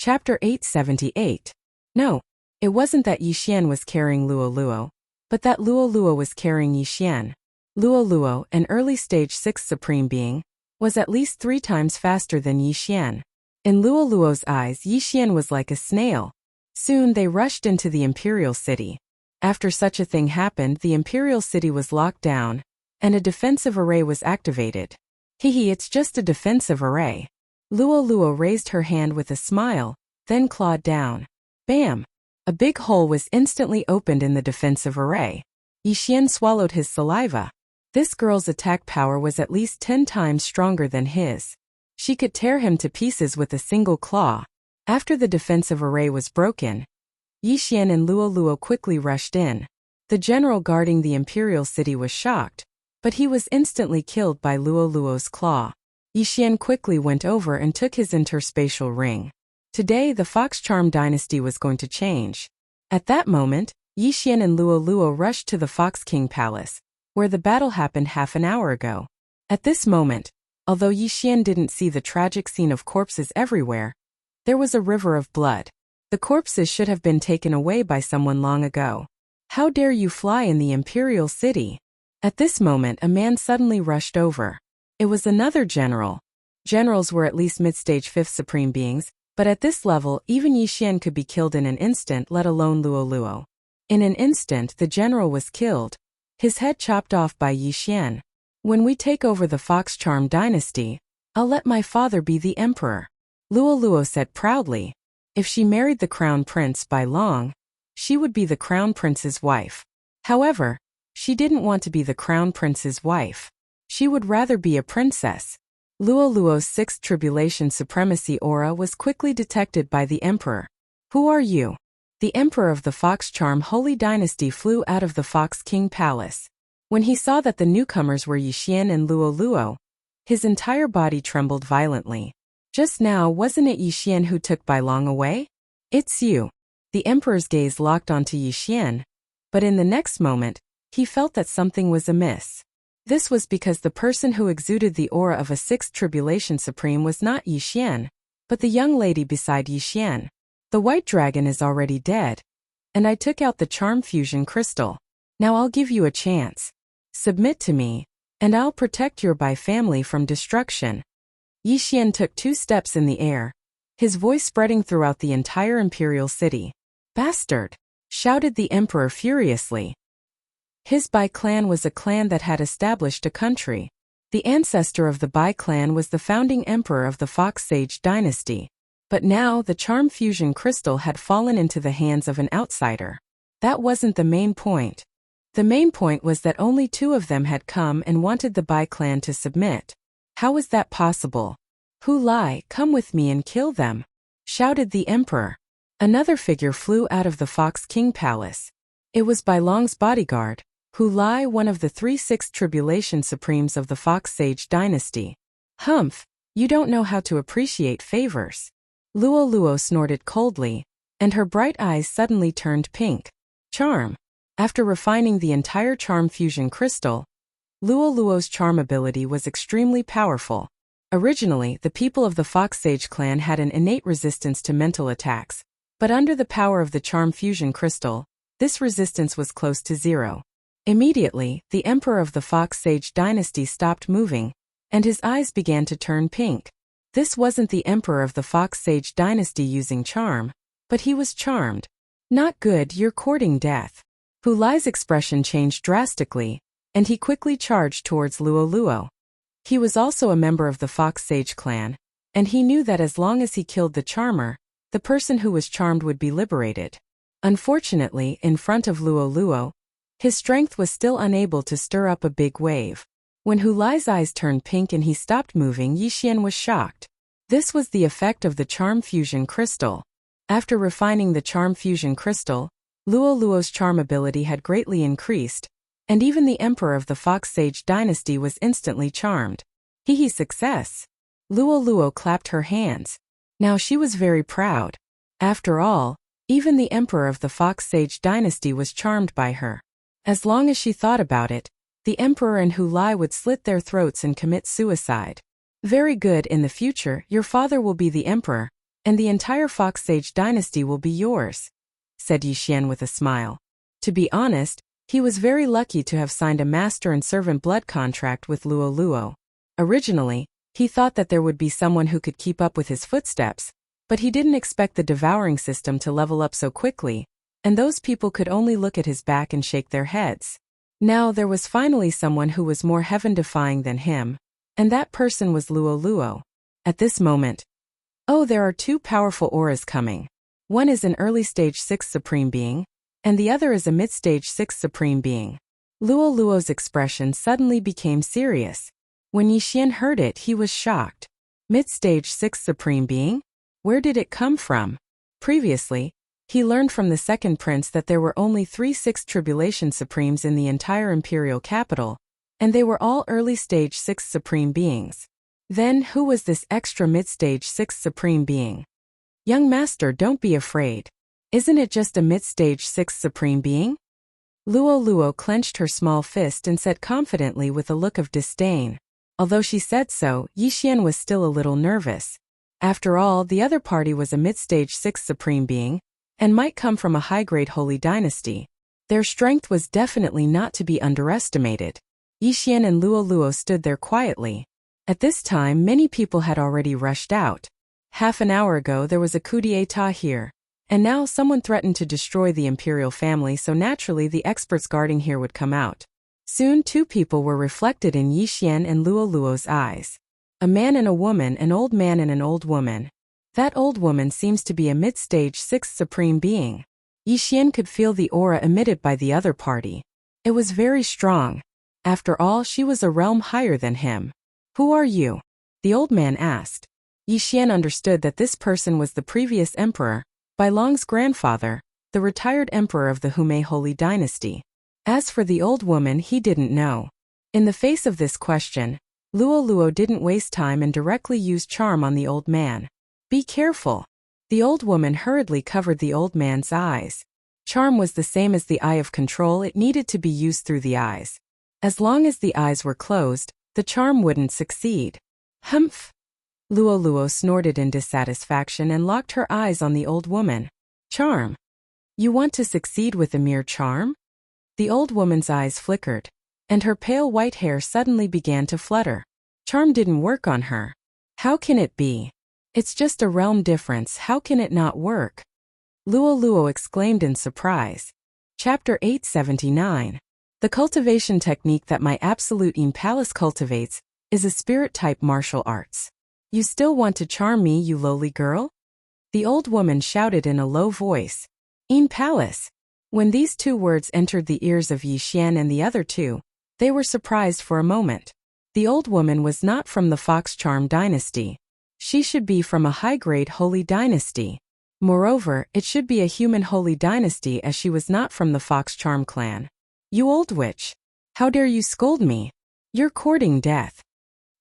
Chapter 878. No, it wasn't that Yixian was carrying Luo, but that Luo was carrying Yixian. Luo, an early-stage 6th supreme being, was at least 3 times faster than Yixian. In Luo's eyes, Yixian was like a snail. Soon they rushed into the imperial city. After such a thing happened, the imperial city was locked down, and a defensive array was activated. It's just a defensive array. Luo raised her hand with a smile, then clawed down. Bam! A big hole was instantly opened in the defensive array. Yixian swallowed his saliva. This girl's attack power was at least 10 times stronger than his. She could tear him to pieces with a single claw. After the defensive array was broken, Yixian and Luo quickly rushed in. The general guarding the imperial city was shocked, but he was instantly killed by Luo's claw. Yixian quickly went over and took his interspatial ring. Today the Fox Charm dynasty was going to change. At that moment, Yixian and Luo rushed to the Fox King Palace, where the battle happened half an hour ago. At this moment, although Yixian didn't see the tragic scene of corpses everywhere, there was a river of blood. The corpses should have been taken away by someone long ago. How dare you fly in the imperial city? At this moment a man suddenly rushed over. It was another general. Generals were at least mid-stage 5th supreme beings, but at this level even Yixian could be killed in an instant, let alone Luo. In an instant the general was killed, his head chopped off by Yixian. When we take over the Fox Charm dynasty, I'll let my father be the emperor, Luo said proudly. If she married the crown prince by long, she would be the crown prince's wife. However, she didn't want to be the crown prince's wife. She would rather be a princess. Luo's 6th tribulation supremacy aura was quickly detected by the emperor. Who are you? The emperor of the Fox Charm Holy Dynasty flew out of the Fox King Palace. When he saw that the newcomers were Yixian and Luo, his entire body trembled violently. Just now, wasn't it Yixian who took Bai Long away? It's you. The emperor's gaze locked onto Yixian, but in the next moment, he felt that something was amiss. This was because the person who exuded the aura of a 6th tribulation supreme was not Yixian, but the young lady beside Yixian. The white dragon is already dead, and I took out the charm fusion crystal. Now I'll give you a chance. Submit to me, and I'll protect your Bai family from destruction. Yixian took 2 steps in the air, his voice spreading throughout the entire imperial city. Bastard! Shouted the emperor furiously. His Bai clan was a clan that had established a country. The ancestor of the Bai clan was the founding emperor of the Fox Sage dynasty. But now the charm fusion crystal had fallen into the hands of an outsider. That wasn't the main point. The main point was that only 2 of them had come and wanted the Bai clan to submit. How was that possible? Hu Lai, come with me and kill them, shouted the emperor. Another figure flew out of the Fox King Palace. It was Bai Long's bodyguard, Hu Lai, one of the 3 6th tribulation supremes of the Fox Sage dynasty. Humph, you don't know how to appreciate favors. Luo snorted coldly, and her bright eyes suddenly turned pink. Charm. After refining the entire charm fusion crystal, Luo's charm ability was extremely powerful. Originally, the people of the Fox Sage clan had an innate resistance to mental attacks, but under the power of the charm fusion crystal, this resistance was close to 0. Immediately, the emperor of the Fox Sage dynasty stopped moving, and his eyes began to turn pink. This wasn't the emperor of the Fox Sage dynasty using charm, but he was charmed. Not good, you're courting death. Hu Lai's expression changed drastically, and he quickly charged towards Luo. He was also a member of the Fox Sage clan, and he knew that as long as he killed the charmer, the person who was charmed would be liberated. Unfortunately, in front of Luo, his strength was still unable to stir up a big wave. When Hu Lai's eyes turned pink and he stopped moving, Yixian was shocked. This was the effect of the charm fusion crystal. After refining the charm fusion crystal, Luo's charm ability had greatly increased, and even the emperor of the Fox Sage dynasty was instantly charmed. Success! Luo clapped her hands. Now she was very proud. After all, even the emperor of the Fox Sage dynasty was charmed by her. As long as she thought about it, the emperor and Hu Lai would slit their throats and commit suicide. Very good, in the future, your father will be the emperor, and the entire Fox Sage dynasty will be yours," said Yixian with a smile. To be honest, he was very lucky to have signed a master and servant blood contract with Luo Luo. Originally, he thought that there would be someone who could keep up with his footsteps, but he didn't expect the devouring system to level up so quickly, and those people could only look at his back and shake their heads. Now there was finally someone who was more heaven-defying than him, and that person was Luo Luo. At this moment, oh, there are two powerful auras coming. One is an early stage 6 supreme being, and the other is a mid-stage 6 supreme being. Luo Luo's expression suddenly became serious. When Yixian heard it, he was shocked. Mid-stage 6 supreme being? Where did it come from? Previously, he learned from the second prince that there were only 3 6 tribulation supremes in the entire imperial capital, and they were all early stage 6 supreme beings. Then, who was this extra mid-stage 6 supreme being? Young master, don't be afraid. Isn't it just a mid-stage 6 supreme being? Luo Luo clenched her small fist and said confidently with a look of disdain. Although she said so, Yixian was still a little nervous. After all, the other party was a mid-stage 6 supreme being, and might come from a high-grade holy dynasty. Their strength was definitely not to be underestimated. Yixian and Luo Luo stood there quietly. At this time, many people had already rushed out. Half an hour ago there was a coup d'état here, and now someone threatened to destroy the imperial family, so naturally the experts guarding here would come out. Soon 2 people were reflected in Yixian and Luo Luo's eyes. A man and a woman, an old man and an old woman. That old woman seems to be a mid-stage 6 supreme being. Yixian could feel the aura emitted by the other party. It was very strong. After all, she was a realm higher than him. "Who are you?" the old man asked. Yixian understood that this person was the previous emperor, Bai Long's grandfather, the retired emperor of the Humei Holy Dynasty. As for the old woman, he didn't know. In the face of this question, Luo Luo didn't waste time and directly used charm on the old man. "Be careful." The old woman hurriedly covered the old man's eyes. Charm was the same as the eye of control, it needed to be used through the eyes. As long as the eyes were closed, the charm wouldn't succeed. Humph! Luo Luo snorted in dissatisfaction and locked her eyes on the old woman. "Charm? You want to succeed with a mere charm?" The old woman's eyes flickered, and her pale white hair suddenly began to flutter. Charm didn't work on her. How can it be? It's just a realm difference, how can it not work? Luo Luo exclaimed in surprise. Chapter 879. The cultivation technique that my absolute Palace cultivates is a spirit-type martial arts. You still want to charm me, you lowly girl? The old woman shouted in a low voice. Palace. When these 2 words entered the ears of Yixian and the other 2, they were surprised for a moment. The old woman was not from the Fox Charm dynasty. She should be from a high-grade holy dynasty. Moreover, it should be a human holy dynasty, as she was not from the Fox Charm clan. "You old witch! How dare you scold me? You're courting death."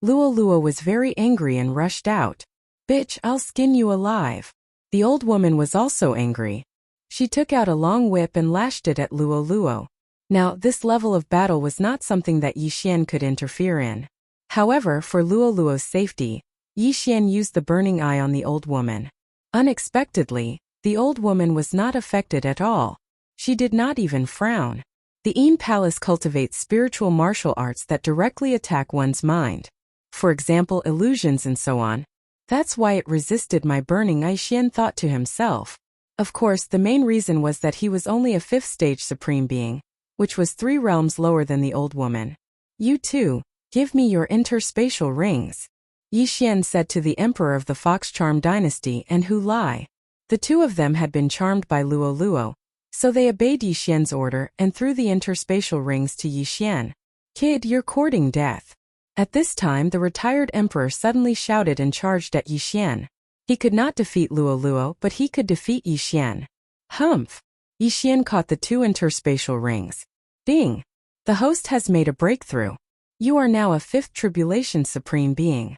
Luo Luo was very angry and rushed out. "Bitch, I'll skin you alive." The old woman was also angry. She took out a long whip and lashed it at Luo Luo. Now, this level of battle was not something that Yixian could interfere in. However, for Luo Luo's safety, Yixian used the burning eye on the old woman. Unexpectedly, the old woman was not affected at all. She did not even frown. The Palace cultivates spiritual martial arts that directly attack one's mind. For example, illusions and so on. That's why it resisted my burning eye, Yixian thought to himself. Of course, the main reason was that he was only a 5th stage supreme being, which was 3 realms lower than the old woman. "You too, give me your interspatial rings," Yixian said to the emperor of the Fox Charm dynasty and Hu Lai. The 2 of them had been charmed by Luo Luo, so they obeyed Yixian's order and threw the interspatial rings to Yixian. "Kid, you're courting death." At this time, the retired emperor suddenly shouted and charged at Yixian. He could not defeat Luo Luo, but he could defeat Yixian. Humph! Yixian caught the 2 interspatial rings. Ding! The host has made a breakthrough. You are now a 5th tribulation supreme being.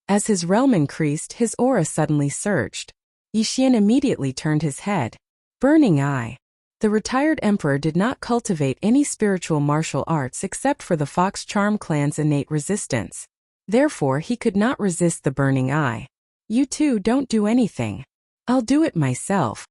As his realm increased, his aura suddenly surged. Yixian immediately turned his head. Burning eye. The retired emperor did not cultivate any spiritual martial arts except for the Fox Charm clan's innate resistance. Therefore, he could not resist the burning eye. You two don't do anything. I'll do it myself,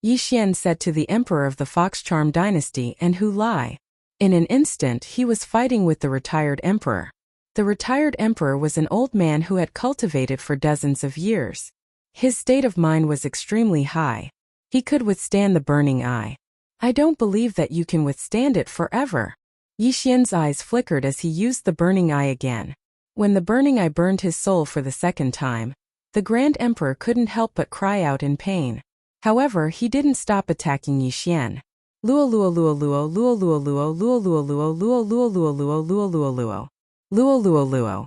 Yi Xian said to the emperor of the Fox Charm dynasty and Hu Lai. In an instant he was fighting with the retired emperor. The retired emperor was an old man who had cultivated for dozens of years. His state of mind was extremely high. He could withstand the burning eye. I don't believe that you can withstand it forever. Yi Xian's eyes flickered as he used the burning eye again. When the burning eye burned his soul for the second time, the Grand Emperor couldn't help but cry out in pain. However, he didn't stop attacking Yi Xian. Luo luo luo luo luo luo luo luo luo luo luo luo luo luo luo luo luo luo luo luo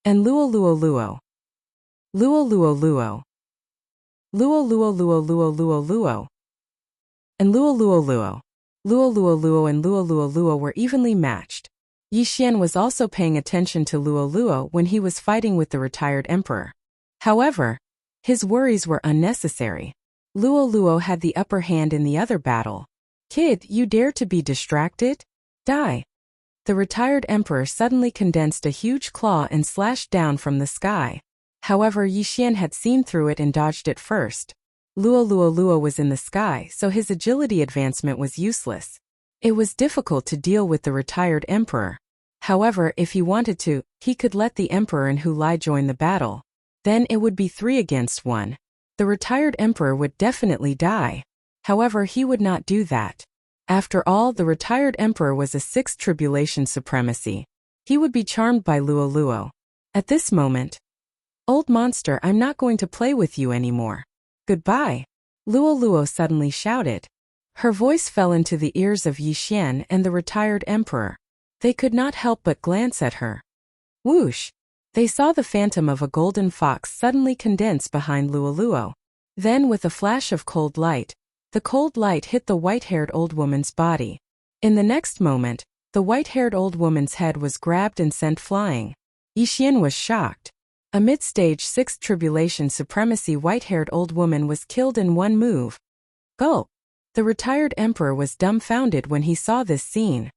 and luo luo luo luo luo luo luo luo luo luo luo luo and luo luo luo luo luo luo and luo luo luo were evenly matched. Yi Xian was also paying attention to luo luo when he was fighting with the retired emperor. However, his worries were unnecessary. Luo luo had the upper hand in the other battle. Kid, you dare to be distracted? Die! The retired emperor suddenly condensed a huge claw and slashed down from the sky. However, Yi Xian had seen through it and dodged it first. Luo luo luo was in the sky, so his agility advancement was useless. It was difficult to deal with the retired emperor. However, if he wanted to, he could let the emperor and Hu Lai join the battle. Then it would be 3 against 1. The retired emperor would definitely die. However, he would not do that. After all, the retired emperor was a 6th tribulation supremacy. He would be charmed by luo luo. At this moment, old monster, I'm not going to play with you anymore. Goodbye. Luo luo suddenly shouted. Her voice fell into the ears of Yi Xian and the retired emperor. They could not help but glance at her. Whoosh! They saw the phantom of a golden fox suddenly condense behind luo luo. Then, with a flash of cold light, the cold light hit the white-haired old woman's body. In the next moment, the white-haired old woman's head was grabbed and sent flying. Yi Xian was shocked. A mid-stage 6th tribulation supremacy white-haired old woman was killed in one move. Gulp! The retired emperor was dumbfounded when he saw this scene.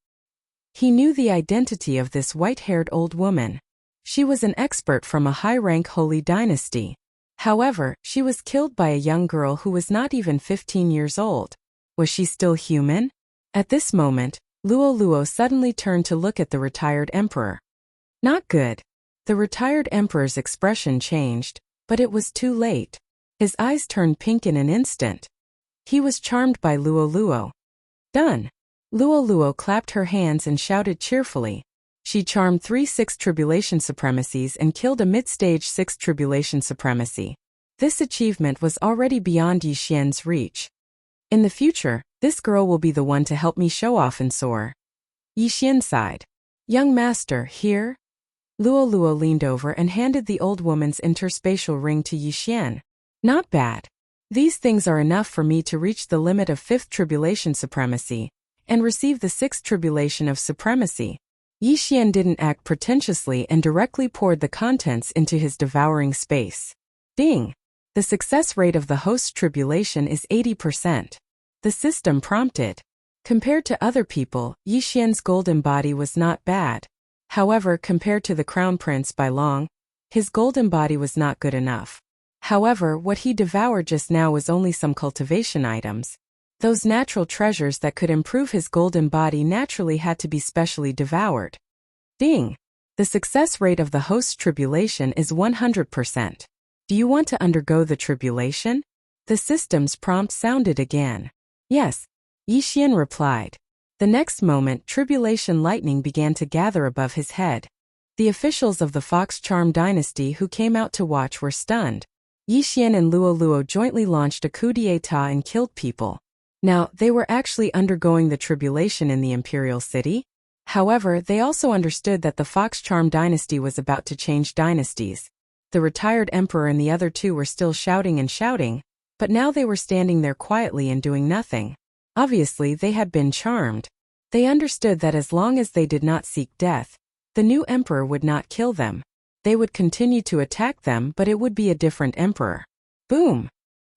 He knew the identity of this white-haired old woman. She was an expert from a high-rank holy dynasty. However, she was killed by a young girl who was not even 15 years old. Was she still human? At this moment, luo luo suddenly turned to look at the retired emperor. Not good. The retired emperor's expression changed, but it was too late. His eyes turned pink in an instant. He was charmed by luo luo. Done. Luo luo clapped her hands and shouted cheerfully. She charmed 3 6th tribulation supremacies and killed a mid-stage 6th tribulation supremacy. This achievement was already beyond Yi Xian's reach. In the future, this girl will be the one to help me show off and soar. Yi Xian sighed. Young master, here? Luo luo leaned over and handed the old woman's interspatial ring to Yi Xian. Not bad. These things are enough for me to reach the limit of 5th tribulation supremacy and receive the 6th tribulation of supremacy. Yi Xian didn't act pretentiously and directly poured the contents into his devouring space. Ding! The success rate of the host's tribulation is 80%. The system prompted. Compared to other people, Yi Xian's golden body was not bad. However, compared to the crown prince by long, his golden body was not good enough. However, what he devoured just now was only some cultivation items. Those natural treasures that could improve his golden body naturally had to be specially devoured. Ding! The success rate of the host's tribulation is 100%. Do you want to undergo the tribulation? The system's prompt sounded again. Yes, Yi Xian replied. The next moment, tribulation lightning began to gather above his head. The officials of the Fox Charm dynasty who came out to watch were stunned. Yi Xian and luo luo jointly launched a coup d'état and killed people. Now, they were actually undergoing the tribulation in the imperial city. However, they also understood that the Fox Charm dynasty was about to change dynasties. The retired emperor and the other two were still shouting and shouting, but now they were standing there quietly and doing nothing. Obviously, they had been charmed. They understood that as long as they did not seek death, the new emperor would not kill them. They would continue to attack them, but it would be a different emperor. Boom!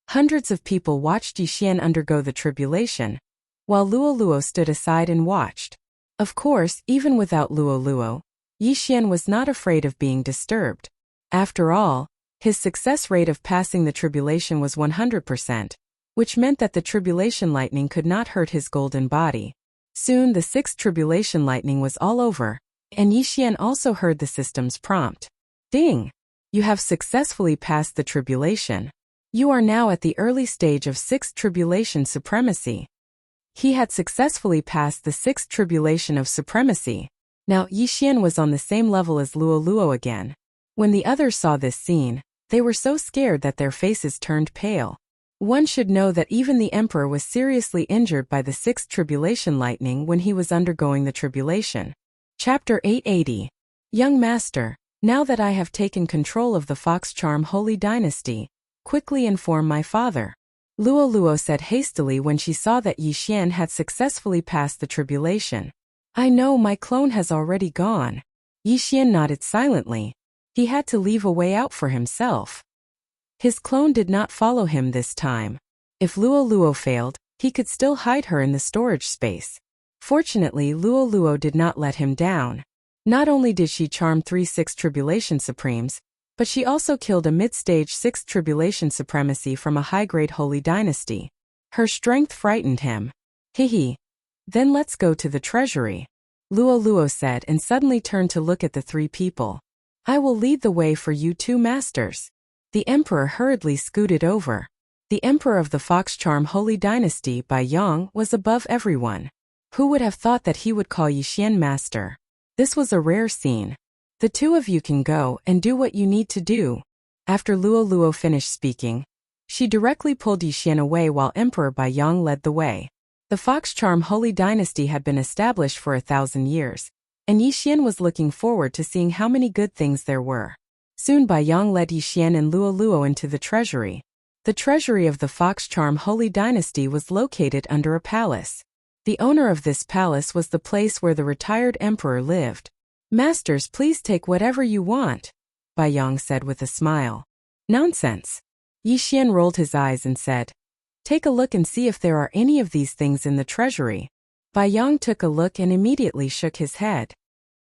Hundreds of people watched Yi Xian undergo the tribulation, while luo luo stood aside and watched. Of course, even without luo luo, Yi Xian was not afraid of being disturbed. After all, His success rate of passing the tribulation was 100%, which meant that the tribulation lightning could not hurt his golden body. Soon the sixth tribulation lightning was all over, and Yixian also heard the system's prompt. Ding! You have successfully passed the tribulation. You are now at the early stage of sixth tribulation supremacy. He had successfully passed the sixth tribulation of supremacy. Now Yixian was on the same level as Luo again. When the others saw this scene, they were so scared that their faces turned pale. One should know that even the emperor was seriously injured by the sixth tribulation lightning when he was undergoing the tribulation. Chapter 880. Young Master, now that I have taken control of the Fox Charm Holy Dynasty, quickly inform my father. Luo said hastily when she saw that Yixian had successfully passed the tribulation. I know my clone has already gone. Yixian nodded silently. He had to leave a way out for himself. His clone did not follow him this time. If Luo failed, he could still hide her in the storage space. Fortunately, Luo did not let him down. Not only did she charm 3 sixth tribulation supremes, but she also killed a mid-stage 6th tribulation supremacy from a high-grade holy dynasty. Her strength frightened him. Hehe. Then let's go to the treasury. Luo said and suddenly turned to look at the 3 people. I will lead the way for you 2 masters. The emperor hurriedly scooted over. The emperor of the Fox Charm Holy Dynasty by Yang was above everyone. Who would have thought that he would call Yixian master? This was a rare scene. The 2 of you can go and do what you need to do. After Luo finished speaking, she directly pulled Yixian away while Emperor Bai Yang led the way. The Fox Charm Holy Dynasty had been established for 1,000 years, and Yixian was looking forward to seeing how many good things there were. Soon Bai Yang led Yixian and Luo into the treasury. The treasury of the Fox Charm Holy Dynasty was located under a palace. The owner of this palace was the place where the retired emperor lived. Masters, please take whatever you want, Bai Yang said with a smile. Nonsense. Yixian rolled his eyes and said, take a look and see if there are any of these things in the treasury. Bai Yang took a look and immediately shook his head.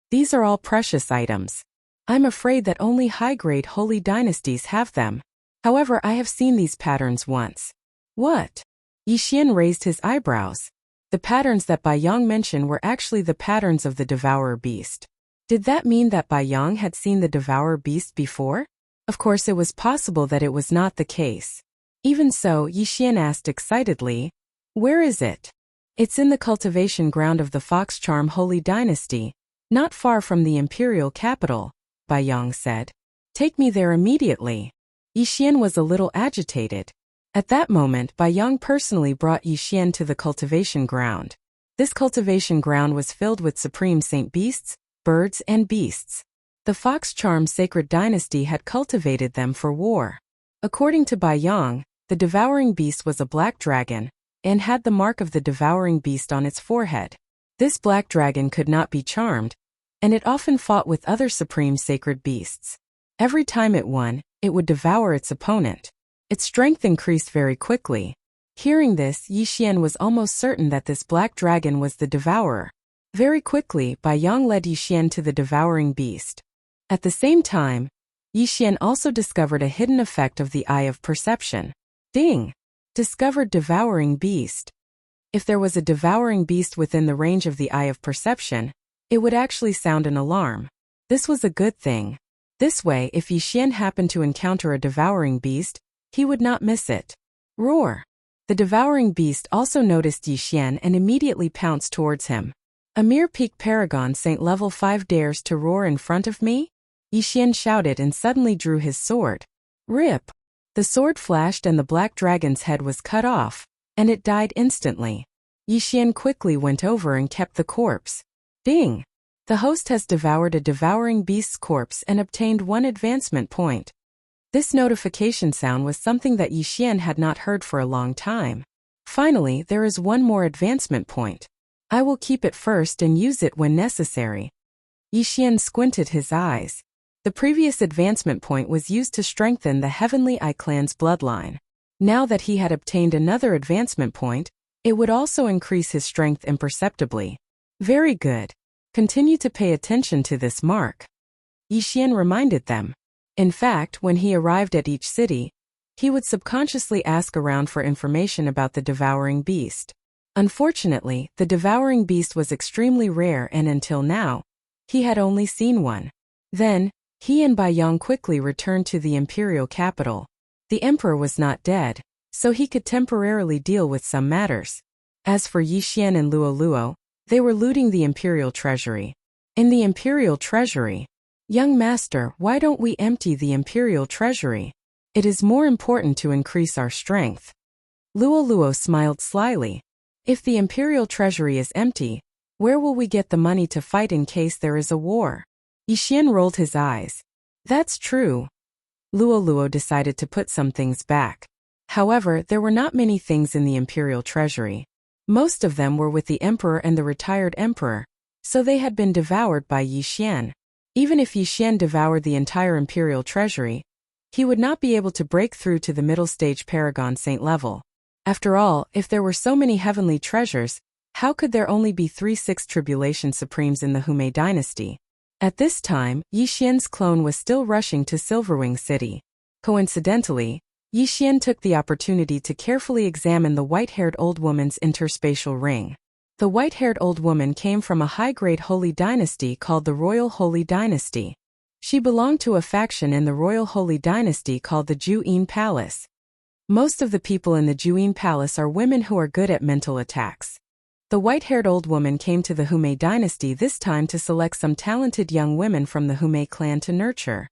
These are all precious items. I'm afraid that only high-grade holy dynasties have them. However, I have seen these patterns once. What? Yixian raised his eyebrows. The patterns that Bai Yang mentioned were actually the patterns of the Devourer beast. Did that mean that Bai Yang had seen the Devourer beast before? Of course, it was possible that it was not the case. Even so, Yixian asked excitedly, where is it? It's in the cultivation ground of the Fox Charm Holy Dynasty, not far from the imperial capital, Bai Yang said. Take me there immediately. Yixian was a little agitated. At that moment, Bai Yang personally brought Yixian to the cultivation ground. This cultivation ground was filled with supreme saint beasts, birds and beasts. The Fox Charm Sacred Dynasty had cultivated them for war. According to Bai Yang, the devouring beast was a black dragon, and had the mark of the devouring beast on its forehead. This black dragon could not be charmed, and it often fought with other supreme sacred beasts. Every time it won, it would devour its opponent. Its strength increased very quickly. Hearing this, Yixian was almost certain that this black dragon was the devourer. Very quickly, Bai Yang led Yixian to the devouring beast. At the same time, Yixian also discovered a hidden effect of the Eye of Perception. Ding! Discovered devouring beast. If there was a devouring beast within the range of the Eye of Perception, it would actually sound an alarm. This was a good thing. This way, if Yixian happened to encounter a devouring beast, he would not miss it. Roar! The devouring beast also noticed Yixian and immediately pounced towards him. A mere peak paragon Saint level 5 dares to roar in front of me? Yixian shouted and suddenly drew his sword. Rip! The sword flashed and the black dragon's head was cut off, and it died instantly. Yixian quickly went over and kept the corpse. Ding! The host has devoured a devouring beast's corpse and obtained 1 advancement point. This notification sound was something that Yixian had not heard for a long time. Finally, there is 1 more advancement point. I will keep it first and use it when necessary. Yixian squinted his eyes. The previous advancement point was used to strengthen the Heavenly Eye clan's bloodline. Now that he had obtained another advancement point, it would also increase his strength imperceptibly. Very good. Continue to pay attention to this mark. Yixian reminded them. In fact, when he arrived at each city, he would subconsciously ask around for information about the devouring beast. Unfortunately, the devouring beast was extremely rare and until now, he had only seen one. Then, he and Bai Yong quickly returned to the imperial capital. The emperor was not dead, so he could temporarily deal with some matters. As for Yi Xian and Luo Luo, they were looting the imperial treasury. In the imperial treasury, "Young master, why don't we empty the imperial treasury? It is more important to increase our strength." Luo Luo smiled slyly. "If the imperial treasury is empty, where will we get the money to fight in case there is a war?" Yi Xian rolled his eyes. "That's true." Luo Luo decided to put some things back. However, there were not many things in the imperial treasury. Most of them were with the emperor and the retired emperor, so they had been devoured by Yi Xian. Even if Yi Xian devoured the entire imperial treasury, he would not be able to break through to the middle stage paragon saint level. After all, if there were so many heavenly treasures, how could there only be 3 tribulation supremes in the Humei dynasty? At this time, Yi Xian's clone was still rushing to Silverwing City. Coincidentally, Yi Xian took the opportunity to carefully examine the white-haired old woman's interspatial ring. The white-haired old woman came from a high-grade holy dynasty called the Royal Holy Dynasty. She belonged to a faction in the Royal Holy Dynasty called the Juyin Palace. Most of the people in the Juyin Palace are women who are good at mental attacks. The white-haired old woman came to the Humei dynasty this time to select some talented young women from the Humei clan to nurture.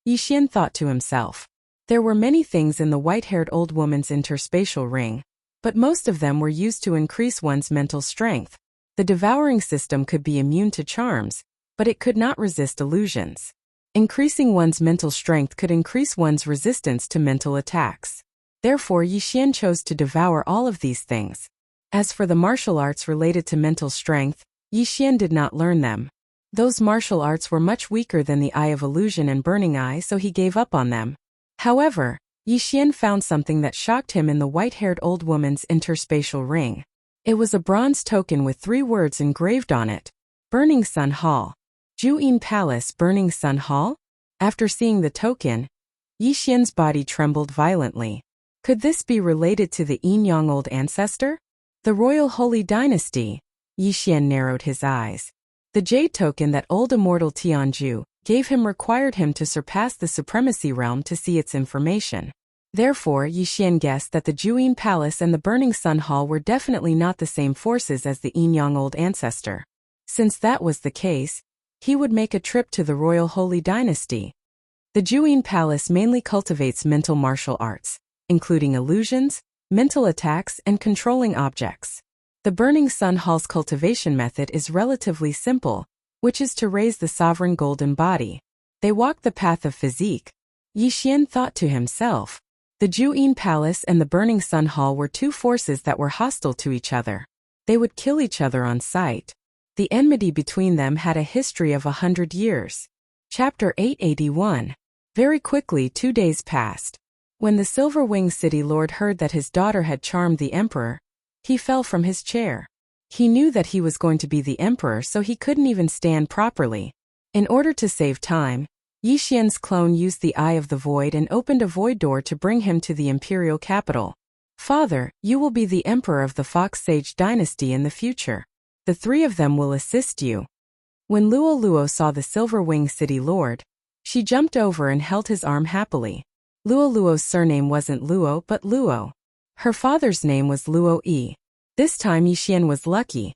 Yi Xian thought to himself. There were many things in the white-haired old woman's interspatial ring, but most of them were used to increase one's mental strength. The devouring system could be immune to charms, but it could not resist illusions. Increasing one's mental strength could increase one's resistance to mental attacks. Therefore, Yi Xian chose to devour all of these things. As for the martial arts related to mental strength, Yi Xian did not learn them. Those martial arts were much weaker than the Eye of Illusion and Burning Eye, so he gave up on them. However, Yi Xian found something that shocked him in the white-haired old woman's interspatial ring. It was a bronze token with 3 words engraved on it. Burning Sun Hall. Juyin Palace Burning Sun Hall? After seeing the token, Yi Xian's body trembled violently. Could this be related to the Yin Yang old ancestor? The Royal Holy Dynasty. Yi Xian narrowed his eyes. The jade token that old immortal Tianju gave him required him to surpass the supremacy realm to see its information. Therefore, Yi Xian guessed that the Juyin Palace and the Burning Sun Hall were definitely not the same forces as the Yin Yang old ancestor. Since that was the case, he would make a trip to the Royal Holy Dynasty. The Juyin Palace mainly cultivates mental martial arts, including illusions, mental attacks, and controlling objects. The Burning Sun Hall's cultivation method is relatively simple, which is to raise the sovereign golden body. They walk the path of physique. Yi Xian thought to himself. The Juyin Palace and the Burning Sun Hall were 2 forces that were hostile to each other. They would kill each other on sight. The enmity between them had a history of 100 years. Chapter 881. Very quickly 2 days passed. When the Silverwing City Lord heard that his daughter had charmed the emperor, he fell from his chair. He knew that he was going to be the emperor, so he couldn't even stand properly. In order to save time, Yi Xian's clone used the Eye of the Void and opened a void door to bring him to the imperial capital. "Father, you will be the emperor of the Fox Sage dynasty in the future. The 3 of them will assist you." When Luo Luo saw the Silverwing City Lord, she jumped over and held his arm happily. Luo Luo's surname wasn't Luo but Luo. Her father's name was Luo Yi. This time Yi Xian was lucky.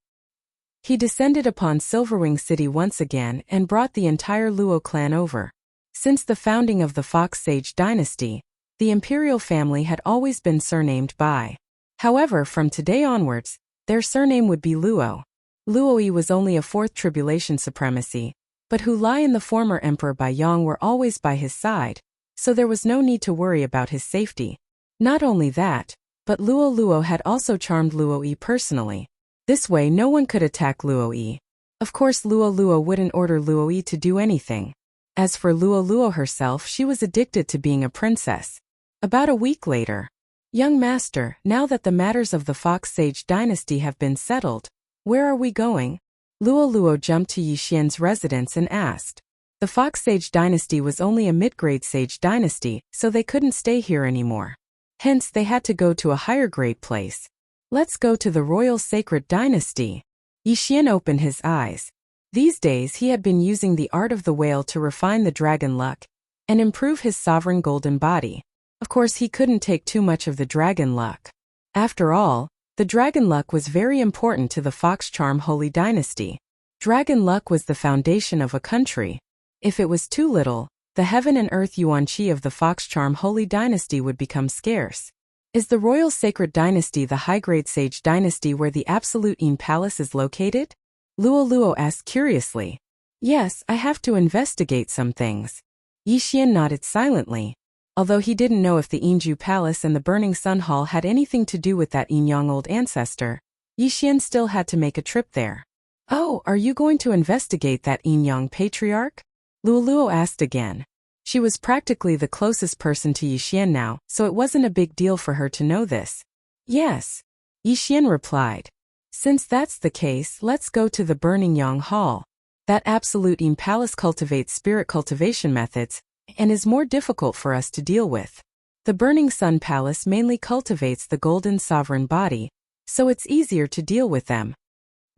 He descended upon Silverwing City once again and brought the entire Luo clan over. Since the founding of the Fox Sage dynasty, the imperial family had always been surnamed Bai. However, from today onwards, their surname would be Luo. Luo Yi was only a 4th tribulation supremacy, but Hu Lai and the former Emperor Bai Yong were always by his side, so there was no need to worry about his safety. Not only that, but Luo Luo had also charmed Luo Yi personally. This way no one could attack Luo Yi. Of course Luo Luo wouldn't order Luo Yi to do anything. As for Luo Luo herself, she was addicted to being a princess. About a week later. "Young master, now that the matters of the Fox Sage dynasty have been settled, where are we going?" Luo Luo jumped to Yi Xian's residence and asked. The Fox Sage dynasty was only a mid-grade sage dynasty, so they couldn't stay here anymore. Hence, they had to go to a higher-grade place. Let's go to the Royal Sacred Dynasty. Yi Xian opened his eyes. These days he had been using the art of the whale to refine the dragon luck and improve his sovereign golden body. Of course, he couldn't take too much of the dragon luck. After all, the dragon luck was very important to the Fox Charm Holy Dynasty. Dragon luck was the foundation of a country. If it was too little, the heaven and earth yuan qi of the Fox Charm Holy Dynasty would become scarce. Is the Royal Sacred Dynasty the high-grade sage dynasty where the Absolute Yin Palace is located? Luo asked curiously. Yes, I have to investigate some things. Yi Xian nodded silently. Although he didn't know if the Yinju Palace and the Burning Sun Hall had anything to do with that Yin-Yang old ancestor, Yi Xian still had to make a trip there. Oh, are you going to investigate that Yin-Yang patriarch? Luo asked again. She was practically the closest person to Yi Xian now, so it wasn't a big deal for her to know this. Yes, Yi Xian replied. Since that's the case, let's go to the Burning Yang Hall. That Absolute Yin Palace cultivates spirit cultivation methods and is more difficult for us to deal with. The Burning Sun Palace mainly cultivates the golden sovereign body, so it's easier to deal with them.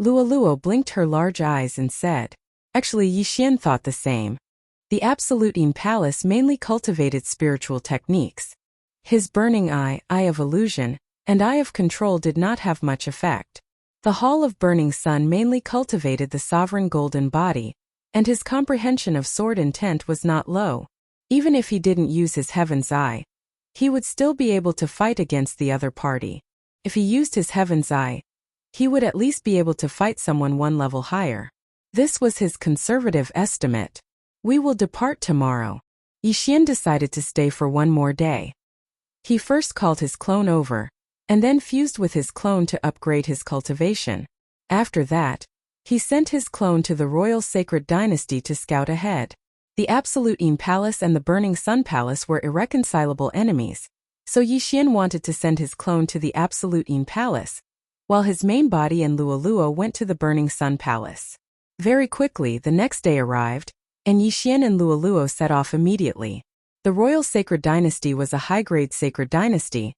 Luo blinked her large eyes and said. Actually, Yi Xian thought the same. The Absolute Yin Palace mainly cultivated spiritual techniques. His Burning Eye, Eye of Illusion, and Eye of Control did not have much effect. The Hall of Burning Sun mainly cultivated the sovereign golden body, and his comprehension of sword intent was not low. Even if he didn't use his Heaven's Eye, he would still be able to fight against the other party. If he used his Heaven's Eye, he would at least be able to fight someone one level higher. This was his conservative estimate. We will depart tomorrow. Yi Xian decided to stay for one more day. He first called his clone over, and then fused with his clone to upgrade his cultivation. After that, he sent his clone to the Royal Sacred Dynasty to scout ahead. The Absolute Yin Palace and the Burning Sun Palace were irreconcilable enemies, so Yi Xian wanted to send his clone to the Absolute Yin Palace, while his main body and Luo went to the Burning Sun Palace. Very quickly, the next day arrived, and Yi Xian and Luo set off immediately. The Royal Sacred Dynasty was a high-grade sacred dynasty,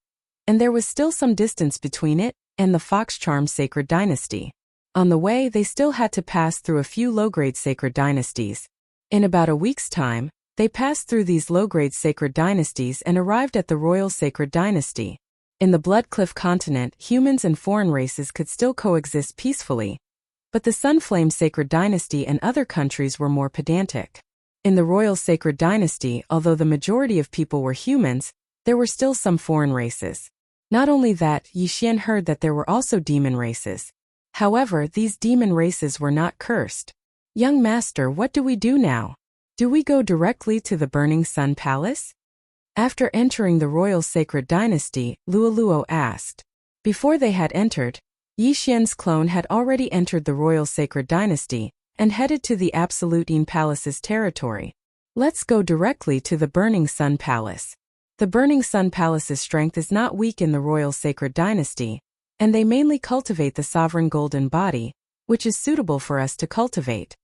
and there was still some distance between it and the Fox Charm Sacred Dynasty. On the way, they still had to pass through a few low-grade sacred dynasties. In about a week's time, they passed through these low-grade sacred dynasties and arrived at the Royal Sacred Dynasty. In the Bloodcliff continent, humans and foreign races could still coexist peacefully, but the Sunflame Sacred Dynasty and other countries were more pedantic. In the Royal Sacred Dynasty, although the majority of people were humans, there were still some foreign races. Not only that, Yi Xian heard that there were also demon races. However, these demon races were not cursed. Young master, what do we do now? Do we go directly to the Burning Sun Palace? After entering the Royal Sacred Dynasty, Luo asked. Before they had entered, Yi Xian's clone had already entered the Royal Sacred Dynasty and headed to the Absolute Yin Palace's territory. Let's go directly to the Burning Sun Palace. The Burning Sun Palace's strength is not weak in the Royal Sacred Dynasty, and they mainly cultivate the sovereign golden body, which is suitable for us to cultivate.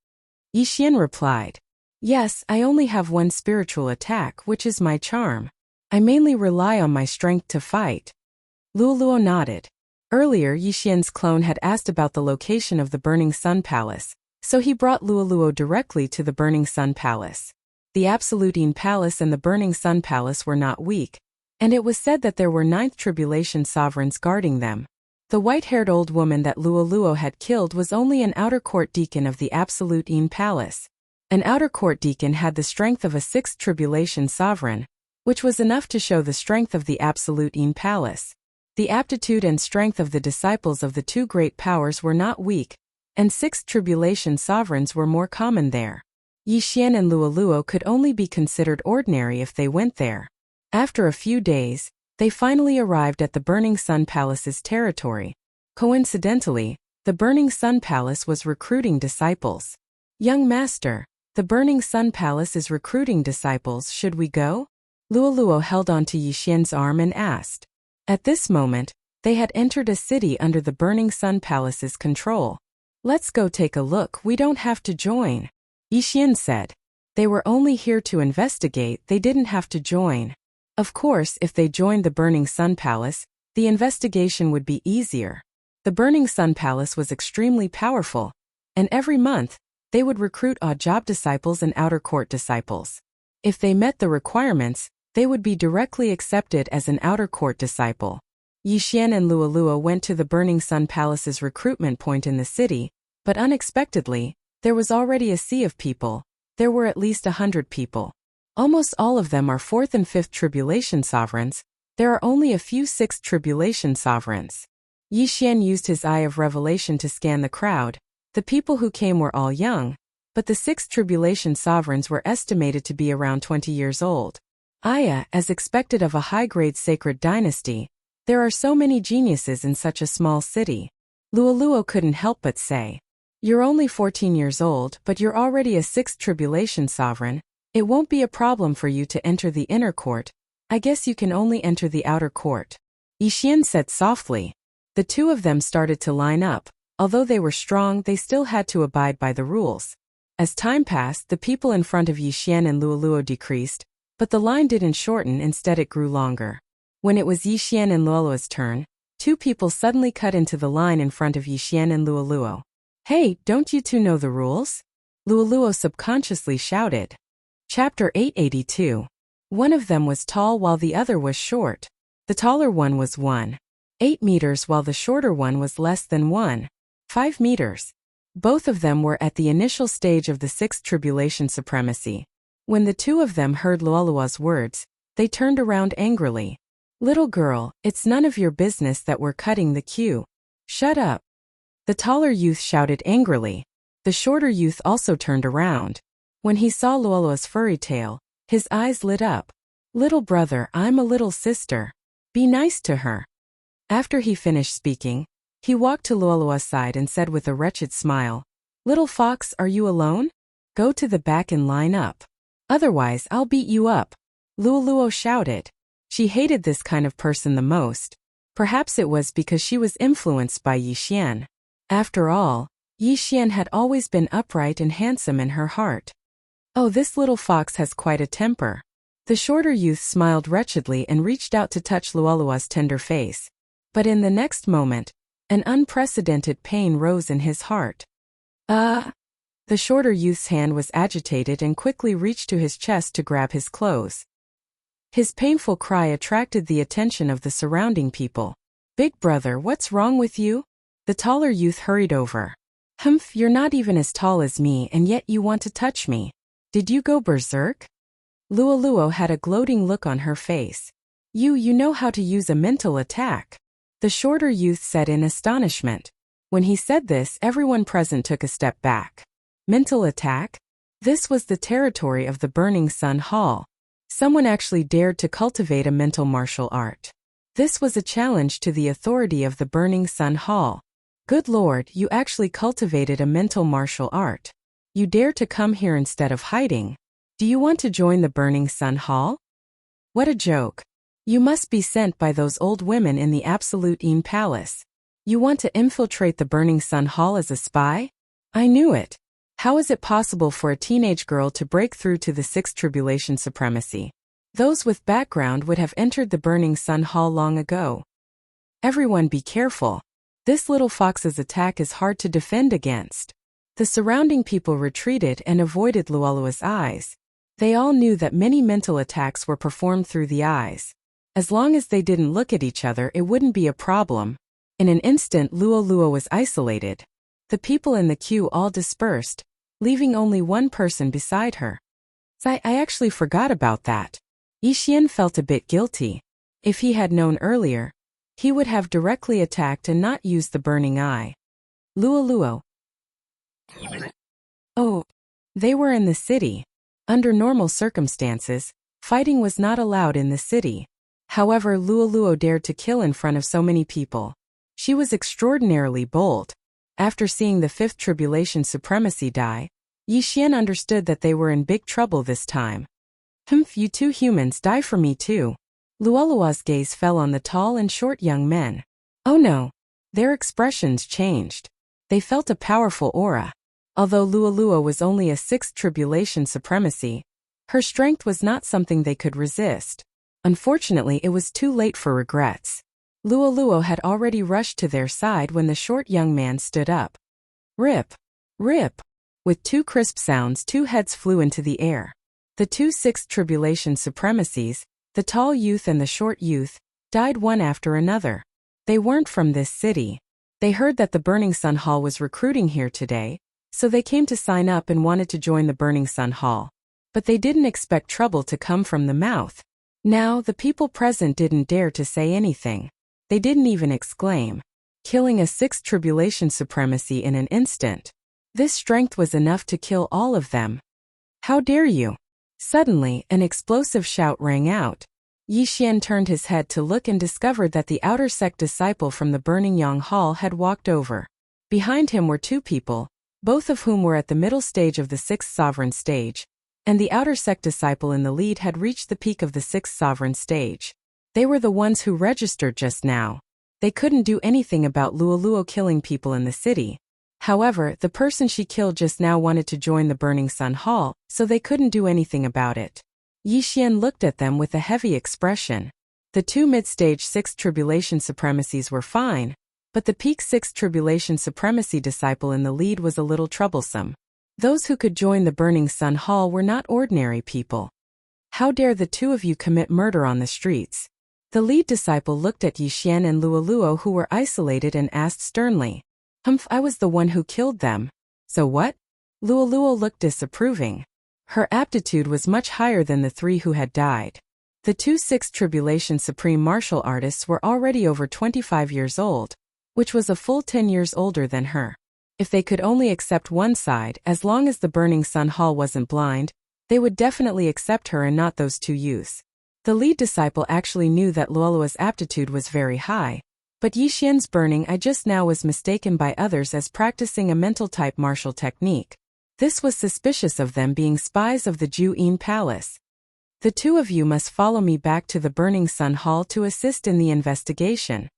Yi Xian replied. Yes, I only have one spiritual attack, which is my charm. I mainly rely on my strength to fight. Luo nodded. Earlier, Yi Xian's clone had asked about the location of the Burning Sun Palace, so he brought Luo directly to the Burning Sun Palace. The Absolute Yin Palace and the Burning Sun Palace were not weak, and it was said that there were 9th Tribulation sovereigns guarding them. The white-haired old woman that Luo had killed was only an outer court deacon of the Absolute Yin Palace. An outer court deacon had the strength of a 6th Tribulation sovereign, which was enough to show the strength of the Absolute Yin Palace. The aptitude and strength of the disciples of the two great powers were not weak, and 6th Tribulation sovereigns were more common there. Yi Xian and Luo could only be considered ordinary if they went there. After a few days, they finally arrived at the Burning Sun Palace's territory. Coincidentally, the Burning Sun Palace was recruiting disciples. Young master, the Burning Sun Palace is recruiting disciples, should we go? Luo held on to Yi Xian's arm and asked. At this moment, they had entered a city under the Burning Sun Palace's control. Let's go take a look, we don't have to join, Yi Xian said. They were only here to investigate, they didn't have to join. Of course, if they joined the Burning Sun Palace, the investigation would be easier. The Burning Sun Palace was extremely powerful, and every month, they would recruit odd job disciples and outer court disciples. If they met the requirements, they would be directly accepted as an outer court disciple. Yixian and Luoluo went to the Burning Sun Palace's recruitment point in the city, but unexpectedly, there was already a sea of people. There were at least 100 people. Almost all of them are 4th and 5th tribulation sovereigns. There are only a few 6th tribulation sovereigns. Yixian used his eye of revelation to scan the crowd. The people who came were all young, but the 6th tribulation sovereigns were estimated to be around 20 years old. As expected of a high-grade sacred dynasty, there are so many geniuses in such a small city. Luoluo couldn't help but say, "You're only 14 years old, but you're already a 6th tribulation sovereign. It won't be a problem for you to enter the inner court. I guess you can only enter the outer court." Yixian said softly. The two of them started to line up. Although they were strong, they still had to abide by the rules. As time passed, the people in front of Yixian and Luoluo decreased, but the line didn't shorten, instead it grew longer. When it was Yixian and Luoluo's turn, two people suddenly cut into the line in front of Yixian and Luoluo. "Hey, don't you two know the rules?" Luoluo subconsciously shouted. Chapter 882. One of them was tall while the other was short. The taller one was 1.8 meters while the shorter one was less than 1.5 meters. Both of them were at the initial stage of the 6th tribulation supremacy. When the two of them heard Luoluo's words, they turned around angrily. "Little girl, it's none of your business that we're cutting the queue. Shut up." The taller youth shouted angrily. The shorter youth also turned around. When he saw Luoluo's furry tail, his eyes lit up. "Little brother, I'm a little sister. Be nice to her." After he finished speaking, he walked to Luoluo's side and said with a wretched smile, "Little fox, are you alone? Go to the back and line up. Otherwise, I'll beat you up." Luoluo shouted. She hated this kind of person the most. Perhaps it was because she was influenced by Yixian. After all, Yixian had always been upright and handsome in her heart. "Oh, this little fox has quite a temper." The shorter youth smiled wretchedly and reached out to touch Luoluo's tender face. But in the next moment, an unprecedented pain rose in his heart. The shorter youth's hand was agitated and quickly reached to his chest to grab his clothes. His painful cry attracted the attention of the surrounding people. "Big brother, what's wrong with you?" The taller youth hurried over. "Humph, you're not even as tall as me and yet you want to touch me. Did you go berserk?" Luoluo had a gloating look on her face. You know how to use a mental attack," the shorter youth said in astonishment. When he said this, everyone present took a step back. Mental attack? This was the territory of the Burning Sun Hall. Someone actually dared to cultivate a mental martial art. This was a challenge to the authority of the Burning Sun Hall. Good Lord, you actually cultivated a mental martial art. You dare to come here instead of hiding. Do you want to join the Burning Sun Hall? What a joke. You must be sent by those old women in the Absolute Een Palace. You want to infiltrate the Burning Sun Hall as a spy? I knew it. How is it possible for a teenage girl to break through to the 6th tribulation supremacy? Those with background would have entered the Burning Sun Hall long ago. Everyone be careful. This little fox's attack is hard to defend against. The surrounding people retreated and avoided Luoluo's eyes. They all knew that many mental attacks were performed through the eyes. As long as they didn't look at each other, it wouldn't be a problem. In an instant, Luoluo was isolated. The people in the queue all dispersed, leaving only one person beside her. I actually forgot about that. Yixian felt a bit guilty. If he had known earlier, he would have directly attacked and not used the burning eye. Luoluo. Oh, they were in the city. Under normal circumstances, fighting was not allowed in the city. However, Luoluo dared to kill in front of so many people. She was extraordinarily bold. After seeing the 5th tribulation supremacy die, Yixian understood that they were in big trouble this time. Humph, you two humans die for me too. Luoluo's gaze fell on the tall and short young men. Oh no. Their expressions changed. They felt a powerful aura. Although Lualua was only a 6th tribulation supremacy, her strength was not something they could resist. Unfortunately, it was too late for regrets. Lualua had already rushed to their side when the short young man stood up. Rip! Rip! With 2 crisp sounds, 2 heads flew into the air. The 2 6th tribulation supremacies, the tall youth and the short youth, died one after another. They weren't from this city. They heard that the Burning Sun Hall was recruiting here today, so they came to sign up and wanted to join the Burning Sun Hall. But they didn't expect trouble to come from the mouth. Now, the people present didn't dare to say anything. They didn't even exclaim, killing a 6th tribulation supremacy in an instant. This strength was enough to kill all of them. How dare you? Suddenly, an explosive shout rang out. Yixian turned his head to look and discovered that the outer sect disciple from the Burning Yang Hall had walked over. Behind him were 2 people, both of whom were at the middle stage of the 6th sovereign stage, and the outer sect disciple in the lead had reached the peak of the 6th sovereign stage. They were the ones who registered just now. They couldn't do anything about Lualua killing people in the city. However, the person she killed just now wanted to join the Burning Sun Hall, so they couldn't do anything about it. Yixian looked at them with a heavy expression. The 2 mid-stage 6th tribulation supremacies were fine, but the peak 6th tribulation supremacy disciple in the lead was a little troublesome. Those who could join the Burning Sun Hall were not ordinary people. How dare the 2 of you commit murder on the streets? The lead disciple looked at Yixian and Lualua, who were isolated, and asked sternly. I was the one who killed them. So what? Lualua looked disapproving. Her aptitude was much higher than the 3 who had died. The 2 6th tribulation supreme martial artists were already over 25 years old, which was a full 10 years older than her. If they could only accept one side, as long as the Burning Sun Hall wasn't blind, they would definitely accept her and not those 2 youths. The lead disciple actually knew that Lualua's aptitude was very high, but Yixian's burning eye just now was mistaken by others as practicing a mental-type martial technique. This was suspicious of them being spies of the Ju-In Palace. The 2 of you must follow me back to the Burning Sun Hall to assist in the investigation,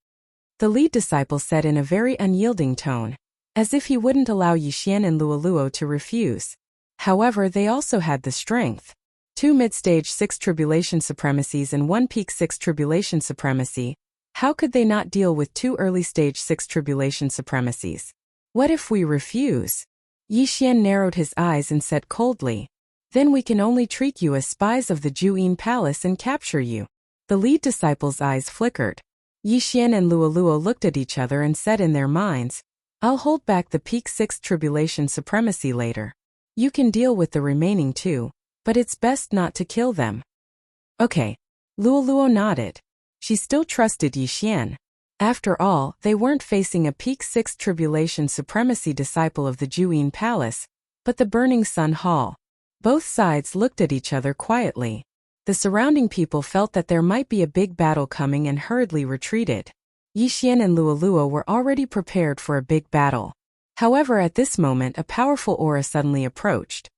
the lead disciple said in a very unyielding tone, as if he wouldn't allow Yixian and Lualua to refuse. However, they also had the strength. 2 mid-stage 6th tribulation supremacies and 1 peak 6th tribulation supremacy. How could they not deal with 2 early-stage 6th tribulation supremacies? What if we refuse? Yixian narrowed his eyes and said coldly, then we can only treat you as spies of the Ju-In Palace and capture you. The lead disciple's eyes flickered. Yixian and Lualua looked at each other and said in their minds, I'll hold back the peak 6th tribulation supremacy later. You can deal with the remaining 2, but it's best not to kill them. Okay. Lualua nodded. She still trusted Yixian. After all, they weren't facing a peak 6th tribulation supremacy disciple of the Ju-In Palace, but the Burning Sun Hall. Both sides looked at each other quietly. The surrounding people felt that there might be a big battle coming and hurriedly retreated. Yixian and Lualua were already prepared for a big battle. However, at this moment a powerful aura suddenly approached.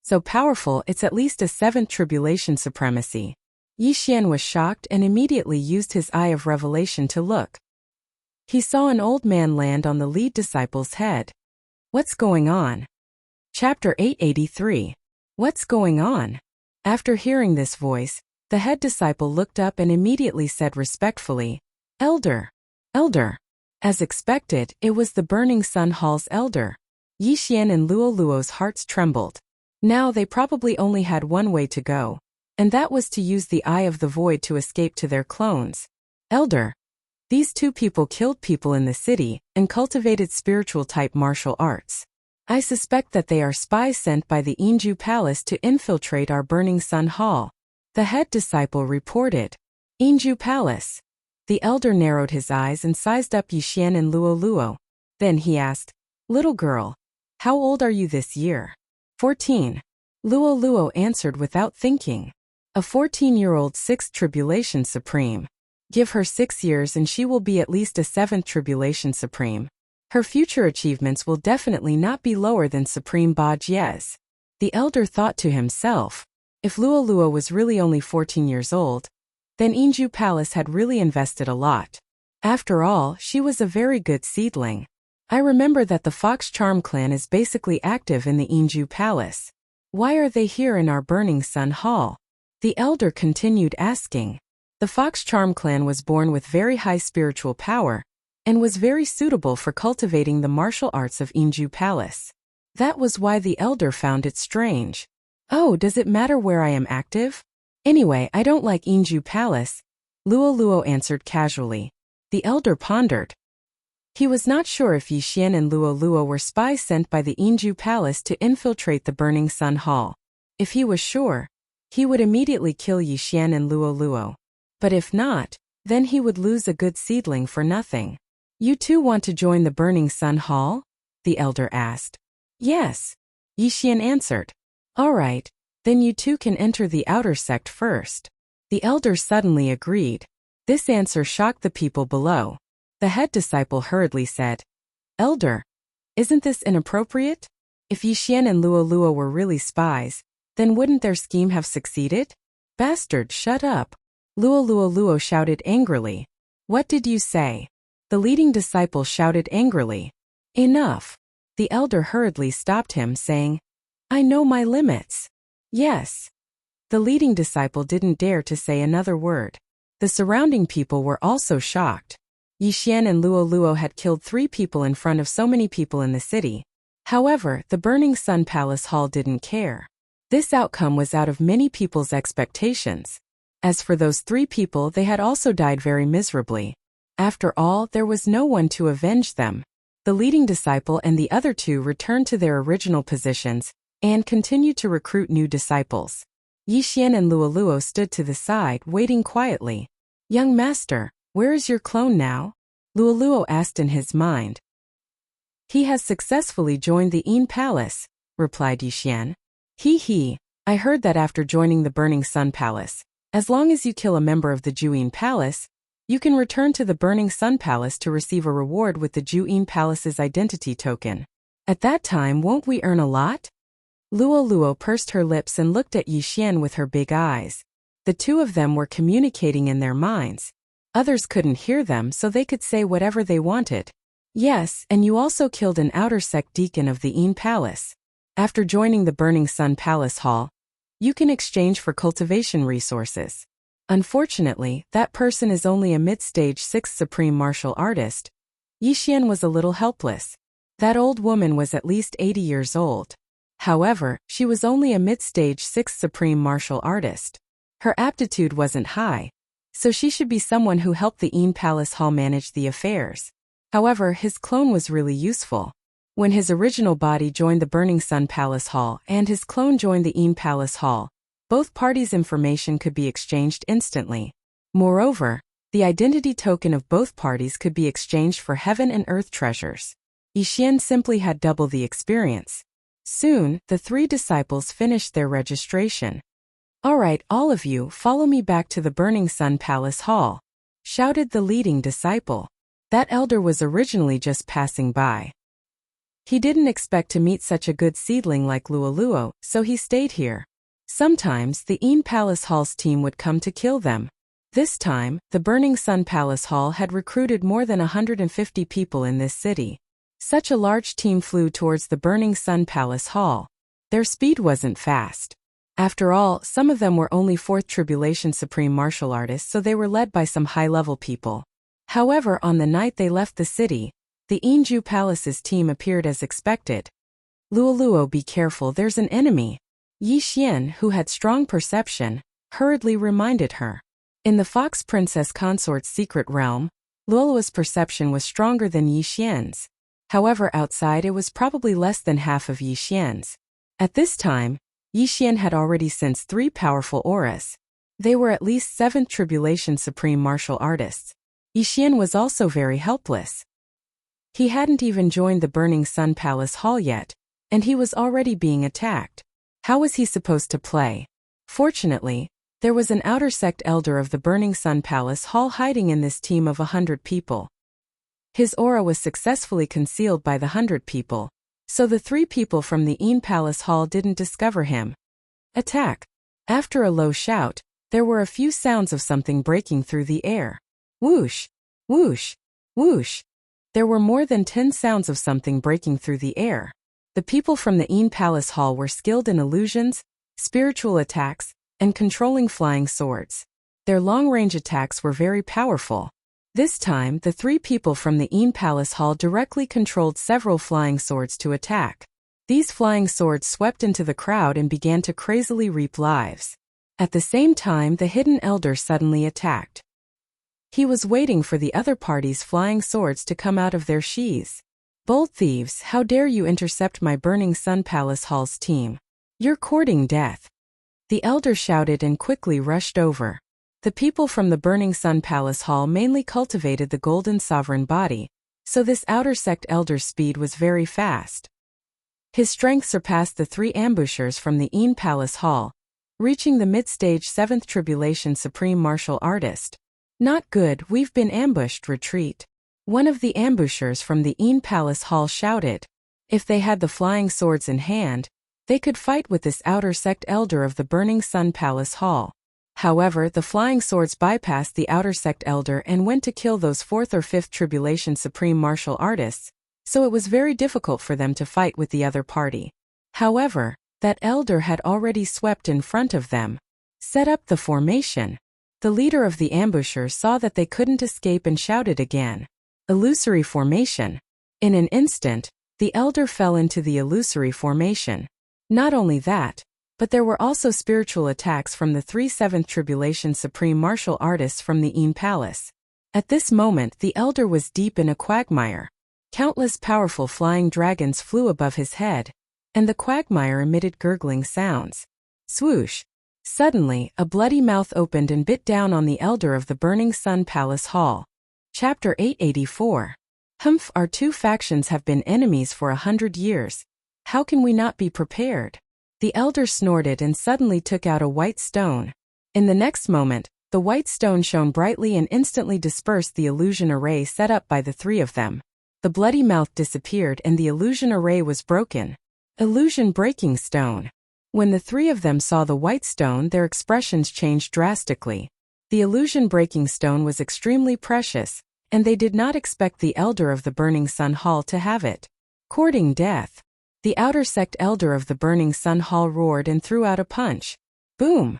So powerful it's at least a 7th tribulation supremacy. Yixian was shocked and immediately used his eye of revelation to look. He saw an old man land on the lead disciple's head. What's going on? Chapter 883. What's going on? After hearing this voice, the head disciple looked up and immediately said respectfully, Elder. Elder. As expected, it was the Burning Sun Hall's elder. Yixian and Lualua's hearts trembled. Now they probably only had one way to go, and that was to use the Eye of the Void to escape to their clones. Elder. These 2 people killed people in the city and cultivated spiritual-type martial arts. I suspect that they are spies sent by the Inju Palace to infiltrate our Burning Sun Hall, the head disciple reported. Inju Palace. The elder narrowed his eyes and sized up Yixian and Lualua. Then he asked, Little girl, how old are you this year? 14. Lualua answered without thinking. A 14-year-old 6th tribulation supreme. Give her 6 years and she will be at least a 7th tribulation supreme. Her future achievements will definitely not be lower than Supreme Bajiez. The elder thought to himself, if Lualua was really only 14 years old, then Inju Palace had really invested a lot. After all, she was a very good seedling. I remember that the Fox Charm clan is basically active in the Inju Palace. Why are they here in our Burning Sun Hall? The elder continued asking. The Fox Charm clan was born with very high spiritual power, and was very suitable for cultivating the martial arts of Inju Palace. That was why the elder found it strange. Oh, does it matter where I am active? Anyway, I don't like Inju Palace, Luo answered casually. The elder pondered. He was not sure if Yi Xian and Luo were spies sent by the Inju Palace to infiltrate the Burning Sun Hall. If he was sure, he would immediately kill Yi Xian and Luo. But if not, then he would lose a good seedling for nothing. You two want to join the Burning Sun Hall? The elder asked. Yes, Yi Xian answered. All right, then you two can enter the outer sect first. The elder suddenly agreed. This answer shocked the people below. The head disciple hurriedly said, Elder, isn't this inappropriate? If Yi Xian and Luo were really spies, then wouldn't their scheme have succeeded? Bastard, shut up. Luo shouted angrily. What did you say? The leading disciple shouted angrily. Enough. The elder hurriedly stopped him, saying, I know my limits. Yes. The leading disciple didn't dare to say another word. The surrounding people were also shocked. Yi Xian and Luo had killed 3 people in front of so many people in the city. However, the Burning Sun Palace Hall didn't care. This outcome was out of many people's expectations. As for those 3 people, they had also died very miserably. After all, there was no one to avenge them. The leading disciple and the other 2 returned to their original positions and continued to recruit new disciples. Yi Xian and Luo stood to the side, waiting quietly. Young master, where is your clone now? Luo asked in his mind. He has successfully joined the Yin Palace, replied Yi Xian. He, I heard that after joining the Burning Sun Palace, as long as you kill a member of the Juyin Palace, you can return to the Burning Sun Palace to receive a reward with the Juyin Palace's identity token. At that time, won't we earn a lot? Luo pursed her lips and looked at Yi Xian with her big eyes. The 2 of them were communicating in their minds. Others couldn't hear them, so they could say whatever they wanted. Yes, and you also killed an outer sect deacon of the Yin Palace. After joining the Burning Sun Palace Hall, you can exchange for cultivation resources. Unfortunately, that person is only a mid-stage 6th supreme martial artist. Yi Xian was a little helpless. That old woman was at least 80 years old. However, she was only a mid-stage 6th supreme martial artist. Her aptitude wasn't high, so she should be someone who helped the Yin Palace Hall manage the affairs. However, his clone was really useful. When his original body joined the Burning Sun Palace Hall and his clone joined the Yin Palace Hall, both parties' information could be exchanged instantly. Moreover, the identity token of both parties could be exchanged for heaven and earth treasures. Yi Xian simply had double the experience. Soon, the 3 disciples finished their registration. All right, all of you, follow me back to the Burning Sun Palace Hall, shouted the leading disciple. That elder was originally just passing by. He didn't expect to meet such a good seedling like Luo, so he stayed here. Sometimes, the Yin Palace Hall's team would come to kill them. This time, the Burning Sun Palace Hall had recruited more than 150 people in this city. Such a large team flew towards the Burning Sun Palace Hall. Their speed wasn't fast. After all, some of them were only 4th Tribulation Supreme Martial Artists, so they were led by some high-level people. However, on the night they left the city, the Inju Palace's team appeared as expected. Luo, be careful, there's an enemy. Yi Xian, who had strong perception, hurriedly reminded her. In the Fox Princess Consort's secret realm, Luo's perception was stronger than Yi Xian's. However, outside it was probably less than half of Yi Xian's. At this time, Yi Xian had already sensed 3 powerful auras. They were at least 7th Tribulation Supreme Martial Artists. Yi Xian was also very helpless. He hadn't even joined the Burning Sun Palace Hall yet, and he was already being attacked. How was he supposed to play? Fortunately, there was an outer sect elder of the Burning Sun Palace Hall hiding in this team of 100 people. His aura was successfully concealed by the 100 people, so the 3 people from the Yin Palace Hall didn't discover him. Attack! After a low shout, there were a few sounds of something breaking through the air. Whoosh! Whoosh! Whoosh! There were more than 10 sounds of something breaking through the air. The people from the Een Palace Hall were skilled in illusions, spiritual attacks, and controlling flying swords. Their long-range attacks were very powerful. This time, the 3 people from the Een Palace Hall directly controlled several flying swords to attack. These flying swords swept into the crowd and began to crazily reap lives. At the same time, the hidden elder suddenly attacked. He was waiting for the other party's flying swords to come out of their sheaths. "Bold thieves, how dare you intercept my Burning Sun Palace Hall's team? You're courting death." The elder shouted and quickly rushed over. The people from the Burning Sun Palace Hall mainly cultivated the Golden Sovereign body, so this outer sect elder's speed was very fast. His strength surpassed the 3 ambushers from the Een Palace Hall, reaching the mid-stage 7th Tribulation Supreme Martial Artist. "Not good, we've been ambushed, retreat." One of the ambushers from the Een Palace Hall shouted. If they had the flying swords in hand, they could fight with this outer sect elder of the Burning Sun Palace Hall. However, the flying swords bypassed the outer sect elder and went to kill those 4th or 5th Tribulation Supreme Martial Artists, so it was very difficult for them to fight with the other party. However, that elder had already swept in front of them. Set up the formation. The leader of the ambushers saw that they couldn't escape and shouted again. Illusory formation. In an instant, the elder fell into the illusory formation. Not only that, but there were also spiritual attacks from the 3 7th Tribulation Supreme Martial Artists from the Een Palace. At this moment, the elder was deep in a quagmire. Countless powerful flying dragons flew above his head, and the quagmire emitted gurgling sounds. Swoosh! Suddenly, a bloody mouth opened and bit down on the elder of the Burning Sun Palace Hall. Chapter 884. Humph, our 2 factions have been enemies for 100 years. How can we not be prepared? The elder snorted and suddenly took out a white stone. In the next moment, the white stone shone brightly and instantly dispersed the illusion array set up by the 3 of them. The bloody mouth disappeared and the illusion array was broken. Illusion breaking stone. When the 3 of them saw the white stone, their expressions changed drastically. The illusion-breaking stone was extremely precious, and they did not expect the elder of the Burning Sun Hall to have it. Courting death. The outer sect elder of the Burning Sun Hall roared and threw out a punch. Boom!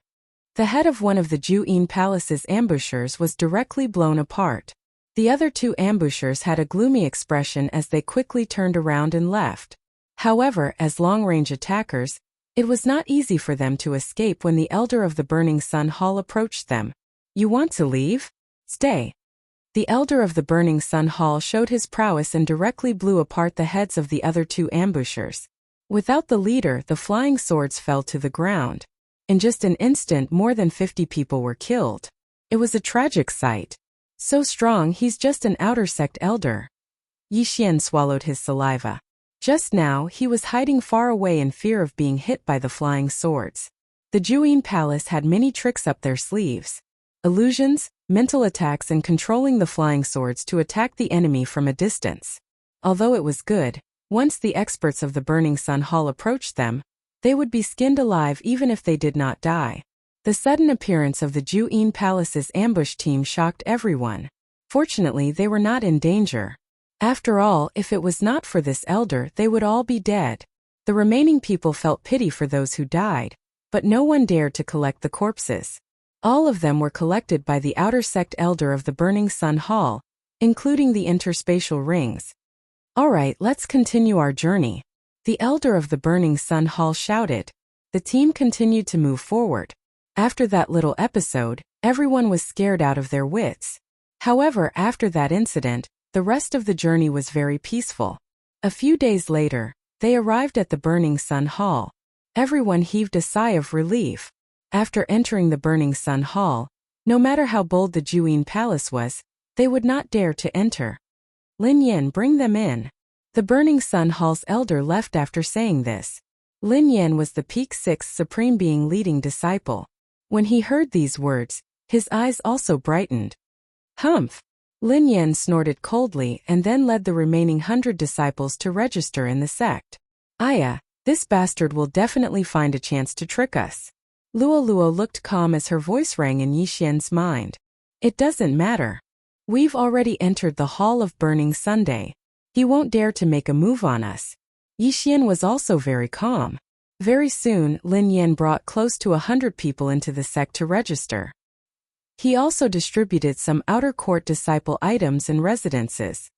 The head of one of the Een Palace's ambushers was directly blown apart. The other 2 ambushers had a gloomy expression as they quickly turned around and left. However, as long-range attackers, it was not easy for them to escape when the elder of the Burning Sun Hall approached them. "You want to leave? Stay." The elder of the Burning Sun Hall showed his prowess and directly blew apart the heads of the other 2 ambushers. Without the leader, the flying swords fell to the ground. In just an instant, more than 50 people were killed. It was a tragic sight. So strong, he's just an outer sect elder. Yixian swallowed his saliva. Just now, he was hiding far away in fear of being hit by the flying swords. The Een Palace had many tricks up their sleeves. Illusions, mental attacks and controlling the flying swords to attack the enemy from a distance. Although it was good, once the experts of the Burning Sun Hall approached them, they would be skinned alive even if they did not die. The sudden appearance of the Een Palace's ambush team shocked everyone. Fortunately, they were not in danger. After all, if it was not for this elder, they would all be dead. The remaining people felt pity for those who died, but no one dared to collect the corpses. All of them were collected by the outer sect elder of the Burning Sun Hall, including the interspatial rings. "Alright, let's continue our journey," the elder of the Burning Sun Hall shouted. The team continued to move forward. After that little episode, everyone was scared out of their wits. However, after that incident, the rest of the journey was very peaceful. A few days later, they arrived at the Burning Sun Hall. Everyone heaved a sigh of relief. After entering the Burning Sun Hall, no matter how bold the Een Palace was, they would not dare to enter. "Lin Yan, bring them in." The Burning Sun Hall's elder left after saying this. Lin Yan was the Peak 6 Supreme Being leading disciple. When he heard these words, his eyes also brightened. "Humph!" Lin Yan snorted coldly and then led the remaining 100 disciples to register in the sect. "Aya, this bastard will definitely find a chance to trick us." Luo Luo looked calm as her voice rang in Yixian's mind. "It doesn't matter. We've already entered the Hall of Burning Sunday. He won't dare to make a move on us. Yixian was also very calm. Very soon, Lin Yan brought close to 100 people into the sect to register. He also distributed some outer court disciple items and residences.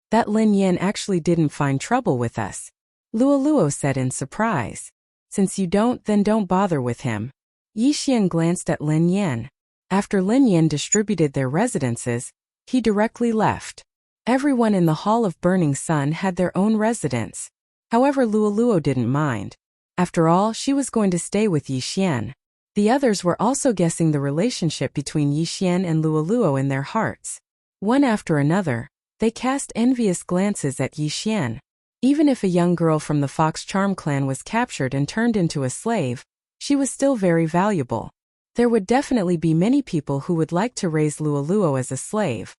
That Lin Yan actually didn't find trouble with us, Luo Luo said in surprise. Since you don't, then don't bother with him. Yixian glanced at Lin Yan. After Lin Yan distributed their residences, he directly left. Everyone in the Hall of Burning Sun had their own residence. However, Luo Luo didn't mind. After all, she was going to stay with Yixian. The others were also guessing the relationship between Yixian and Luo Luo in their hearts. One after another, they cast envious glances at Yixian. Even if a young girl from the Fox Charm clan was captured and turned into a slave, she was still very valuable. There would definitely be many people who would like to raise Luo Luo as a slave.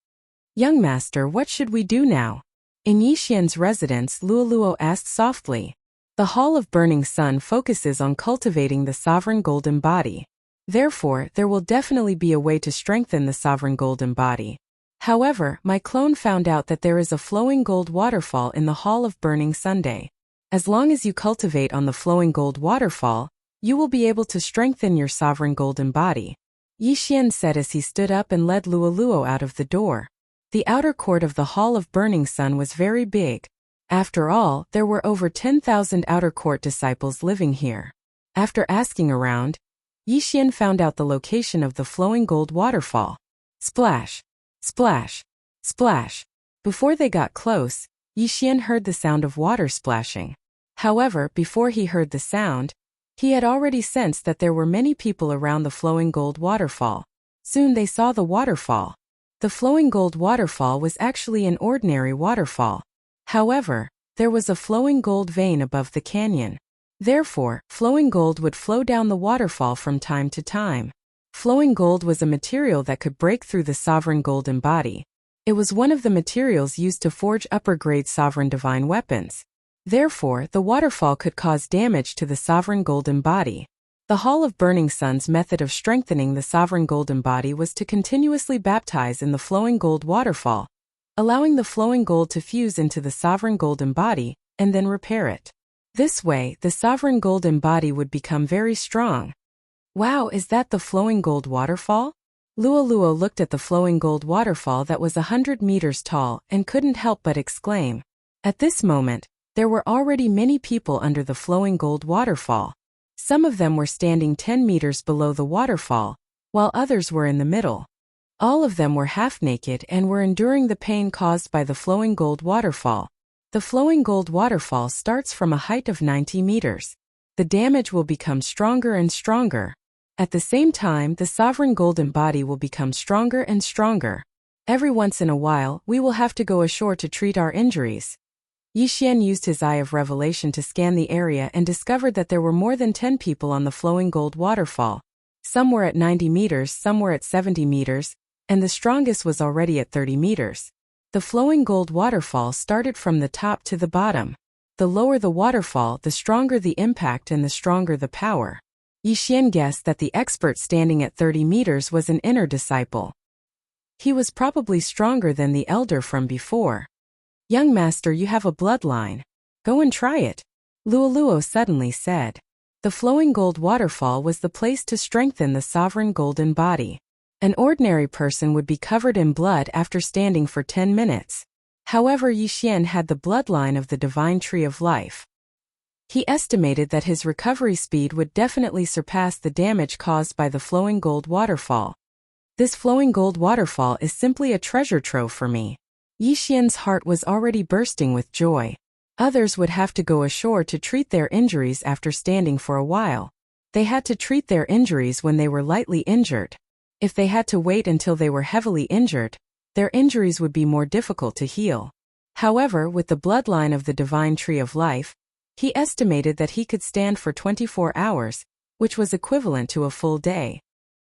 Young master, what should we do now? In Yixian's residence, Luo Luo asked softly. The Hall of Burning Sun focuses on cultivating the sovereign golden body. Therefore, there will definitely be a way to strengthen the sovereign golden body. However, my clone found out that there is a flowing gold waterfall in the Hall of Burning Sunday. As long as you cultivate on the flowing gold waterfall, you will be able to strengthen your sovereign golden body. Yixian said as he stood up and led Luo Luo out of the door. The outer court of the Hall of Burning Sun was very big. After all, there were over 10,000 outer court disciples living here. After asking around, Yixian found out the location of the flowing gold waterfall. Splash! Splash! Splash! Before they got close, Yixian heard the sound of water splashing. However, before he heard the sound, he had already sensed that there were many people around the flowing gold waterfall. Soon they saw the waterfall. The flowing gold waterfall was actually an ordinary waterfall. However, there was a flowing gold vein above the canyon. Therefore, flowing gold would flow down the waterfall from time to time. Flowing gold was a material that could break through the sovereign golden body. It was one of the materials used to forge upper-grade sovereign divine weapons. Therefore, the waterfall could cause damage to the sovereign golden body. The Hall of Burning Sun's method of strengthening the sovereign golden body was to continuously baptize in the flowing gold waterfall, allowing the flowing gold to fuse into the sovereign golden body, and then repair it. This way, the sovereign golden body would become very strong. Wow, is that the flowing gold waterfall? Luo Luo looked at the flowing gold waterfall that was 100 meters tall and couldn't help but exclaim. At this moment, there were already many people under the flowing gold waterfall. Some of them were standing 10 meters below the waterfall, while others were in the middle. All of them were half naked and were enduring the pain caused by the flowing gold waterfall. The flowing gold waterfall starts from a height of 90 meters. The damage will become stronger and stronger. At the same time, the sovereign golden body will become stronger and stronger. Every once in a while, we will have to go ashore to treat our injuries. Yixian used his eye of revelation to scan the area and discovered that there were more than 10 people on the flowing gold waterfall. Some were at 90 meters, some were at 70 meters, and the strongest was already at 30 meters. The flowing gold waterfall started from the top to the bottom. The lower the waterfall, the stronger the impact and the stronger the power. Yixian guessed that the expert standing at 30 meters was an inner disciple. He was probably stronger than the elder from before. Young master, you have a bloodline. Go and try it, Luo Luo suddenly said. The flowing gold waterfall was the place to strengthen the sovereign golden body. An ordinary person would be covered in blood after standing for 10 minutes. However, Yixian had the bloodline of the divine tree of life. He estimated that his recovery speed would definitely surpass the damage caused by the flowing gold waterfall. This flowing gold waterfall is simply a treasure trove for me. Yixian's heart was already bursting with joy. Others would have to go ashore to treat their injuries after standing for a while. They had to treat their injuries when they were lightly injured. If they had to wait until they were heavily injured, their injuries would be more difficult to heal. However, with the bloodline of the divine tree of life, he estimated that he could stand for 24 hours, which was equivalent to a full day.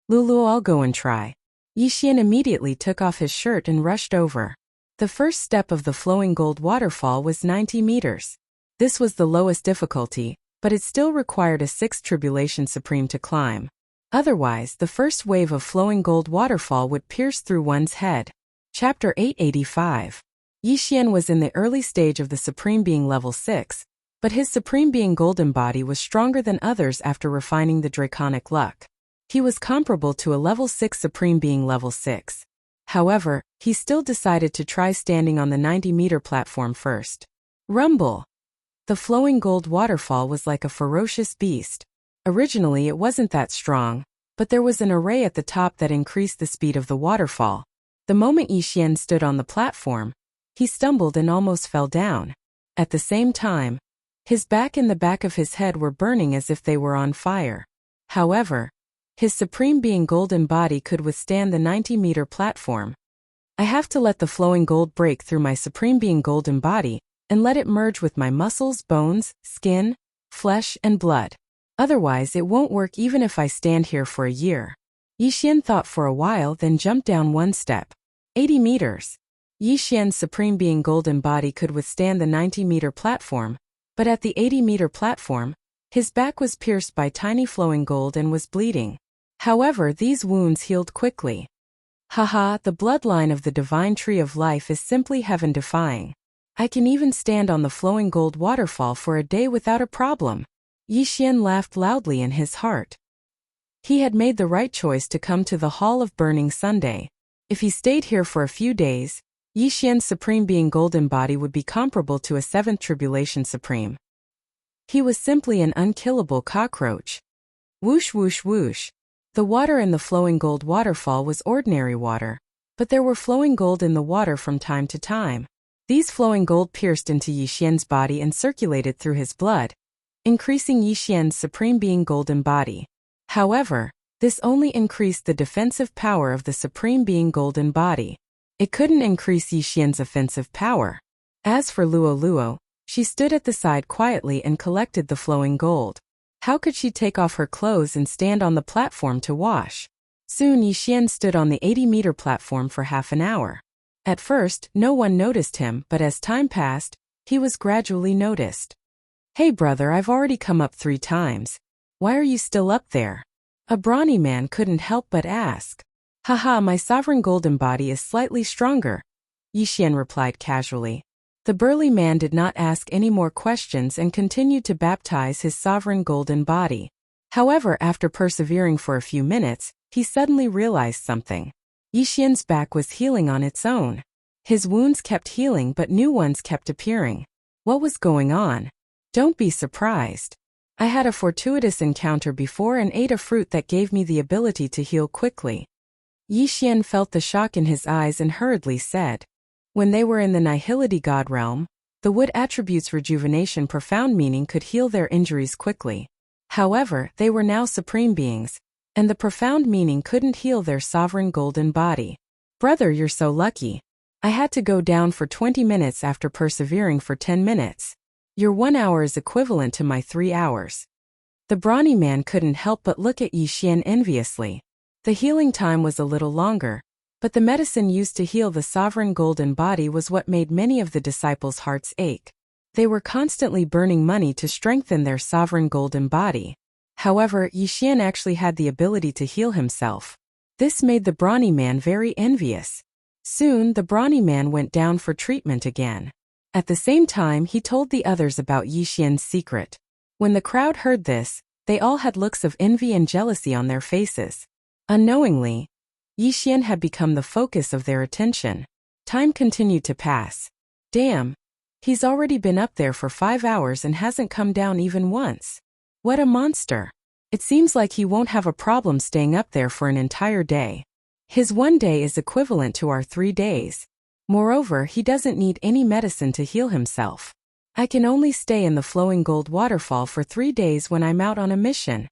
Lulu, I'll go and try. Yixian immediately took off his shirt and rushed over. The first step of the flowing gold waterfall was 90 meters. This was the lowest difficulty, but it still required a 6th Tribulation Supreme to climb. Otherwise, the first wave of flowing gold waterfall would pierce through one's head. Chapter 885. Yixian was in the early stage of the Supreme Being level 6, but his Supreme Being golden body was stronger than others after refining the draconic luck. He was comparable to a level 6 Supreme Being level 6. However, he still decided to try standing on the 90-meter platform first. Rumble! The flowing gold waterfall was like a ferocious beast. Originally it wasn't that strong, but there was an array at the top that increased the speed of the waterfall. The moment Yixian stood on the platform, he stumbled and almost fell down. At the same time, his back and the back of his head were burning as if they were on fire. However, his Supreme Being golden body could withstand the 90-meter platform. I have to let the flowing gold break through my Supreme Being golden body and let it merge with my muscles, bones, skin, flesh, and blood. Otherwise it won't work even if I stand here for a year. Yixian thought for a while, then jumped down one step. 80 meters. Yixian's Supreme Being golden body could withstand the 90-meter platform, but at the 80-meter platform, his back was pierced by tiny flowing gold and was bleeding. However, these wounds healed quickly. Haha, the bloodline of the divine tree of life is simply heaven-defying. I can even stand on the flowing gold waterfall for a day without a problem. Yixian laughed loudly in his heart. He had made the right choice to come to the Hall of Burning Sunday. If he stayed here for a few days, Yixian's Supreme Being golden body would be comparable to a 7th Tribulation Supreme. He was simply an unkillable cockroach. Whoosh whoosh whoosh. The water in the flowing gold waterfall was ordinary water, but there were flowing gold in the water from time to time. These flowing gold pierced into Yixian's body and circulated through his blood, increasing Yixian's Supreme Being golden body. However, this only increased the defensive power of the Supreme Being golden body. It couldn't increase Yixian's offensive power. As for Luo Luo, she stood at the side quietly and collected the flowing gold. How could she take off her clothes and stand on the platform to wash? Soon Yixian stood on the 80-meter platform for half an hour. At first, no one noticed him, but as time passed, he was gradually noticed. Hey brother, I've already come up 3 times. Why are you still up there? A brawny man couldn't help but ask. Haha, my sovereign golden body is slightly stronger, Yixian replied casually. The burly man did not ask any more questions and continued to baptize his sovereign golden body. However, after persevering for a few minutes, he suddenly realized something. Yixian's back was healing on its own. His wounds kept healing but new ones kept appearing. What was going on? Don't be surprised. I had a fortuitous encounter before and ate a fruit that gave me the ability to heal quickly. Yixian felt the shock in his eyes and hurriedly said. When they were in the Nihility God realm, the wood attributes rejuvenation profound meaning could heal their injuries quickly. However, they were now supreme beings, and the profound meaning couldn't heal their sovereign golden body. Brother, you're so lucky. I had to go down for 20 minutes after persevering for 10 minutes. Your 1 hour is equivalent to my 3 hours. The brawny man couldn't help but look at Yixian enviously. The healing time was a little longer, but the medicine used to heal the sovereign golden body was what made many of the disciples' hearts ache. They were constantly burning money to strengthen their sovereign golden body. However, Yixian actually had the ability to heal himself. This made the brawny man very envious. Soon, the brawny man went down for treatment again. At the same time, he told the others about Yixian's secret. When the crowd heard this, they all had looks of envy and jealousy on their faces. Unknowingly, Yixian had become the focus of their attention. Time continued to pass. Damn, he's already been up there for 5 hours and hasn't come down even once. What a monster. It seems like he won't have a problem staying up there for an entire day. His 1 day is equivalent to our 3 days. Moreover, he doesn't need any medicine to heal himself. I can only stay in the flowing gold waterfall for 3 days when I'm out on a mission.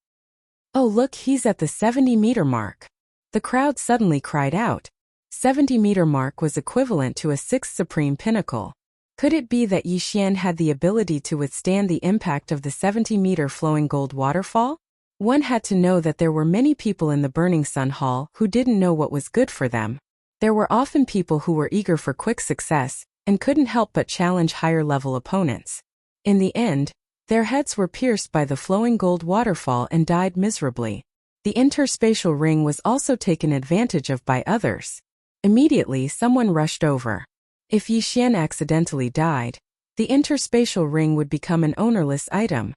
Oh look, he's at the 70-meter mark. The crowd suddenly cried out. 70-meter mark was equivalent to a 6th supreme pinnacle. Could it be that Yixian had the ability to withstand the impact of the 70-meter flowing gold waterfall? One had to know that there were many people in the Burning Sun Hall who didn't know what was good for them. There were often people who were eager for quick success and couldn't help but challenge higher-level opponents. In the end, their heads were pierced by the flowing gold waterfall and died miserably. The interspatial ring was also taken advantage of by others. Immediately, someone rushed over. If Yi Xian accidentally died, the interspatial ring would become an ownerless item.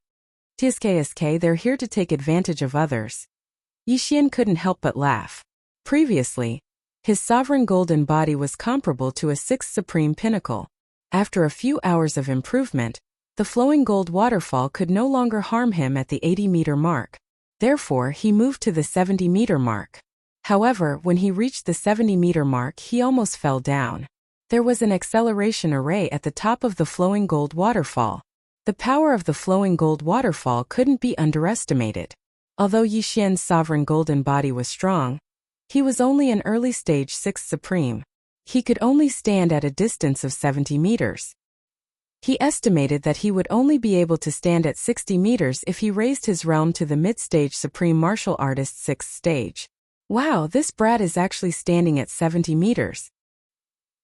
TSKSK, they're here to take advantage of others. Yi Xian couldn't help but laugh. Previously, his sovereign golden body was comparable to a sixth supreme pinnacle. After a few hours of improvement, the flowing gold waterfall could no longer harm him at the 80-meter mark. Therefore, he moved to the 70-meter mark. However, when he reached the 70-meter mark, he almost fell down. There was an acceleration array at the top of the flowing gold waterfall. The power of the flowing gold waterfall couldn't be underestimated. Although Yi Xian's sovereign golden body was strong, he was only an early stage 6th supreme. He could only stand at a distance of 70 meters. He estimated that he would only be able to stand at 60 meters if he raised his realm to the mid-stage supreme martial artist 6th stage. Wow, this brat is actually standing at 70 meters.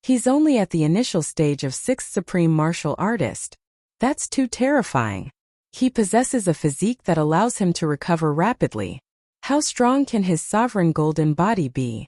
He's only at the initial stage of 6th supreme martial artist. That's too terrifying. He possesses a physique that allows him to recover rapidly. How strong can his sovereign golden body be?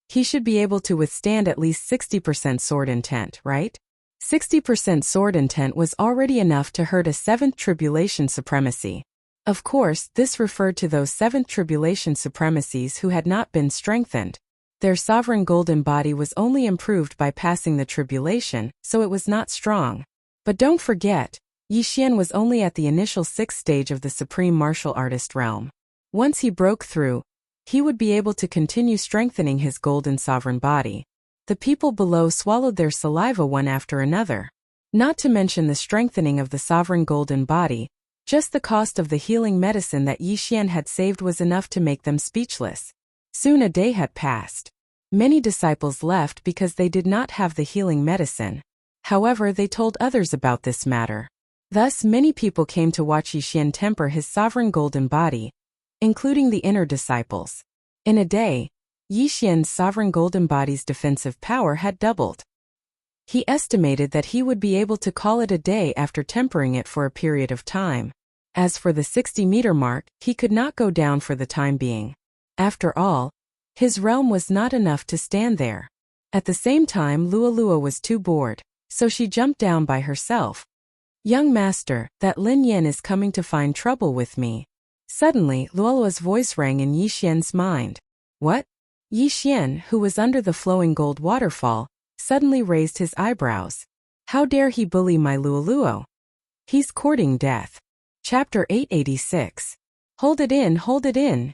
He should be able to withstand at least 60% sword intent, right? 60% sword intent was already enough to hurt a 7th tribulation supremacy. Of course, this referred to those 7th tribulation supremacies who had not been strengthened. Their sovereign golden body was only improved by passing the tribulation, so it was not strong. But don't forget, Yi Xian was only at the initial 6th stage of the supreme martial artist realm. Once he broke through, he would be able to continue strengthening his golden sovereign body. The people below swallowed their saliva one after another. Not to mention the strengthening of the sovereign golden body, just the cost of the healing medicine that Yi Xian had saved was enough to make them speechless. Soon a day had passed. Many disciples left because they did not have the healing medicine. However, they told others about this matter. Thus, many people came to watch Yi Xian temper his sovereign golden body, including the inner disciples. In a day, Yi Xian's sovereign golden body's defensive power had doubled. He estimated that he would be able to call it a day after tempering it for a period of time. As for the 60-meter mark, he could not go down for the time being. After all, his realm was not enough to stand there. At the same time, Luolua was too bored, so she jumped down by herself. "Young master, that Lin Yan is coming to find trouble with me." Suddenly, Luolua's voice rang in Yi Xian's mind. What? Yi Xian, who was under the flowing gold waterfall, suddenly raised his eyebrows. How dare he bully my Luoluo? He's courting death. Chapter 886. Hold it in, hold it in.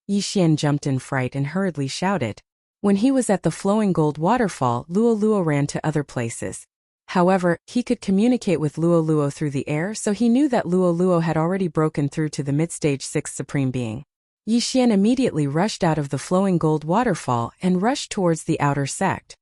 Yi Xian jumped in fright and hurriedly shouted. When he was at the flowing gold waterfall, Luoluo ran to other places. However, he could communicate with Luoluo through the air, so he knew that Luoluo had already broken through to the mid-stage 6th supreme being. Yi Xian immediately rushed out of the flowing gold waterfall and rushed towards the outer sect.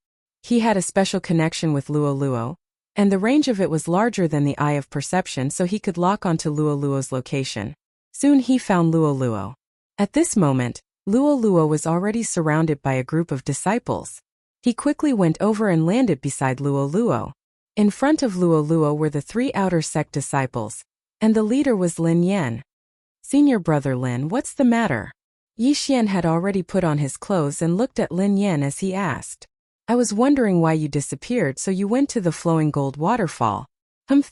He had a special connection with Luoluo, and the range of it was larger than the eye of perception, so he could lock onto Luoluo's location. Soon he found Luoluo. At this moment, Luoluo was already surrounded by a group of disciples. He quickly went over and landed beside Luoluo. In front of Luoluo were the 3 outer sect disciples, and the leader was Lin Yan. "Senior brother Lin, what's the matter?" Yi Xian had already put on his clothes and looked at Lin Yan as he asked. "I was wondering why you disappeared, so you went to the flowing gold waterfall.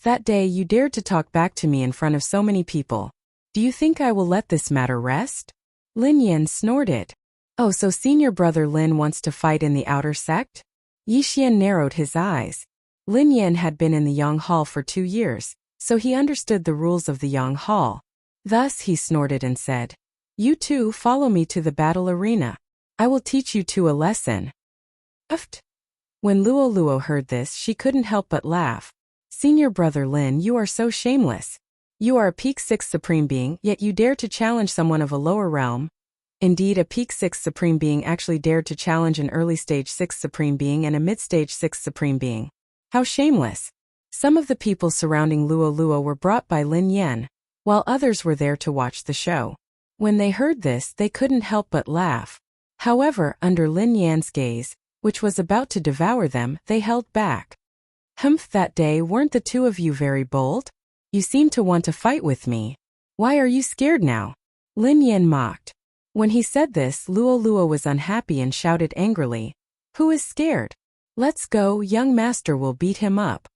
That day you dared to talk back to me in front of so many people. Do you think I will let this matter rest?" Lin Yan snorted. "Oh, so senior brother Lin wants to fight in the outer sect?" Yi Xian narrowed his eyes. Lin Yan had been in the Yang Hall for 2 years, so he understood the rules of the Yang Hall. Thus he snorted and said, "You two follow me to the battle arena. I will teach you two a lesson." Uft. When Luoluo heard this, she couldn't help but laugh. "Senior brother Lin, you are so shameless. You are a peak 6th supreme being, yet you dare to challenge someone of a lower realm." Indeed, a peak 6th supreme being actually dared to challenge an early stage 6th supreme being and a mid-stage 6th supreme being. How shameless. Some of the people surrounding Luoluo were brought by Lin Yan, while others were there to watch the show. When they heard this, they couldn't help but laugh. However, under Lin Yan's gaze, which was about to devour them, they held back. That day weren't the two of you very bold? You seem to want to fight with me. Why are you scared now?" Lin Yan mocked. When he said this, Luo was unhappy and shouted angrily, "Who is scared? Let's go, young master will beat him up."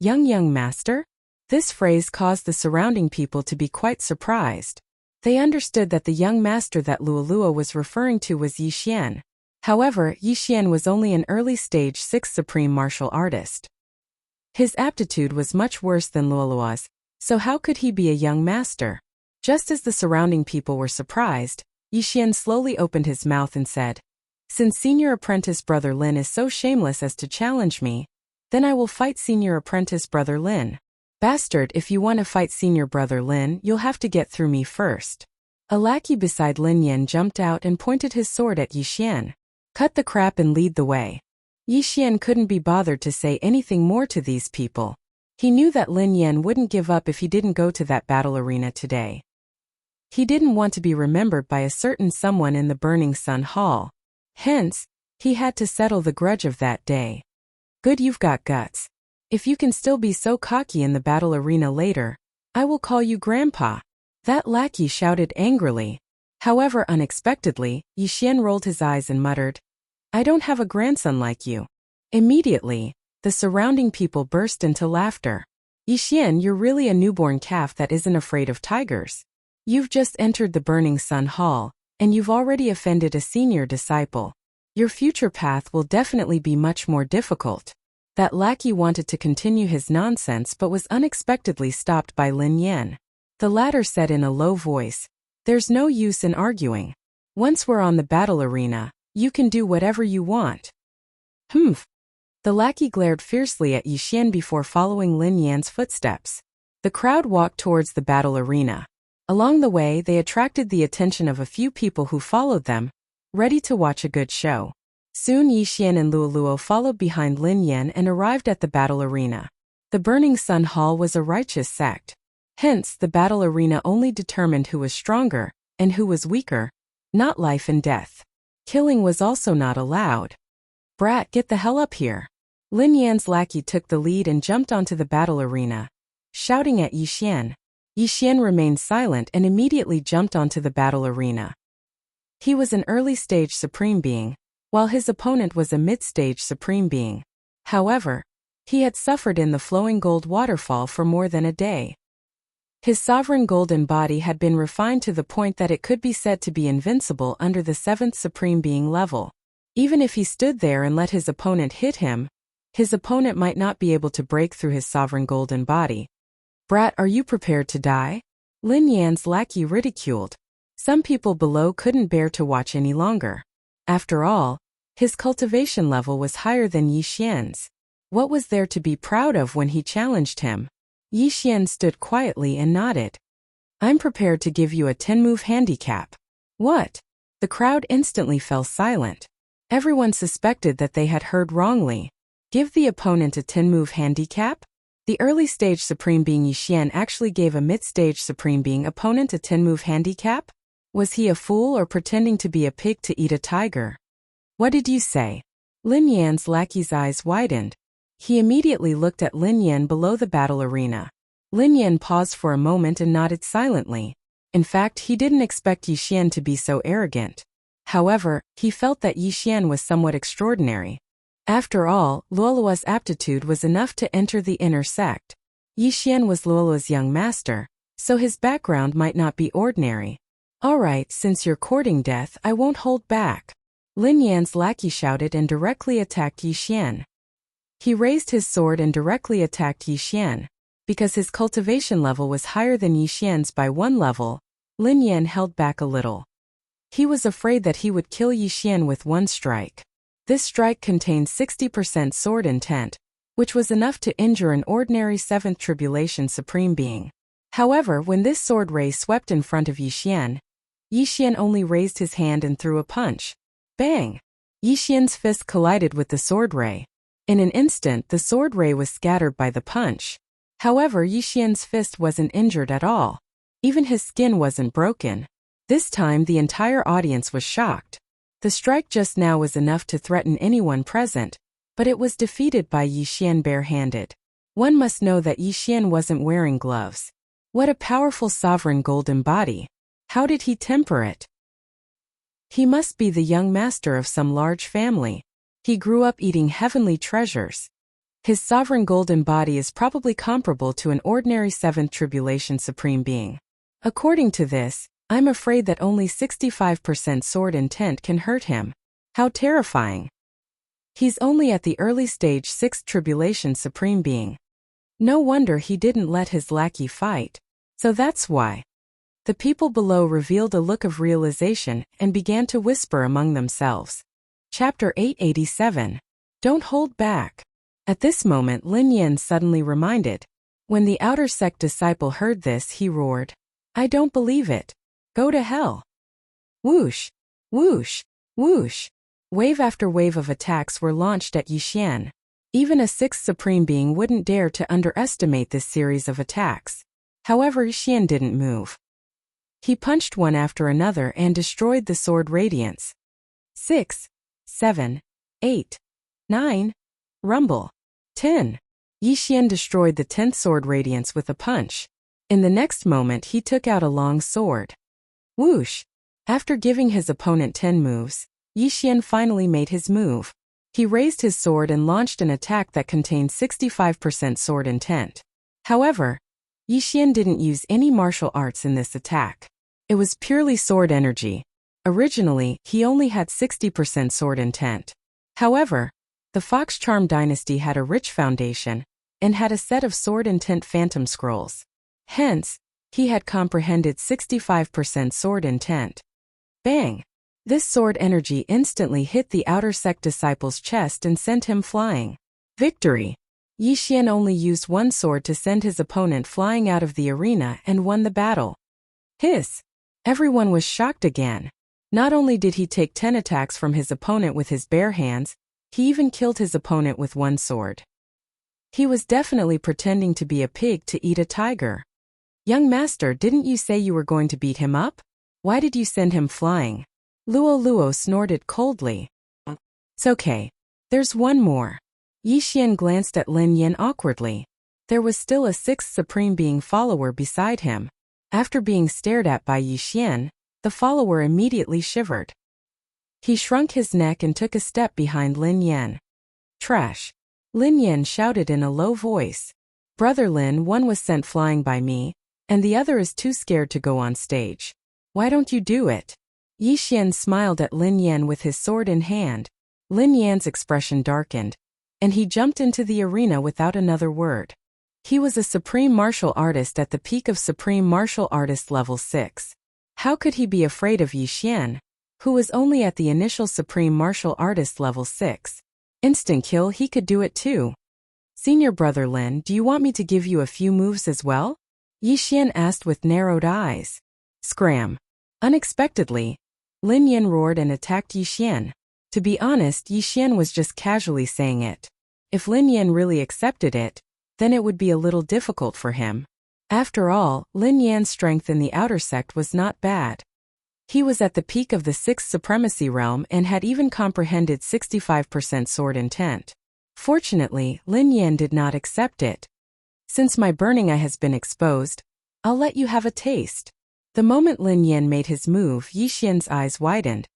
Young master? This phrase caused the surrounding people to be quite surprised. They understood that the young master that Luo was referring to was Yixian. However, Yixian was only an early stage 6th supreme martial artist. His aptitude was much worse than Luo's, so how could he be a young master? Just as the surrounding people were surprised, Yixian slowly opened his mouth and said, "Since senior apprentice brother Lin is so shameless as to challenge me, then I will fight senior apprentice brother Lin. Bastard, if you want to fight senior brother Lin, you'll have to get through me first." A lackey beside Lin Yan jumped out and pointed his sword at Yixian. "Cut the crap and lead the way." Yixian couldn't be bothered to say anything more to these people. He knew that Lin Yan wouldn't give up if he didn't go to that battle arena today. He didn't want to be remembered by a certain someone in the Burning Sun Hall. Hence, he had to settle the grudge of that day. "Good, you've got guts. If you can still be so cocky in the battle arena later, I will call you Grandpa." That lackey shouted angrily. However, unexpectedly, Yixian rolled his eyes and muttered, "I don't have a grandson like you." Immediately, the surrounding people burst into laughter. "Yixian, you're really a newborn calf that isn't afraid of tigers. You've just entered the Burning Sun Hall, and you've already offended a senior disciple. Your future path will definitely be much more difficult." That lackey wanted to continue his nonsense but was unexpectedly stopped by Lin Yan. The latter said in a low voice, "There's no use in arguing. Once we're on the battle arena, you can do whatever you want." "Humph." The lackey glared fiercely at Yixian before following Lin Yan's footsteps. The crowd walked towards the battle arena. Along the way, they attracted the attention of a few people who followed them, ready to watch a good show. Soon Yixian and Luo followed behind Lin Yan and arrived at the battle arena. The Burning Sun Hall was a righteous sect. Hence, the battle arena only determined who was stronger and who was weaker, not life and death. Killing was also not allowed. "Brat, get the hell up here." Lin Yan's lackey took the lead and jumped onto the battle arena, shouting at Yixian. Yixian remained silent and immediately jumped onto the battle arena. He was an early-stage supreme being, while his opponent was a mid-stage supreme being. However, he had suffered in the flowing gold waterfall for more than a day. His sovereign golden body had been refined to the point that it could be said to be invincible under the 7th supreme being level. Even if he stood there and let his opponent hit him, his opponent might not be able to break through his sovereign golden body. "Brat, are you prepared to die?" Lin Yan's lackey ridiculed. Some people below couldn't bear to watch any longer. After all, his cultivation level was higher than Yixian's. What was there to be proud of when he challenged him? Yixian stood quietly and nodded. "I'm prepared to give you a 10-move handicap." "What?" The crowd instantly fell silent. Everyone suspected that they had heard wrongly. Give the opponent a 10-move handicap? The early-stage Supreme Being Yixian actually gave a mid-stage Supreme Being opponent a 10-move handicap? Was he a fool or pretending to be a pig to eat a tiger? "What did you say?" Lin Yan's lackey's eyes widened. He immediately looked at Lin Yan below the battle arena. Lin Yan paused for a moment and nodded silently. In fact, he didn't expect Yixian to be so arrogant. However, he felt that Yixian was somewhat extraordinary. After all, Luolua's aptitude was enough to enter the inner sect. Yixian was Luolua's young master, so his background might not be ordinary. "All right, since you're courting death, I won't hold back." Lin Yan's lackey shouted and directly attacked Yixian. He raised his sword and directly attacked Yixian. Because his cultivation level was higher than Yixian's by 1 level, Lin Yan held back a little. He was afraid that he would kill Yixian with 1 strike. This strike contained 60% sword intent, which was enough to injure an ordinary 7th Tribulation Supreme Being. However, when this sword ray swept in front of Yixian, Yixian only raised his hand and threw a punch. Bang! Yixian's fist collided with the sword ray. In an instant, the sword ray was scattered by the punch. However, Yixian's fist wasn't injured at all. Even his skin wasn't broken. This time, the entire audience was shocked. The strike just now was enough to threaten anyone present, but it was defeated by Yixian barehanded. One must know that Yixian wasn't wearing gloves. What a powerful sovereign golden body! How did he temper it? He must be the young master of some large family. He grew up eating heavenly treasures. His sovereign golden body is probably comparable to an ordinary seventh tribulation supreme being. According to this, I'm afraid that only 65% sword intent can hurt him. How terrifying. He's only at the early stage sixth tribulation supreme being. No wonder he didn't let his lackey fight. So that's why. The people below revealed a look of realization and began to whisper among themselves. Chapter 887. Don't hold back. At this moment Lin Yan suddenly reminded. When the outer sect disciple heard this, he roared, I don't believe it. Go to hell. Whoosh, whoosh, whoosh. Wave after wave of attacks were launched at Yixian. Even a sixth supreme being wouldn't dare to underestimate this series of attacks. However, Yixian didn't move. He punched one after another and destroyed the sword radiance. 6, 7, 8, 9. Rumble. 10. Yixian destroyed the 10th sword radiance with a punch. In the next moment he took out a long sword. Whoosh. After giving his opponent 10 moves, Yixian finally made his move. He raised his sword and launched an attack that contained 65% sword intent. However, Yixian didn't use any martial arts in this attack. It was purely sword energy. Originally, he only had 60% sword intent. However, the Fox Charm dynasty had a rich foundation and had a set of sword intent phantom scrolls. Hence, he had comprehended 65% sword intent. Bang! This sword energy instantly hit the outer sect disciple's chest and sent him flying. Victory! Yixian only used one sword to send his opponent flying out of the arena and won the battle. Hiss! Everyone was shocked again. Not only did he take 10 attacks from his opponent with his bare hands, he even killed his opponent with one sword. He was definitely pretending to be a pig to eat a tiger. Young master, didn't you say you were going to beat him up? Why did you send him flying? Luo snorted coldly. It's okay. There's one more. Yixian glanced at Lin Yan awkwardly. There was still a sixth supreme being follower beside him. After being stared at by Yixian, the follower immediately shivered. He shrunk his neck and took a step behind Lin Yan. Trash. Lin Yan shouted in a low voice. Brother Lin, one was sent flying by me, and the other is too scared to go on stage. Why don't you do it? Yixian smiled at Lin Yan with his sword in hand. Lin Yan's expression darkened, and he jumped into the arena without another word. He was a supreme martial artist at the peak of supreme martial artist level 6. How could he be afraid of Yixian, who was only at the initial supreme martial artist level 6? Instant kill, he could do it too. Senior brother Lin, do you want me to give you a few moves as well? Yixian asked with narrowed eyes. Scram. Unexpectedly, Lin Yan roared and attacked Yixian. To be honest, Yixian was just casually saying it. If Lin Yan really accepted it, then it would be a little difficult for him. After all, Lin Yan's strength in the outer sect was not bad. He was at the peak of the 6th supremacy realm and had even comprehended 65% sword intent. Fortunately, Lin Yan did not accept it. Since my burning eye has been exposed, I'll let you have a taste. The moment Lin Yan made his move, Yixian's eyes widened.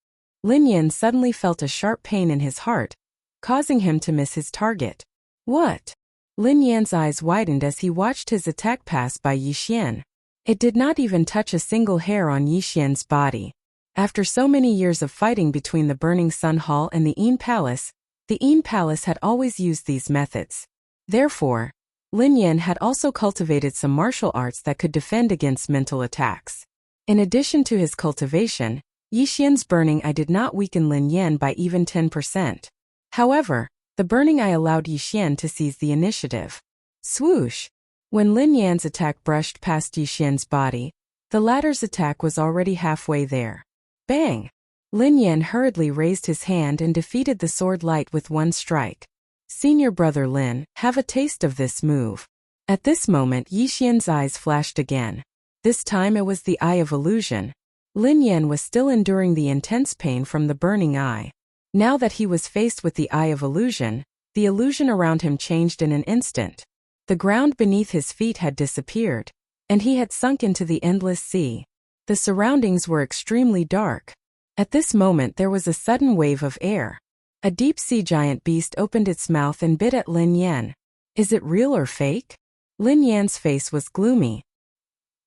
Lin Yan suddenly felt a sharp pain in his heart, causing him to miss his target. What? Lin Yan's eyes widened as he watched his attack pass by Yixian. It did not even touch a single hair on Yixian's body. After so many years of fighting between the Burning Sun Hall and the Yin Palace had always used these methods. Therefore, Lin Yan had also cultivated some martial arts that could defend against mental attacks. In addition to his cultivation, Yixian's burning eye did not weaken Lin Yan by even 10%. However, the burning eye allowed Yixian to seize the initiative. Swoosh! When Lin Yan's attack brushed past Yixian's body, the latter's attack was already halfway there. Bang! Lin Yan hurriedly raised his hand and defeated the sword light with one strike. Senior brother Lin, have a taste of this move. At this moment Yixian's eyes flashed again. This time it was the Eye of Illusion. Lin Yan was still enduring the intense pain from the burning eye. Now that he was faced with the Eye of Illusion, the illusion around him changed in an instant. The ground beneath his feet had disappeared, and he had sunk into the endless sea. The surroundings were extremely dark. At this moment there was a sudden wave of air. A deep-sea giant beast opened its mouth and bit at Lin Yan. Is it real or fake? Lin Yan's face was gloomy.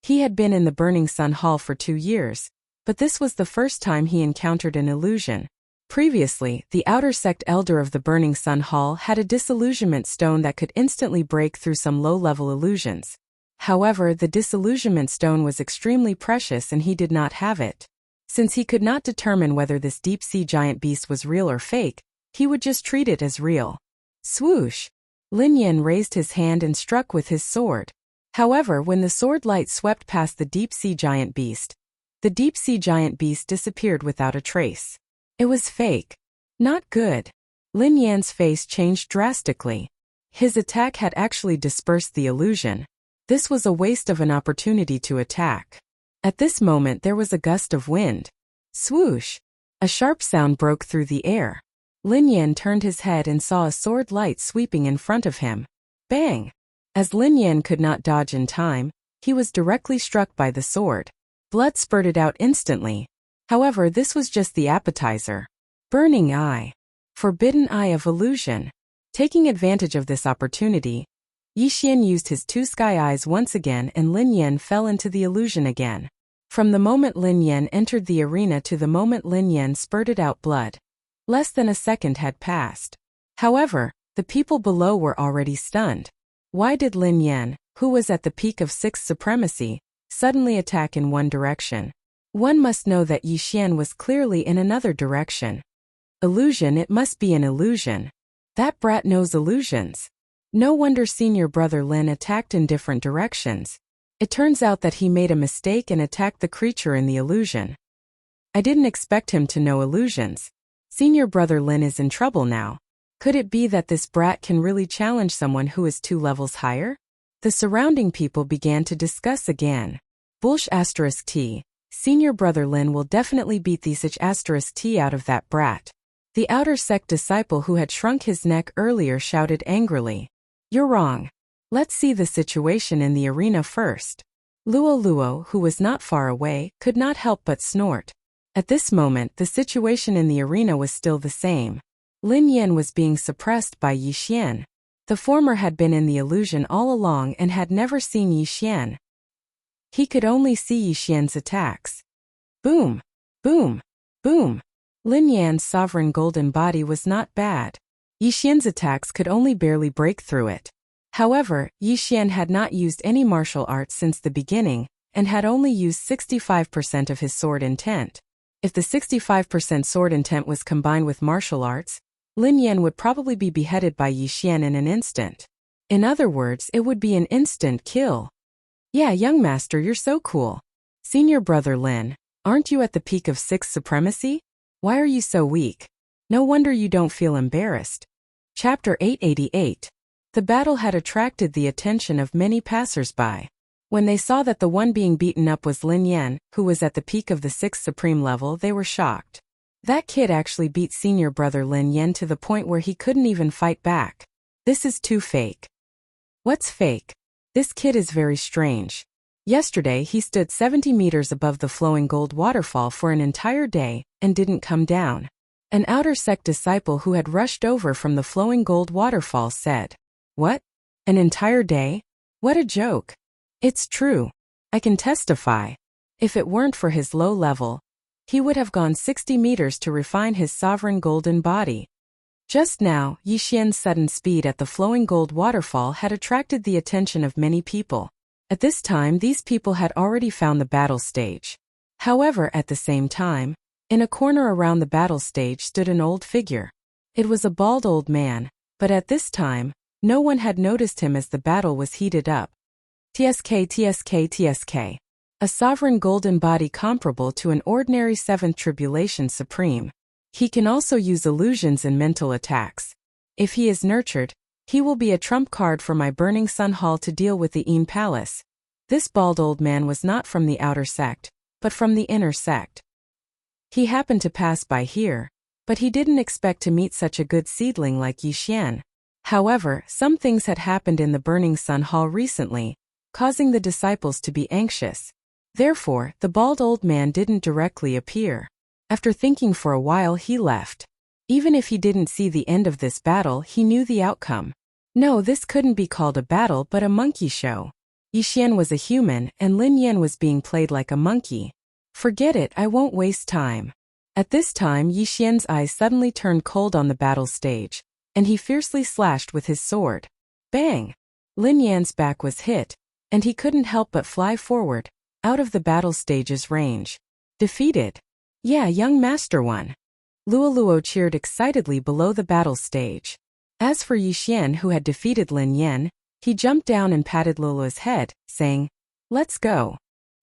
He had been in the Burning Sun Hall for 2 years, but this was the first time he encountered an illusion. Previously, the outer sect elder of the Burning Sun Hall had a disillusionment stone that could instantly break through some low-level illusions. However, the disillusionment stone was extremely precious and he did not have it. Since he could not determine whether this deep-sea giant beast was real or fake, he would just treat it as real. Swoosh! Lin Yan raised his hand and struck with his sword. However, when the sword light swept past the deep-sea giant beast, the deep-sea giant beast disappeared without a trace. It was fake. Not good. Lin Yan's face changed drastically. His attack had actually dispersed the illusion. This was a waste of an opportunity to attack. At this moment there was a gust of wind. Swoosh! A sharp sound broke through the air. Lin Yan turned his head and saw a sword light sweeping in front of him. Bang! As Lin Yan could not dodge in time, he was directly struck by the sword. Blood spurted out instantly. However, this was just the appetizer. Burning Eye. Forbidden Eye of Illusion. Taking advantage of this opportunity, Yixian used his 2 sky eyes once again and Lin Yan fell into the illusion again. From the moment Lin Yan entered the arena to the moment Lin Yan spurted out blood, less than a second had passed. However, the people below were already stunned. Why did Lin Yan, who was at the peak of 6th supremacy, suddenly attack in one direction? One must know that Yixian was clearly in another direction. Illusion, it must be an illusion. That brat knows illusions. No wonder senior brother Lin attacked in different directions. It turns out that he made a mistake and attacked the creature in the illusion. I didn't expect him to know illusions. Senior brother Lin is in trouble now. Could it be that this brat can really challenge someone who is 2 levels higher? The surrounding people began to discuss again. T. Senior brother Lin will definitely beat the T out of that brat. The outer sect disciple who had shrunk his neck earlier shouted angrily. You're wrong. Let's see the situation in the arena first. Luo, who was not far away, could not help but snort. At this moment, the situation in the arena was still the same. Lin Yan was being suppressed by Yixian. The former had been in the illusion all along and had never seen Yixian. He could only see Yixian's attacks. Boom! Boom! Boom! Lin Yan's sovereign golden body was not bad. Yixian's attacks could only barely break through it. However, Yixian had not used any martial arts since the beginning, and had only used 65% of his sword intent. If the 65% sword intent was combined with martial arts, Lin Yan would probably be beheaded by Yixian in an instant. In other words, it would be an instant kill. Yeah, young master, you're so cool. Senior brother Lin, aren't you at the peak of 6th supremacy? Why are you so weak? No wonder you don't feel embarrassed. Chapter 888. The battle had attracted the attention of many passers-by. When they saw that the one being beaten up was Lin Yan, who was at the peak of the 6th supreme level, they were shocked. That kid actually beat senior brother Lin Yan to the point where he couldn't even fight back. This is too fake. What's fake? This kid is very strange. Yesterday he stood 70 meters above the flowing gold waterfall for an entire day, and didn't come down. An outer sect disciple who had rushed over from the flowing gold waterfall said, What? An entire day? What a joke. It's true. I can testify. If it weren't for his low level, he would have gone 60 meters to refine his sovereign golden body. Just now, Yixian's sudden speed at the flowing gold waterfall had attracted the attention of many people. At this time, these people had already found the battle stage. However, at the same time, in a corner around the battle stage stood an old figure. It was a bald old man, but at this time, no one had noticed him as the battle was heated up. TSK. A sovereign golden body comparable to an ordinary 7th tribulation supreme. He can also use illusions and mental attacks. If he is nurtured, he will be a trump card for my Burning Sun Hall to deal with the Im Palace. This bald old man was not from the outer sect, but from the inner sect. He happened to pass by here, but he didn't expect to meet such a good seedling like Yixian. However, some things had happened in the Burning Sun Hall recently, causing the disciples to be anxious. Therefore, the bald old man didn't directly appear. After thinking for a while, he left. Even if he didn't see the end of this battle, he knew the outcome. No, this couldn't be called a battle but a monkey show. Yixian was a human, and Lin Yan was being played like a monkey. Forget it, I won't waste time. At this time, Yixian's eyes suddenly turned cold on the battle stage, and he fiercely slashed with his sword. Bang! Lin Yan's back was hit, and he couldn't help but fly forward, out of the battle stage's range. Defeated. Yeah, young master won. Luoluo cheered excitedly below the battle stage. As for Yixian, who had defeated Lin Yan, he jumped down and patted Luoluo's head, saying, "Let's go."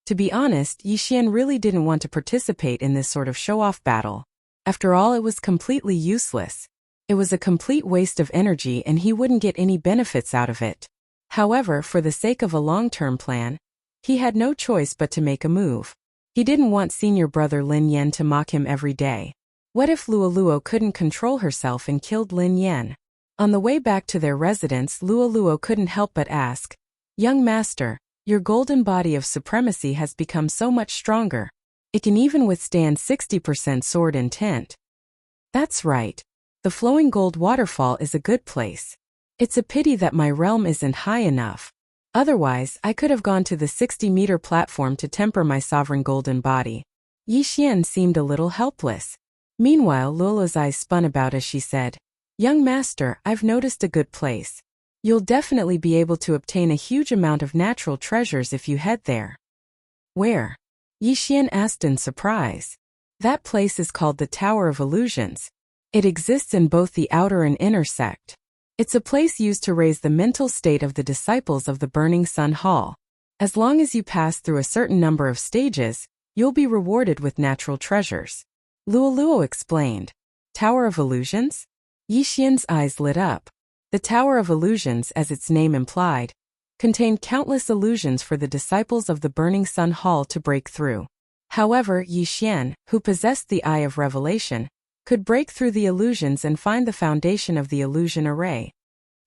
To be honest, Yixian really didn't want to participate in this sort of show-off battle. After all, it was completely useless. It was a complete waste of energy and he wouldn't get any benefits out of it. However, for the sake of a long-term plan, he had no choice but to make a move. He didn't want senior brother Lin Yan to mock him every day. What if Luoluo couldn't control herself and killed Lin Yan? On the way back to their residence, Luoluo couldn't help but ask, "Young master, your golden body of supremacy has become so much stronger. It can even withstand 60% sword intent." That's right. The flowing gold waterfall is a good place. It's a pity that my realm isn't high enough. Otherwise, I could have gone to the 60-meter platform to temper my sovereign golden body. Yixian seemed a little helpless. Meanwhile, Luoluo's eyes spun about as she said, "Young master, I've noticed a good place. You'll definitely be able to obtain a huge amount of natural treasures if you head there." "Where?" Yixian asked in surprise. "That place is called the Tower of Illusions. It exists in both the outer and inner sect. It's a place used to raise the mental state of the disciples of the Burning Sun Hall. As long as you pass through a certain number of stages, you'll be rewarded with natural treasures." Luoluo explained. "Tower of Illusions?" Yixian's eyes lit up. The Tower of Illusions, as its name implied, contained countless illusions for the disciples of the Burning Sun Hall to break through. However, Yixian, who possessed the Eye of Revelation, could break through the illusions and find the foundation of the illusion array.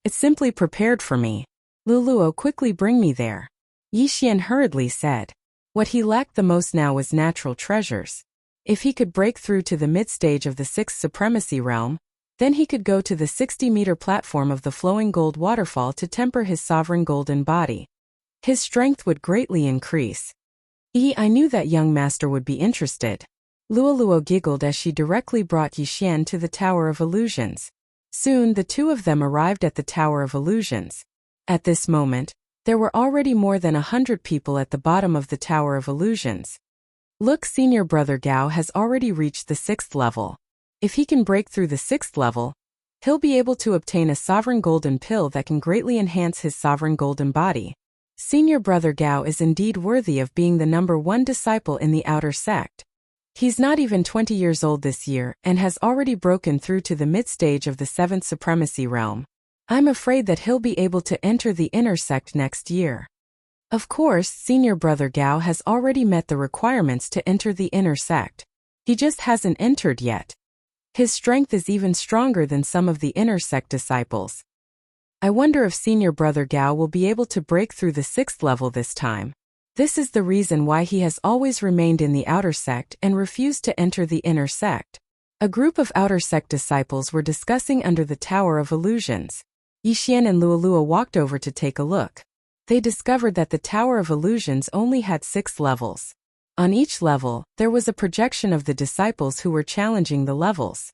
"It's simply prepared for me. Luoluo, quickly bring me there," Yixian hurriedly said. What he lacked the most now was natural treasures. If he could break through to the mid-stage of the 6th Supremacy Realm, then he could go to the 60-meter platform of the flowing gold waterfall to temper his sovereign golden body. His strength would greatly increase. I knew that young master would be interested. Luoluo giggled as she directly brought Yixian to the Tower of Illusions. Soon the two of them arrived at the Tower of Illusions. At this moment, there were already more than 100 people at the bottom of the Tower of Illusions. Look, senior brother Gao has already reached the 6th level. If he can break through the 6th level, he'll be able to obtain a sovereign golden pill that can greatly enhance his sovereign golden body. Senior brother Gao is indeed worthy of being the #1 disciple in the outer sect. He's not even 20 years old this year and has already broken through to the mid-stage of the 7th Supremacy Realm. I'm afraid that he'll be able to enter the inner sect next year. Of course, senior brother Gao has already met the requirements to enter the inner sect. He just hasn't entered yet. His strength is even stronger than some of the inner sect disciples. I wonder if senior brother Gao will be able to break through the 6th level this time. This is the reason why he has always remained in the outer sect and refused to enter the inner sect. A group of outer sect disciples were discussing under the Tower of Illusions. Yixian and Luoluo walked over to take a look. They discovered that the Tower of Illusions only had 6 levels. On each level, there was a projection of the disciples who were challenging the levels.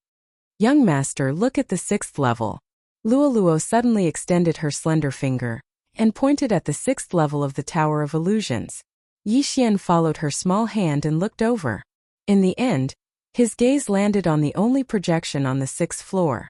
"Young master, look at the 6th level." Luoluo suddenly extended her slender finger and pointed at the 6th level of the Tower of Illusions. Yixian followed her small hand and looked over. In the end, his gaze landed on the only projection on the 6th floor.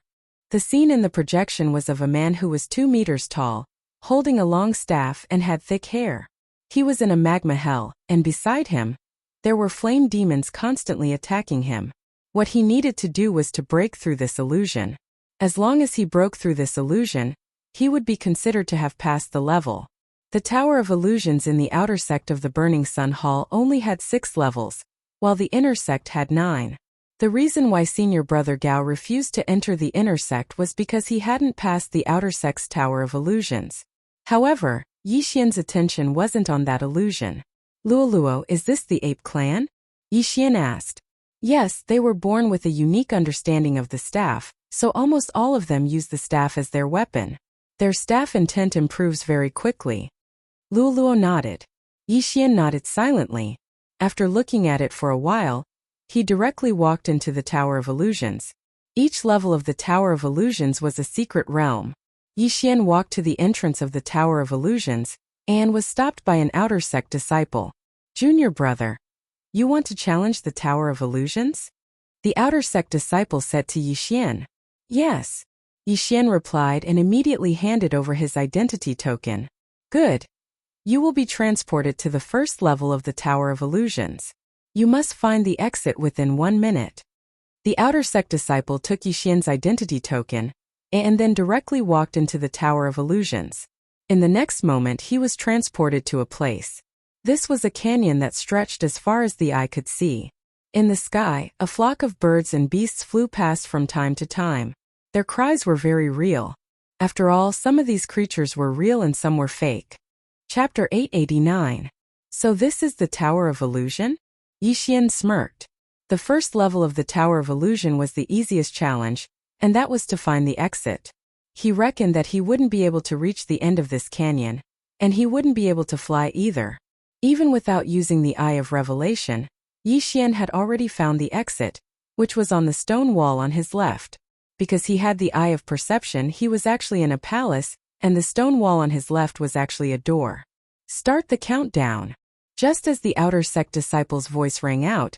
The scene in the projection was of a man who was 2 meters tall, holding a long staff and had thick hair. He was in a magma hell, and beside him, there were flame demons constantly attacking him. What he needed to do was to break through this illusion. As long as he broke through this illusion, he would be considered to have passed the level. The Tower of Illusions in the outer sect of the Burning Sun Hall only had 6 levels, while the inner sect had 9. The reason why senior brother Gao refused to enter the inner sect was because he hadn't passed the outer sect's Tower of Illusions. However, Yixian's attention wasn't on that illusion. "Luoluo, is this the ape clan?" Yixian asked. Yes, they were born with a unique understanding of the staff, so almost all of them use the staff as their weapon. Their staff intent improves very quickly. Luoluo nodded. Yixian nodded silently. After looking at it for a while, he directly walked into the Tower of Illusions. Each level of the Tower of Illusions was a secret realm. Yixian walked to the entrance of the Tower of Illusions and was stopped by an outer sect disciple. Junior brother, you want to challenge the Tower of Illusions? The outer sect disciple said to Yixian. Yes. Yixian replied and immediately handed over his identity token. Good. You will be transported to the first level of the Tower of Illusions. You must find the exit within 1 minute. The outer sect disciple took Yixian's identity token and then directly walked into the Tower of Illusions. In the next moment he was transported to a place. This was a canyon that stretched as far as the eye could see. In the sky, a flock of birds and beasts flew past from time to time. Their cries were very real. After all, some of these creatures were real and some were fake. Chapter 889. So this is the Tower of Illusion? Yixian smirked. The first level of the Tower of Illusion was the easiest challenge, and that was to find the exit. He reckoned that he wouldn't be able to reach the end of this canyon, and he wouldn't be able to fly either. Even without using the Eye of Revelation, Yixian had already found the exit, which was on the stone wall on his left. Because he had the Eye of Perception, he was actually in a palace, and the stone wall on his left was actually a door. Start the countdown. Just as the outer sect disciple's voice rang out,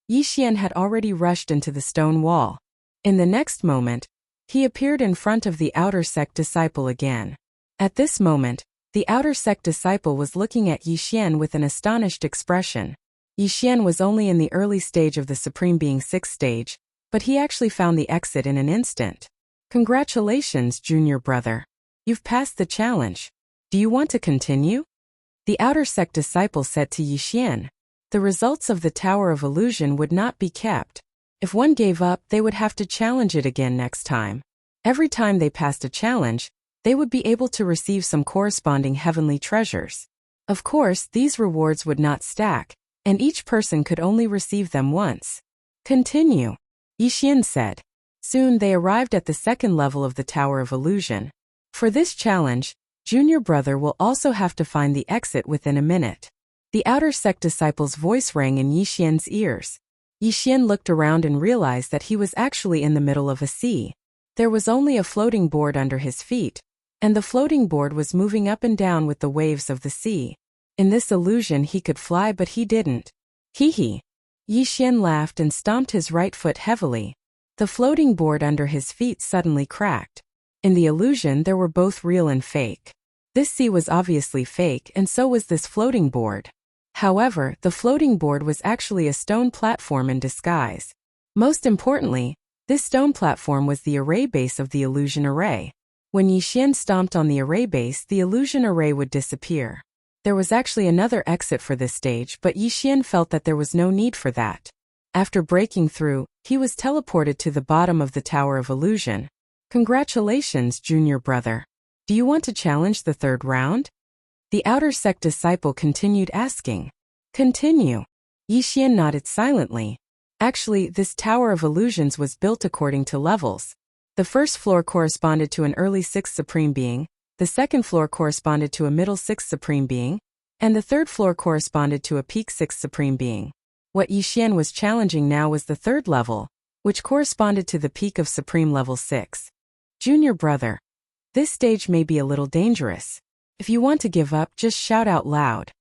Yixian had already rushed into the stone wall. In the next moment, he appeared in front of the outer sect disciple again. At this moment, the outer sect disciple was looking at Yixian with an astonished expression. Yixian was only in the early stage of the Supreme Being 6th stage, but he actually found the exit in an instant. Congratulations, junior brother. You've passed the challenge. Do you want to continue? The outer sect disciple said to Yixian. The results of the Tower of Illusion would not be kept. If one gave up, they would have to challenge it again next time. Every time they passed a challenge, they would be able to receive some corresponding heavenly treasures. Of course, these rewards would not stack, and each person could only receive them once. Continue, Yixian said. Soon they arrived at the second level of the Tower of Illusion. For this challenge, junior brother will also have to find the exit within a minute. The outer sect disciple's voice rang in Yixian's ears. Yixian looked around and realized that he was actually in the middle of a sea. There was only a floating board under his feet, and the floating board was moving up and down with the waves of the sea. In this illusion he could fly, but he didn't. Hee. Yixian laughed and stomped his right foot heavily. The floating board under his feet suddenly cracked. In the illusion there were both real and fake. This sea was obviously fake, and so was this floating board. However, the floating board was actually a stone platform in disguise. Most importantly, this stone platform was the array base of the illusion array. When Yixian stomped on the array base, the illusion array would disappear. There was actually another exit for this stage, but Yixian felt that there was no need for that. After breaking through, he was teleported to the bottom of the Tower of Illusion. Congratulations, junior brother. Do you want to challenge the third round? The outer sect disciple continued asking. Continue. Yixian nodded silently. Actually, this Tower of Illusions was built according to levels. The first floor corresponded to an early 6th Supreme Being, the second floor corresponded to a middle 6th Supreme Being, and the third floor corresponded to a peak 6th Supreme Being. What Yixian was challenging now was the third level, which corresponded to the peak of Supreme Level 6. Junior brother. This stage may be a little dangerous. If you want to give up, just shout out loud.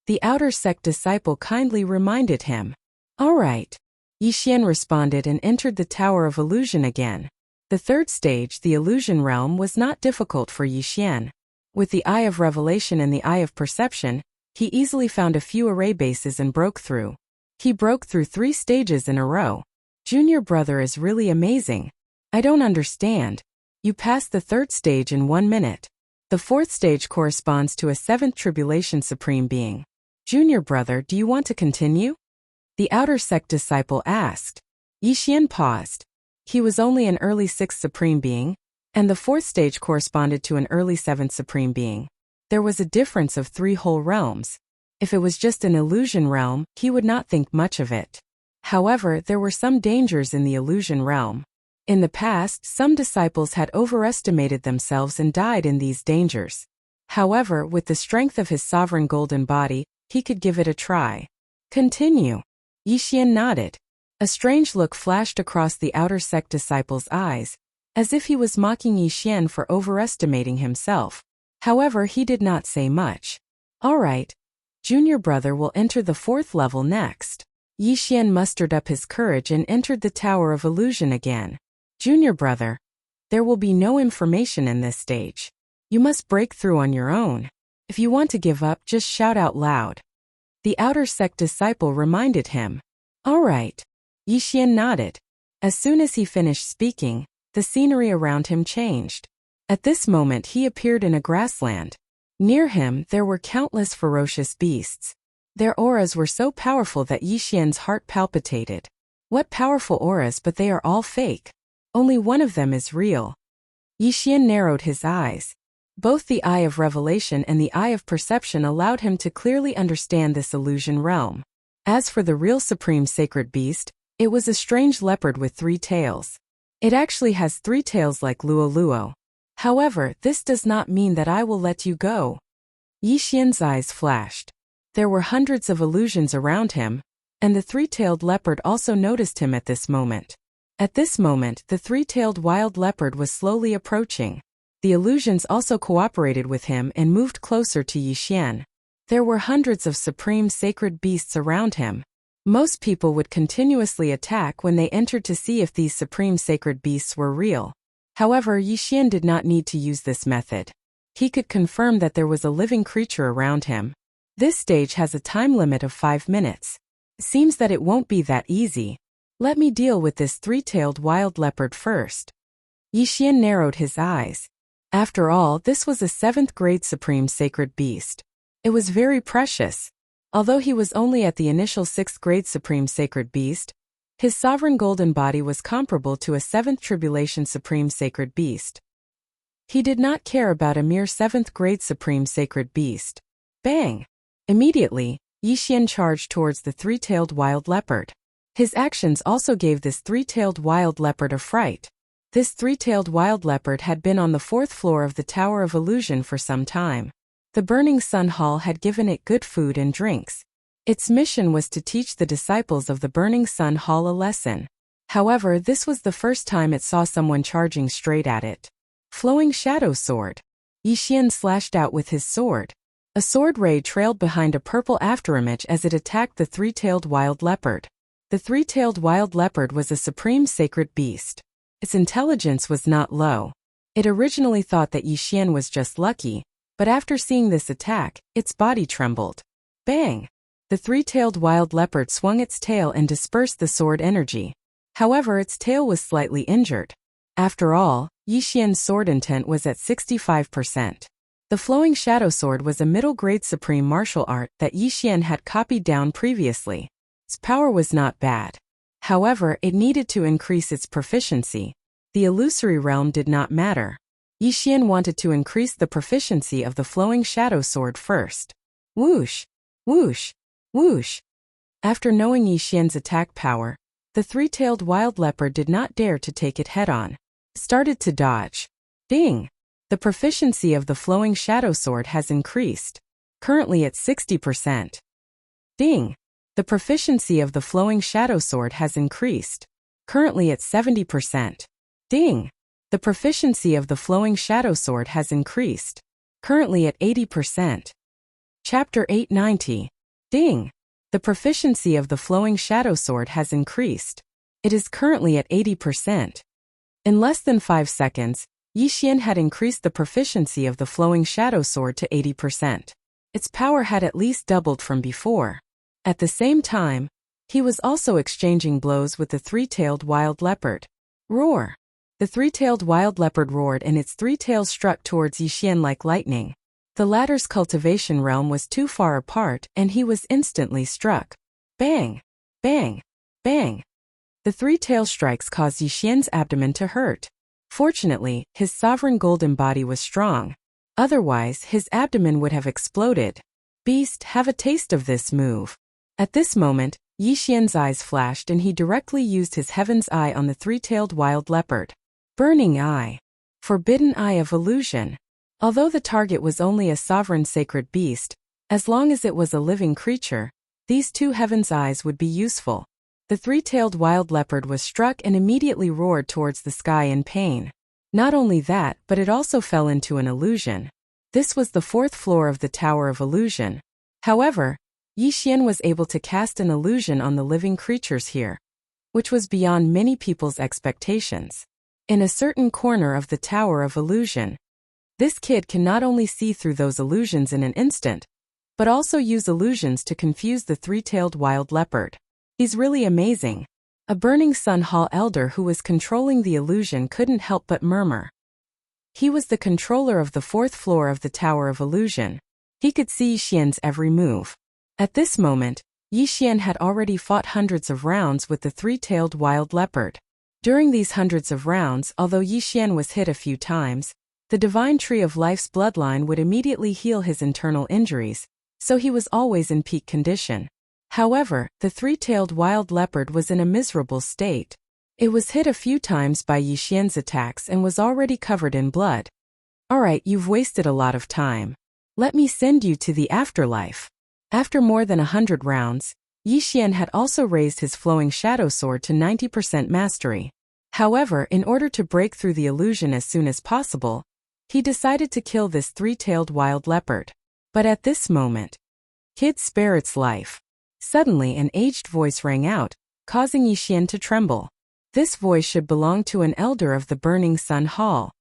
The outer sect disciple kindly reminded him. All right. Yixian responded and entered the Tower of Illusion again. The third stage, the Illusion Realm, was not difficult for Yixian. With the Eye of Revelation and the Eye of Perception, he easily found a few array bases and broke through. He broke through 3 stages in a row. Junior brother is really amazing. I don't understand. You passed the third stage in 1 minute. The fourth stage corresponds to a 7th Tribulation Supreme Being. Junior brother, do you want to continue? The outer sect disciple asked. Yixian paused. He was only an early 6th Supreme Being, and the fourth stage corresponded to an early 7th Supreme Being. There was a difference of 3 whole realms. If it was just an illusion realm, he would not think much of it. However, there were some dangers in the illusion realm. In the past, some disciples had overestimated themselves and died in these dangers. However, with the strength of his sovereign golden body, he could give it a try. Continue. Yixian nodded. A strange look flashed across the outer sect disciple's eyes, as if he was mocking Yixian for overestimating himself. However, he did not say much. All right. Junior brother will enter the 4th level next. Yixian mustered up his courage and entered the Tower of Illusion again. Junior brother, there will be no information in this stage. You must break through on your own. If you want to give up, just shout out loud. The outer sect disciple reminded him. All right. Yixian nodded. As soon as he finished speaking, the scenery around him changed. At this moment he appeared in a grassland. Near him there were countless ferocious beasts. Their auras were so powerful that Yixian's heart palpitated. What powerful auras, but they are all fake. Only one of them is real. Yixian narrowed his eyes. Both the eye of revelation and the eye of perception allowed him to clearly understand this illusion realm. As for the real supreme sacred beast, it was a strange leopard with 3 tails. It actually has 3 tails like Luo Luo. However, this does not mean that I will let you go. Yixian's eyes flashed. There were hundreds of illusions around him, and the 3-tailed leopard also noticed him at this moment. At this moment, the 3-tailed wild leopard was slowly approaching. The illusions also cooperated with him and moved closer to Yixian. There were hundreds of supreme sacred beasts around him. Most people would continuously attack when they entered to see if these supreme sacred beasts were real. However, Yixian did not need to use this method. He could confirm that there was a living creature around him. This stage has a time limit of 5 minutes. Seems that it won't be that easy. Let me deal with this 3-tailed wild leopard first. Yixian narrowed his eyes. After all, this was a 7th grade supreme sacred beast. It was very precious. Although he was only at the initial 6th grade supreme sacred beast, his sovereign golden body was comparable to a 7th tribulation supreme sacred beast. He did not care about a mere 7th grade supreme sacred beast. Bang! Immediately, Yixian charged towards the 3-tailed wild leopard. His actions also gave this 3-tailed wild leopard a fright. This 3-tailed wild leopard had been on the 4th floor of the Tower of Illusion for some time. The Burning Sun Hall had given it good food and drinks. Its mission was to teach the disciples of the Burning Sun Hall a lesson. However, this was the first time it saw someone charging straight at it. Flowing Shadow Sword. Yixian slashed out with his sword. A sword ray trailed behind a purple afterimage as it attacked the 3-tailed wild leopard. The 3-tailed wild leopard was a supreme sacred beast. Its intelligence was not low. It originally thought that Yixian was just lucky, but after seeing this attack, its body trembled. Bang! The 3-tailed wild leopard swung its tail and dispersed the sword energy. However, its tail was slightly injured. After all, Yixian's sword intent was at 65%. The Flowing Shadow Sword was a middle-grade supreme martial art that Yixian had copied down previously. Its power was not bad. However, it needed to increase its proficiency. The illusory realm did not matter. Yixian wanted to increase the proficiency of the Flowing Shadow Sword first. Whoosh! Whoosh! Whoosh! After knowing Yixian's attack power, the 3-tailed wild leopard did not dare to take it head-on. Started to dodge. Ding! The proficiency of the Flowing Shadow Sword has increased. Currently at 60%. Ding! The proficiency of the Flowing Shadow Sword has increased. Currently at 70%. Ding! The proficiency of the Flowing Shadow Sword has increased. Currently at 80%. Chapter 890. Ding! The proficiency of the Flowing Shadow Sword has increased. It is currently at 80%. In less than 5 seconds, Yixian had increased the proficiency of the Flowing Shadow Sword to 80%. Its power had at least doubled from before. At the same time, he was also exchanging blows with the 3-tailed wild leopard. Roar! The 3-tailed wild leopard roared and its 3 tails struck towards Yixian like lightning. The latter's cultivation realm was too far apart and he was instantly struck. Bang! Bang! Bang! The 3 tail strikes caused Yixian's abdomen to hurt. Fortunately, his sovereign golden body was strong. Otherwise, his abdomen would have exploded. Beast, have a taste of this move. At this moment, Yi Xian's eyes flashed and he directly used his Heaven's Eye on the three-tailed wild leopard. Burning Eye. Forbidden Eye of Illusion. Although the target was only a sovereign sacred beast, as long as it was a living creature, these two Heaven's Eyes would be useful. The three-tailed wild leopard was struck and immediately roared towards the sky in pain. Not only that, but it also fell into an illusion. This was the fourth floor of the Tower of Illusion. However, Yi Xian was able to cast an illusion on the living creatures here, which was beyond many people's expectations. In a certain corner of the Tower of Illusion, this kid can not only see through those illusions in an instant, but also use illusions to confuse the three-tailed wild leopard. He's really amazing. A Burning Sun Hall elder who was controlling the illusion couldn't help but murmur. He was the controller of the fourth floor of the Tower of Illusion. He could see Yi Xian's every move. At this moment, Yi Xian had already fought hundreds of rounds with the three-tailed wild leopard. During these hundreds of rounds, although Yi Xian was hit a few times, the divine tree of life's bloodline would immediately heal his internal injuries, so he was always in peak condition. However, the three-tailed wild leopard was in a miserable state. It was hit a few times by Yi Xian's attacks and was already covered in blood. Alright, you've wasted a lot of time. Let me send you to the afterlife. After more than 100 rounds, Yi Xian had also raised his flowing shadow sword to 90% mastery. However, in order to break through the illusion as soon as possible, he decided to kill this three-tailed wild leopard. But at this moment, kid, spare its life. Suddenly an aged voice rang out, causing Yi Xian to tremble. This voice should belong to an elder of the Burning Sun Hall.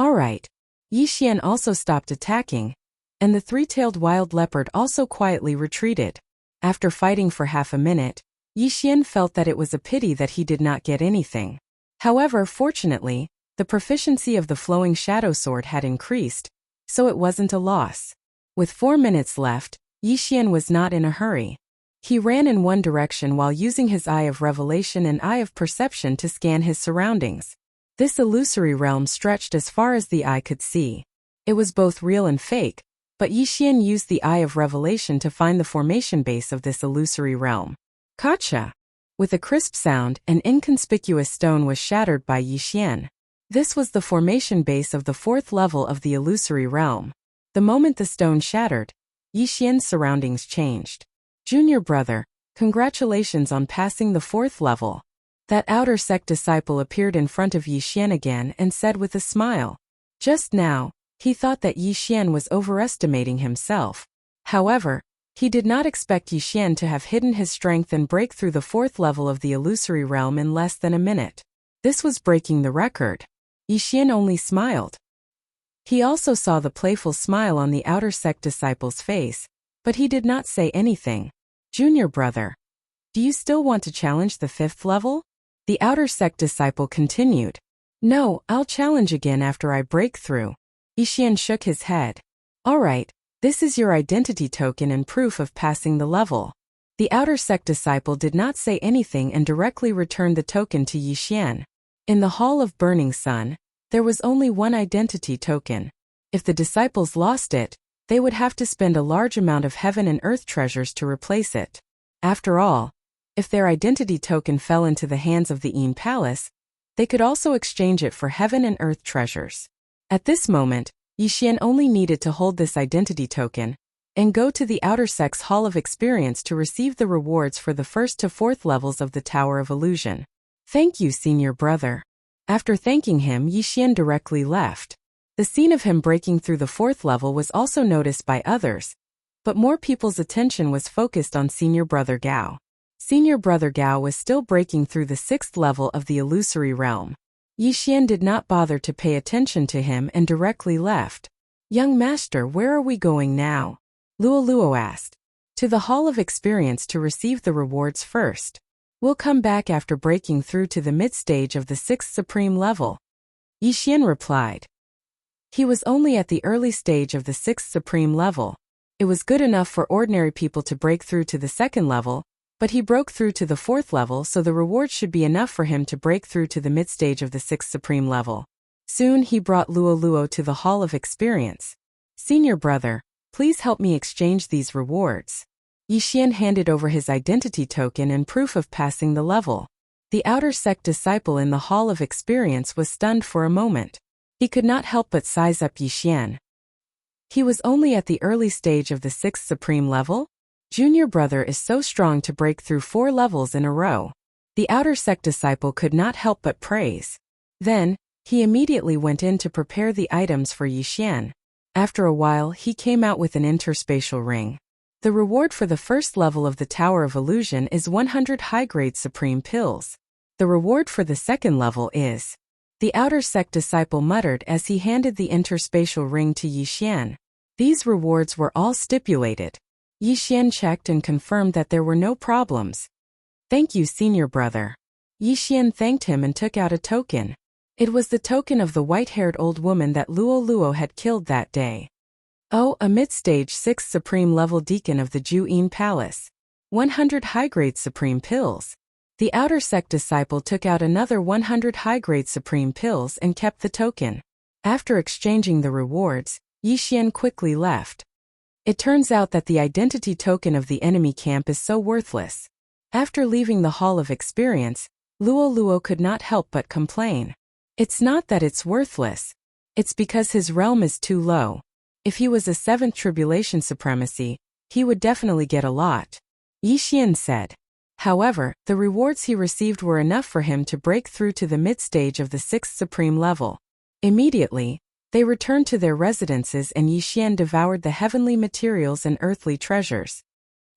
Alright. Yi Xian also stopped attacking, and the three-tailed wild leopard also quietly retreated. After fighting for half a minute, Yi Xian felt that it was a pity that he did not get anything. However, fortunately, the proficiency of the flowing shadow sword had increased, so it wasn't a loss. With 4 minutes left, Yi Xian was not in a hurry. He ran in one direction while using his Eye of Revelation and Eye of Perception to scan his surroundings. This illusory realm stretched as far as the eye could see. It was both real and fake, but Yi Xian used the Eye of Revelation to find the formation base of this illusory realm. Gotcha! With a crisp sound, an inconspicuous stone was shattered by Yi Xian. This was the formation base of the fourth level of the illusory realm. The moment the stone shattered, Yi Xian's surroundings changed. Junior brother, congratulations on passing the fourth level. That outer sect disciple appeared in front of Yi Xian again and said with a smile. Just now, he thought that Yi Xian was overestimating himself. However, he did not expect Yi Xian to have hidden his strength and break through the fourth level of the illusory realm in less than a minute. This was breaking the record. Yi Xian only smiled. He also saw the playful smile on the outer sect disciple's face, but he did not say anything. Junior brother, do you still want to challenge the fifth level? The outer sect disciple continued. No, I'll challenge again after I break through. Yi Xian shook his head. Alright, this is your identity token and proof of passing the level. The outer sect disciple did not say anything and directly returned the token to Yi Xian. In the Hall of Burning Sun, there was only one identity token. If the disciples lost it, they would have to spend a large amount of heaven and earth treasures to replace it. After all, if their identity token fell into the hands of the Yin Palace, they could also exchange it for heaven and earth treasures. At this moment, Yi Xian only needed to hold this identity token and go to the Outer Sect's Hall of Experience to receive the rewards for the first to fourth levels of the Tower of Illusion. Thank you, senior brother. After thanking him, Yi Xian directly left. The scene of him breaking through the fourth level was also noticed by others, but more people's attention was focused on senior brother Gao. Senior brother Gao was still breaking through the sixth level of the illusory realm. Yi Xian did not bother to pay attention to him and directly left. Young master, where are we going now? Luo asked. To the Hall of Experience to receive the rewards first. We'll come back after breaking through to the mid-stage of the sixth supreme level. Yi Xian replied. He was only at the early stage of the sixth supreme level. It was good enough for ordinary people to break through to the second level, but he broke through to the fourth level, so the reward should be enough for him to break through to the mid-stage of the sixth supreme level. Soon he brought Luo to the Hall of Experience. Senior brother, please help me exchange these rewards. Yixian handed over his identity token and proof of passing the level. The outer sect disciple in the Hall of Experience was stunned for a moment. He could not help but size up Yixian. He was only at the early stage of the 6th supreme level? Junior brother is so strong to break through 4 levels in a row. The outer sect disciple could not help but praise. Then, he immediately went in to prepare the items for Yixian. After a while, he came out with an interspatial ring. The reward for the first level of the Tower of Illusion is 100 high-grade supreme pills. The reward for the second level is... The outer sect disciple muttered as he handed the interspatial ring to Yixian. These rewards were all stipulated. Yixian checked and confirmed that there were no problems. Thank you, senior brother. Yixian thanked him and took out a token. It was the token of the white-haired old woman that Luo Luo had killed that day. Oh, a mid-stage 6th supreme level deacon of the Juyin Palace. 100 high-grade supreme pills. The outer sect disciple took out another 100 high-grade supreme pills and kept the token. After exchanging the rewards, Yixian quickly left. It turns out that the identity token of the enemy camp is so worthless. After leaving the Hall of Experience, Luo Luo could not help but complain. It's not that it's worthless. It's because his realm is too low. If he was a 7th tribulation supremacy, he would definitely get a lot. Yixian said. However, the rewards he received were enough for him to break through to the mid-stage of the 6th supreme level. Immediately, they returned to their residences and Yixian devoured the heavenly materials and earthly treasures.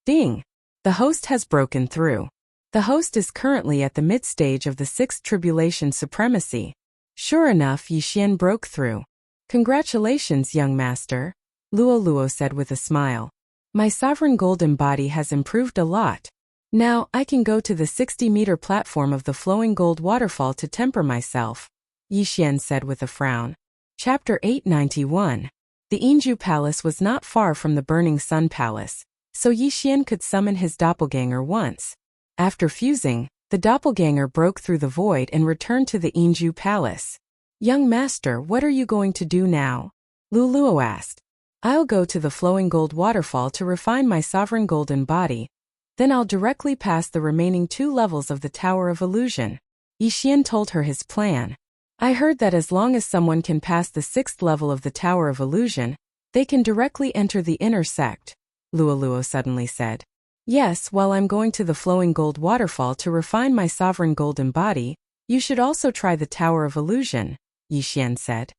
Ding! The host has broken through. The host is currently at the mid-stage of the 6th tribulation supremacy. Sure enough, Yixian broke through. Congratulations, young master, Luo Luo said with a smile. My sovereign golden body has improved a lot. Now, I can go to the 60-meter platform of the flowing gold waterfall to temper myself, Yixian said with a frown. Chapter 891. The Inju Palace was not far from the Burning Sun Palace, so Yixian could summon his doppelganger once. After fusing, the doppelganger broke through the void and returned to the Inju Palace. Young master, what are you going to do now? Luo Luo asked. I'll go to the flowing gold waterfall to refine my sovereign golden body. Then I'll directly pass the remaining 2 levels of the Tower of Illusion. Yixian told her his plan. I heard that as long as someone can pass the 6th level of the Tower of Illusion, they can directly enter the inner sect, Luo Luo suddenly said. Yes, while I'm going to the flowing gold waterfall to refine my sovereign golden body, you should also try the Tower of Illusion, Yixian said.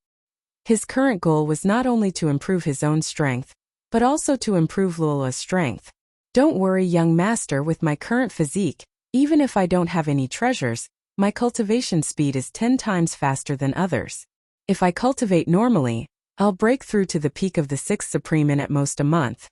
His current goal was not only to improve his own strength, but also to improve Luola's strength. Don't worry, young master, with my current physique, even if I don't have any treasures, my cultivation speed is 10 times faster than others. If I cultivate normally, I'll break through to the peak of the 6th supreme in at most a month.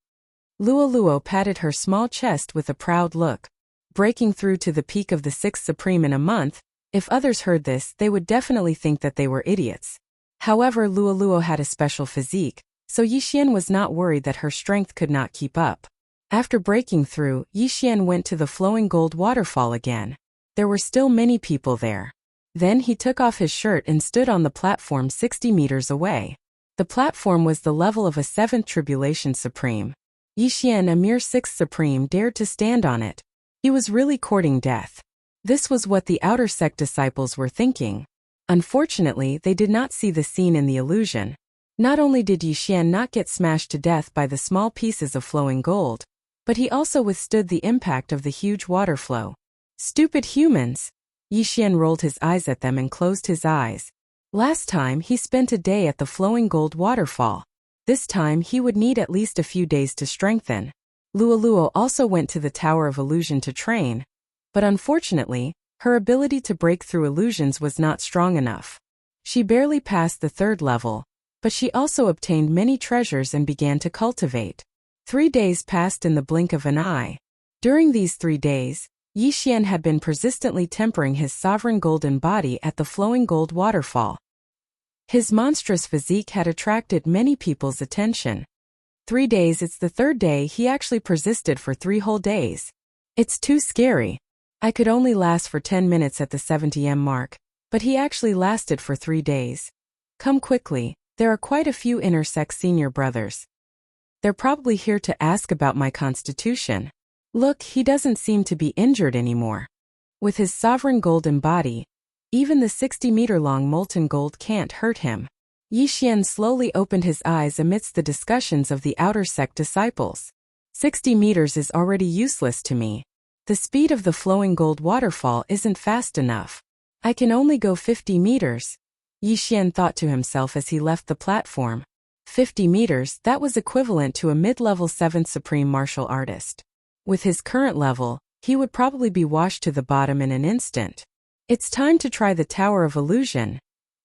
Luo Luo patted her small chest with a proud look. Breaking through to the peak of the 6th supreme in a month, if others heard this, they would definitely think that they were idiots. However, Luo Luo had a special physique, so Yixian was not worried that her strength could not keep up. After breaking through, Yixian went to the flowing gold waterfall again. There were still many people there. Then he took off his shirt and stood on the platform 60 meters away. The platform was the level of a 7th tribulation supreme. Yixian, a mere 6th supreme, dared to stand on it. He was really courting death. This was what the outer sect disciples were thinking. Unfortunately, they did not see the scene in the illusion. Not only did Yixian not get smashed to death by the small pieces of flowing gold, but he also withstood the impact of the huge water flow. Stupid humans! Yixian rolled his eyes at them and closed his eyes. Last time he spent a day at the flowing gold waterfall. This time he would need at least a few days to strengthen. Luo Luo also went to the Tower of Illusion to train, but unfortunately, her ability to break through illusions was not strong enough. She barely passed the 3rd level, but she also obtained many treasures and began to cultivate. 3 days passed in the blink of an eye. During these 3 days, Yixian had been persistently tempering his sovereign golden body at the flowing gold waterfall. His monstrous physique had attracted many people's attention. 3 days, it's the 3rd day he actually persisted for 3 whole days. It's too scary. I could only last for 10 minutes at the 70m mark, but he actually lasted for 3 days. Come quickly, there are quite a few inner sect senior brothers. They're probably here to ask about my constitution. Look, he doesn't seem to be injured anymore. With his sovereign golden body, even the 60-meter-long molten gold can't hurt him. Yixian slowly opened his eyes amidst the discussions of the outer sect disciples. 60 meters is already useless to me. The speed of the flowing gold waterfall isn't fast enough. I can only go 50 meters. Yixian thought to himself as he left the platform. 50 meters, that was equivalent to a mid-level 7th Supreme Martial Artist. With his current level, he would probably be washed to the bottom in an instant. It's time to try the Tower of Illusion.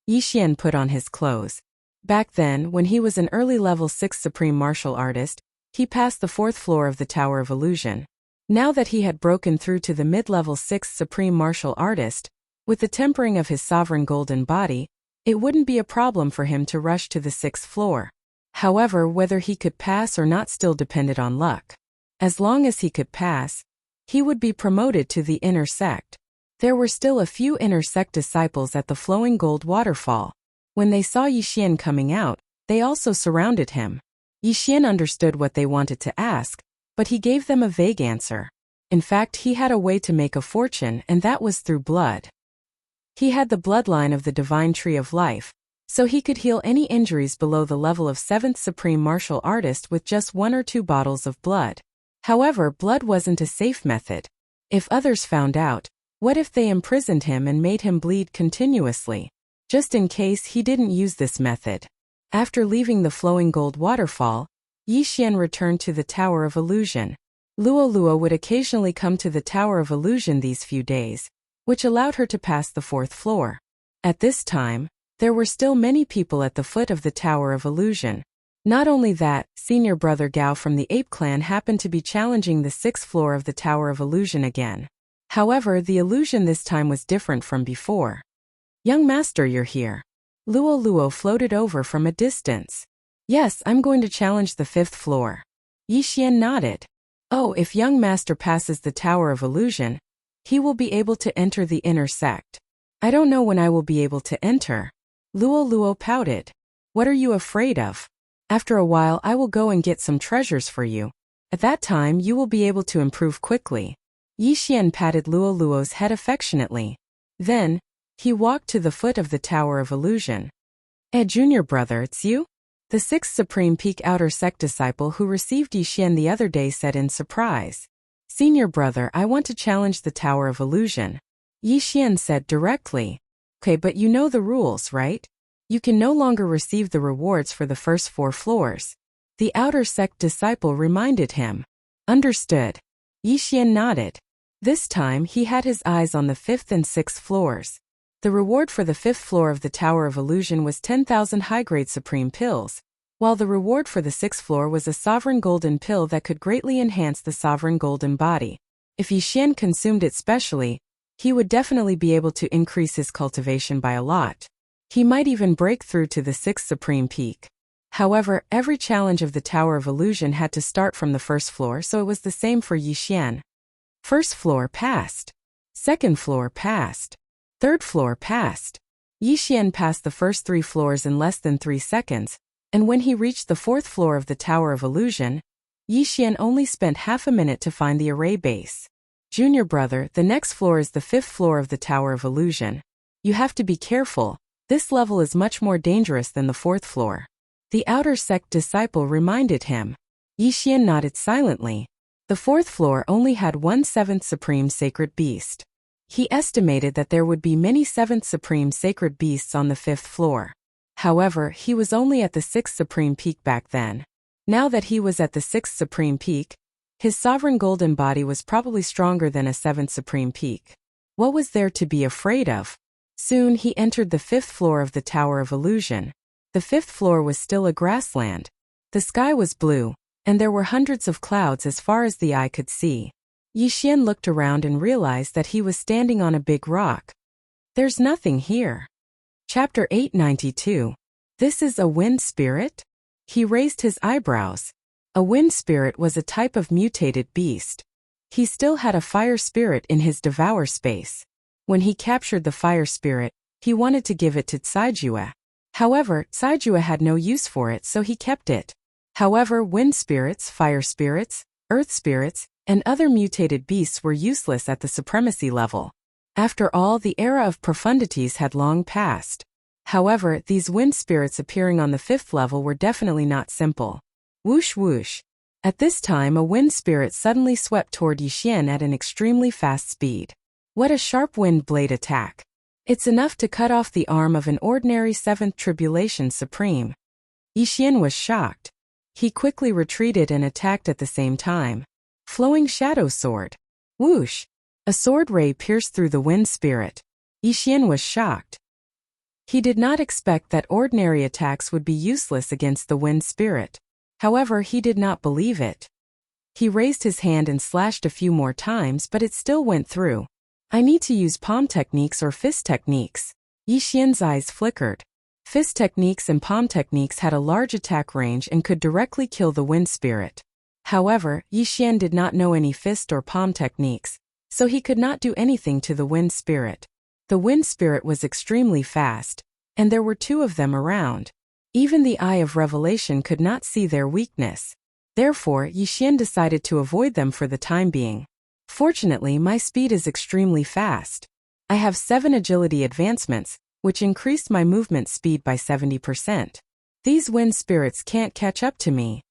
Yixian put on his clothes. Back then, when he was an early level 6th Supreme Martial Artist, he passed the 4th floor of the Tower of Illusion. Now that he had broken through to the mid-level 6th Supreme Martial Artist, with the tempering of his sovereign golden body, it wouldn't be a problem for him to rush to the 6th floor. However, whether he could pass or not still depended on luck. As long as he could pass, he would be promoted to the inner sect. There were still a few inner sect disciples at the flowing gold waterfall. When they saw Yixian coming out, they also surrounded him. Yixian understood what they wanted to ask, but he gave them a vague answer. In fact, he had a way to make a fortune, and that was through blood. He had the bloodline of the divine tree of life, so he could heal any injuries below the level of 7th Supreme Martial Artist with just 1 or 2 bottles of blood. However, blood wasn't a safe method. If others found out, what if they imprisoned him and made him bleed continuously? Just in case he didn't use this method. After leaving the flowing gold waterfall, Yixian returned to the Tower of Illusion. Luo would occasionally come to the Tower of Illusion these few days, which allowed her to pass the 4th floor. At this time, there were still many people at the foot of the Tower of Illusion. Not only that, senior brother Gao from the Ape Clan happened to be challenging the 6th floor of the Tower of Illusion again. However, the illusion this time was different from before. Young master, you're here. Luo floated over from a distance. Yes, I'm going to challenge the 5th floor. Yixian nodded. Oh, if young master passes the Tower of Illusion, he will be able to enter the inner sect. I don't know when I will be able to enter. Luo pouted. What are you afraid of? After a while I will go and get some treasures for you. At that time you will be able to improve quickly. Yixian patted Luo's head affectionately. Then, he walked to the foot of the Tower of Illusion. Junior brother, it's you? The 6th Supreme Peak Outer Sect disciple who received Yixian the other day said in surprise. Senior brother, I want to challenge the Tower of Illusion. Yixian said directly. Okay, but you know the rules, right? You can no longer receive the rewards for the first 4 floors. The Outer Sect disciple reminded him. Understood. Yixian nodded. This time he had his eyes on the 5th and 6th floors. The reward for the 5th floor of the Tower of Illusion was 10,000 high-grade supreme pills, while the reward for the 6th floor was a sovereign golden pill that could greatly enhance the sovereign golden body. If Yixian consumed it specially, he would definitely be able to increase his cultivation by a lot. He might even break through to the 6th Supreme Peak. However, every challenge of the Tower of Illusion had to start from the 1st floor, so it was the same for Yixian. 1st floor passed. 2nd floor passed. 3rd floor passed. Yixian passed the first 3 floors in less than 3 seconds, and when he reached the 4th floor of the Tower of Illusion, Yixian only spent half a minute to find the array base. Junior brother, the next floor is the 5th floor of the Tower of Illusion. You have to be careful. This level is much more dangerous than the 4th floor. The Outer Sect disciple reminded him. Yixian nodded silently. The 4th floor only had 1 7th Supreme Sacred Beast. He estimated that there would be many 7th Supreme Sacred Beasts on the 5th floor. However, he was only at the 6th Supreme Peak back then. Now that he was at the 6th Supreme Peak, his sovereign golden body was probably stronger than a 7th Supreme Peak. What was there to be afraid of? Soon he entered the 5th floor of the Tower of Illusion. The 5th floor was still a grassland. The sky was blue, and there were hundreds of clouds as far as the eye could see. Yixian looked around and realized that he was standing on a big rock. There's nothing here. Chapter 892. This is a wind spirit? He raised his eyebrows. A wind spirit was a type of mutated beast. He still had a fire spirit in his devour space. When he captured the fire spirit, he wanted to give it to Caijue. However, Caijue had no use for it, so he kept it. However, wind spirits, fire spirits, earth spirits, and other mutated beasts were useless at the supremacy level. After all, the era of profundities had long passed. However, these wind spirits appearing on the 5th level were definitely not simple. Whoosh whoosh. At this time, a wind spirit suddenly swept toward Yixian at an extremely fast speed. What a sharp wind blade attack. It's enough to cut off the arm of an ordinary 7th Tribulation Supreme. Yixian was shocked. He quickly retreated and attacked at the same time. Flowing Shadow Sword. Whoosh. A sword ray pierced through the wind spirit. Yixian was shocked. He did not expect that ordinary attacks would be useless against the wind spirit. However, he did not believe it. He raised his hand and slashed a few more times, but it still went through. I need to use palm techniques or fist techniques. Yixian's eyes flickered. Fist techniques and palm techniques had a large attack range and could directly kill the wind spirit. However, Yixian did not know any fist or palm techniques, so he could not do anything to the wind spirit. The wind spirit was extremely fast, and there were 2 of them around. Even the Eye of Revelation could not see their weakness. Therefore, Yixian decided to avoid them for the time being. Fortunately, my speed is extremely fast. I have 7 agility advancements, which increased my movement speed by 70%. These wind spirits can't catch up to me.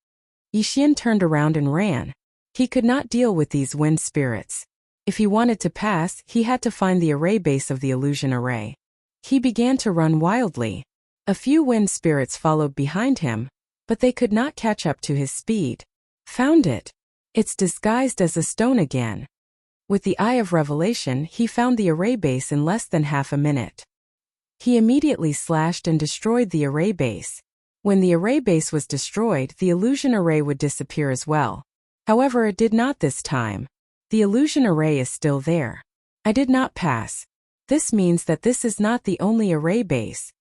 Yixian turned around and ran. He could not deal with these wind spirits. If he wanted to pass, he had to find the array base of the illusion array. He began to run wildly. A few wind spirits followed behind him, but they could not catch up to his speed. Found it. It's disguised as a stone again. With the Eye of Revelation, he found the array base in less than half a minute. He immediately slashed and destroyed the array base. When the array base was destroyed, the illusion array would disappear as well. However, it did not this time. The illusion array is still there. I did not pass. This means that this is not the only array base.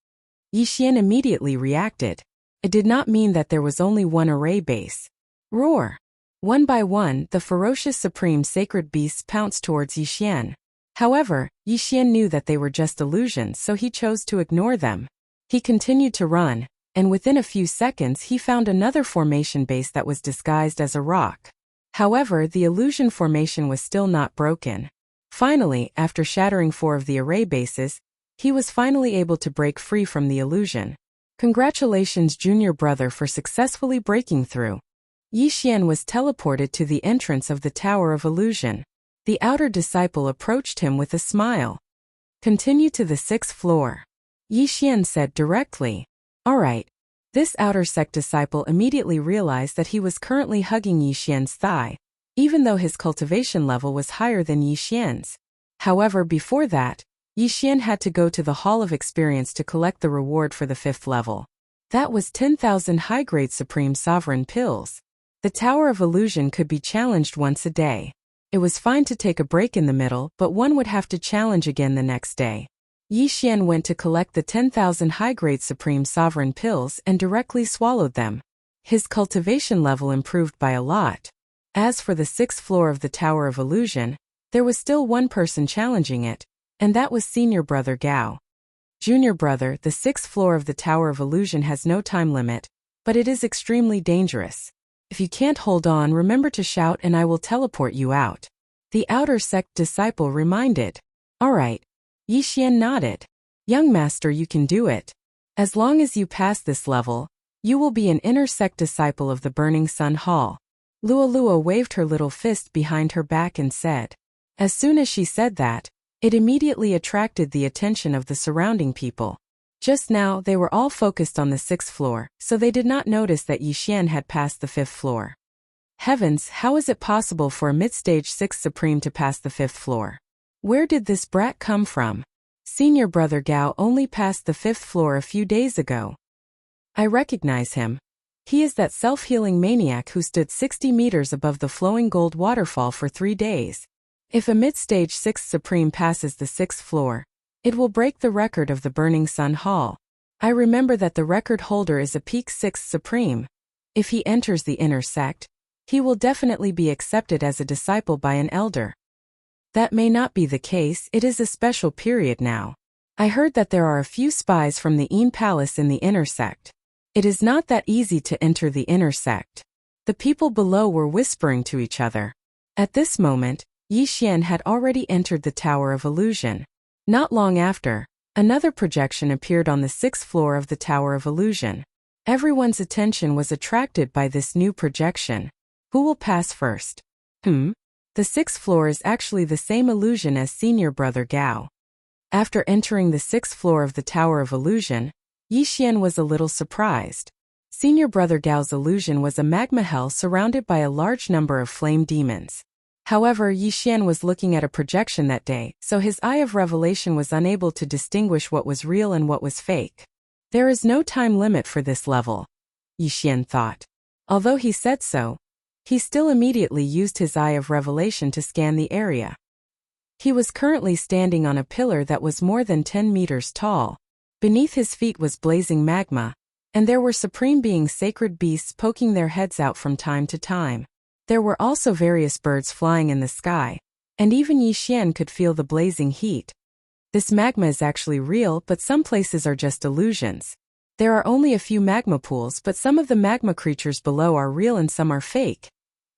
Yixian immediately reacted. It did not mean that there was only one array base. Roar! One by one, the ferocious supreme sacred beasts pounced towards Yixian. However, Yixian knew that they were just illusions, so he chose to ignore them. He continued to run, and within a few seconds he found another formation base that was disguised as a rock. However, the illusion formation was still not broken. Finally, after shattering 4 of the array bases, he was finally able to break free from the illusion. Congratulations, junior brother, for successfully breaking through. Yixian was teleported to the entrance of the Tower of Illusion. The outer disciple approached him with a smile. Continue to the 6th floor. Yixian said directly. Alright. This outer sect disciple immediately realized that he was currently hugging Yixian's thigh, even though his cultivation level was higher than Yixian's. However, before that, Yixian had to go to the Hall of Experience to collect the reward for the 5th level. That was 10,000 high-grade Supreme Sovereign pills. The Tower of Illusion could be challenged once a day. It was fine to take a break in the middle, but one would have to challenge again the next day. Yixian went to collect the 10,000 high-grade Supreme Sovereign pills and directly swallowed them. His cultivation level improved by a lot. As for the 6th floor of the Tower of Illusion, there was still one person challenging it, and that was senior brother Gao. Junior brother, the 6th floor of the Tower of Illusion has no time limit, but it is extremely dangerous. If you can't hold on, remember to shout and I will teleport you out. The outer sect disciple reminded. Alright. Yixian nodded. Young master, you can do it. As long as you pass this level, you will be an inner sect disciple of the Burning Sun Hall. Luolua waved her little fist behind her back and said. As soon as she said that, it immediately attracted the attention of the surrounding people. Just now, they were all focused on the 6th floor, so they did not notice that Yixian had passed the 5th floor. Heavens, how is it possible for a mid-stage 6th Supreme to pass the 5th floor? Where did this brat come from? Senior brother Gao only passed the 5th floor a few days ago. I recognize him. He is that self-healing maniac who stood 60 meters above the flowing gold waterfall for 3 days. If a mid-stage 6th Supreme passes the 6th floor, it will break the record of the Burning Sun Hall. I remember that the record holder is a peak 6th Supreme. If he enters the inner sect, he will definitely be accepted as a disciple by an elder. That may not be the case, it is a special period now. I heard that there are a few spies from the Een Palace in the inner sect. It is not that easy to enter the inner sect. The people below were whispering to each other. At this moment, Yi Xian had already entered the Tower of Illusion. Not long after, another projection appeared on the 6th floor of the Tower of Illusion. Everyone's attention was attracted by this new projection. Who will pass first? The 6th floor is actually the same illusion as senior brother Gao. After entering the 6th floor of the Tower of Illusion, Yi Xian was a little surprised. Senior brother Gao's illusion was a magma hell surrounded by a large number of flame demons. However, Yi Xian was looking at a projection that day, so his eye of revelation was unable to distinguish what was real and what was fake. There is no time limit for this level, Yi Xian thought. Although he said so, he still immediately used his eye of revelation to scan the area. He was currently standing on a pillar that was more than 10 meters tall. Beneath his feet was blazing magma, and there were supreme beings, sacred beasts poking their heads out from time to time. There were also various birds flying in the sky, and even Yi Xian could feel the blazing heat. This magma is actually real, but some places are just illusions. There are only a few magma pools, but some of the magma creatures below are real and some are fake.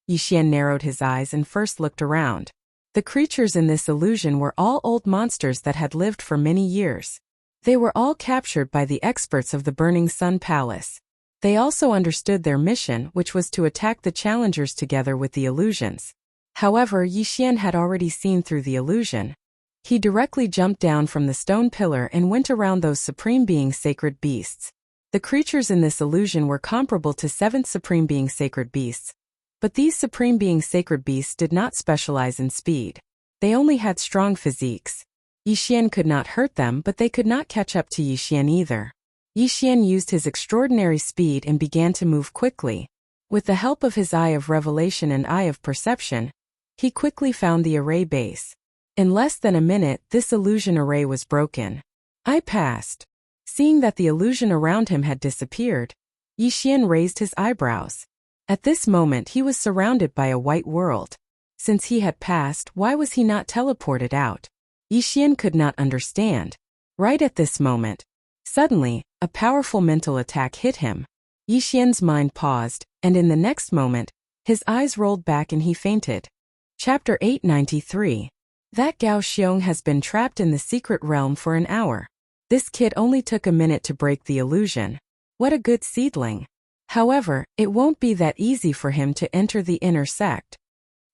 Yi Xian narrowed his eyes and first looked around. The creatures in this illusion were all old monsters that had lived for many years. They were all captured by the experts of the Burning Sun Palace. They also understood their mission, which was to attack the challengers together with the illusions. However, Yi Xian had already seen through the illusion. He directly jumped down from the stone pillar and went around those supreme beings, sacred beasts. The creatures in this illusion were comparable to 7th supreme being sacred beasts. But these supreme being sacred beasts did not specialize in speed. They only had strong physiques. Yi Xian could not hurt them, but they could not catch up to Yi Xian either. Yi Xian used his extraordinary speed and began to move quickly. With the help of his eye of revelation and eye of perception, he quickly found the array base. In less than a minute, this illusion array was broken. I passed. Seeing that the illusion around him had disappeared, Yi Xian raised his eyebrows. At this moment he was surrounded by a white world. Since he had passed, why was he not teleported out? Yi Xian could not understand. Right at this moment, suddenly, a powerful mental attack hit him. Yi Xian's mind paused, and in the next moment, his eyes rolled back and he fainted. Chapter 893. That Gao Xiong has been trapped in the secret realm for an hour. This kid only took a minute to break the illusion. What a good seedling. However, it won't be that easy for him to enter the inner sect.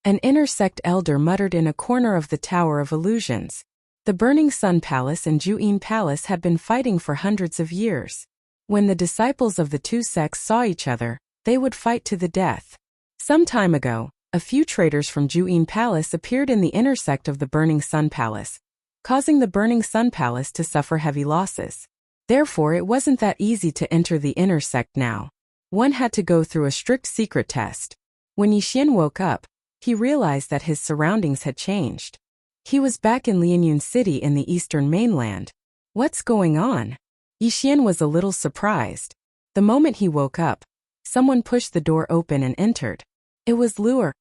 An inner sect elder muttered in a corner of the Tower of Illusions. The Burning Sun Palace and Juyin Palace had been fighting for hundreds of years. When the disciples of the two sects saw each other, they would fight to the death. Some time ago, a few traitors from Juyin Palace appeared in the inner sect of the Burning Sun Palace, causing the Burning Sun Palace to suffer heavy losses. Therefore, it wasn't that easy to enter the inner sect now. One had to go through a strict secret test. When Yi Xian woke up, he realized that his surroundings had changed. He was back in Lianyun City in the eastern mainland. What's going on? Yi Xian was a little surprised. The moment he woke up, someone pushed the door open and entered. It was Luer.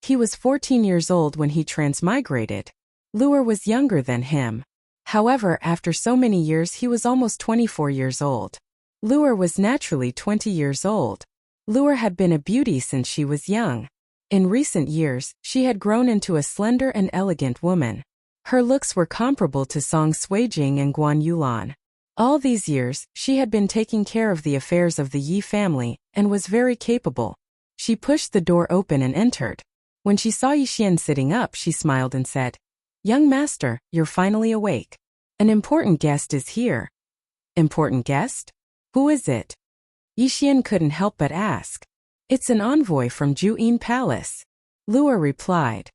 He was 14 years old when he transmigrated. Luer was younger than him. However, after so many years he was almost 24 years old. Luer was naturally 20 years old. Luer had been a beauty since she was young. In recent years, she had grown into a slender and elegant woman. Her looks were comparable to Song Suijing and Guan Yulan. All these years, she had been taking care of the affairs of the Yi family, and was very capable. She pushed the door open and entered. When she saw Yi Xian sitting up, she smiled and said, "Young master, you're finally awake. An important guest is here." Important guest? Who is it? Yi Xian couldn't help but ask. It's an envoy from Juyin Palace. Luer replied.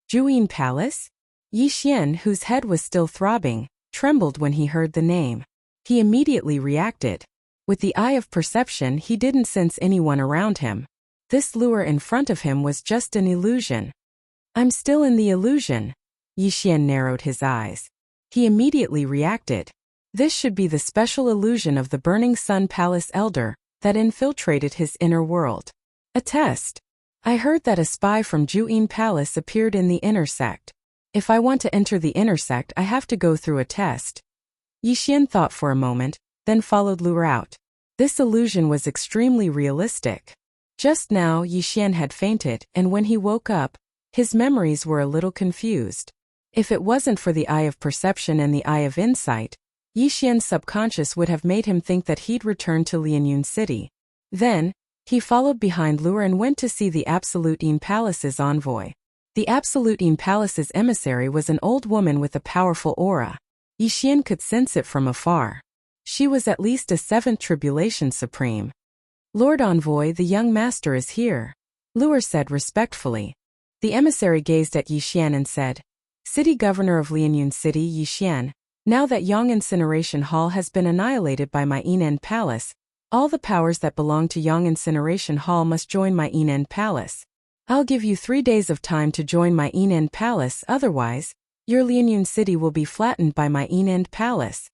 Juyin Palace? Yi Xian, whose head was still throbbing, trembled when he heard the name. He immediately reacted. With the eye of perception, he didn't sense anyone around him. This Luer in front of him was just an illusion. I'm still in the illusion. Yi Xian narrowed his eyes. He immediately reacted. This should be the special illusion of the Burning Sun Palace Elder that infiltrated his inner world. A test. I heard that a spy from Juyin Palace appeared in the inner sect. If I want to enter the inner sect, I have to go through a test. Yi Xian thought for a moment, then followed Luer out. This illusion was extremely realistic. Just now Yixian had fainted, and when he woke up, his memories were a little confused. If it wasn't for the eye of perception and the eye of insight, Yixian's subconscious would have made him think that he'd returned to Lianyun City. Then, he followed behind Luo and went to see the Absolute Yin Palace's envoy. The Absolute Yin Palace's emissary was an old woman with a powerful aura. Yixian could sense it from afar. She was at least a 7th Tribulation Supreme. Lord Envoy, the young master is here, Luo said respectfully. The emissary gazed at Yixian and said, City Governor of Lianyun City Yixian, now that Yang Incineration Hall has been annihilated by my Inen Palace, all the powers that belong to Yang Incineration Hall must join my Inen Palace. I'll give you 3 days of time to join my Inen Palace, otherwise, your Lianyun City will be flattened by my Inen Palace.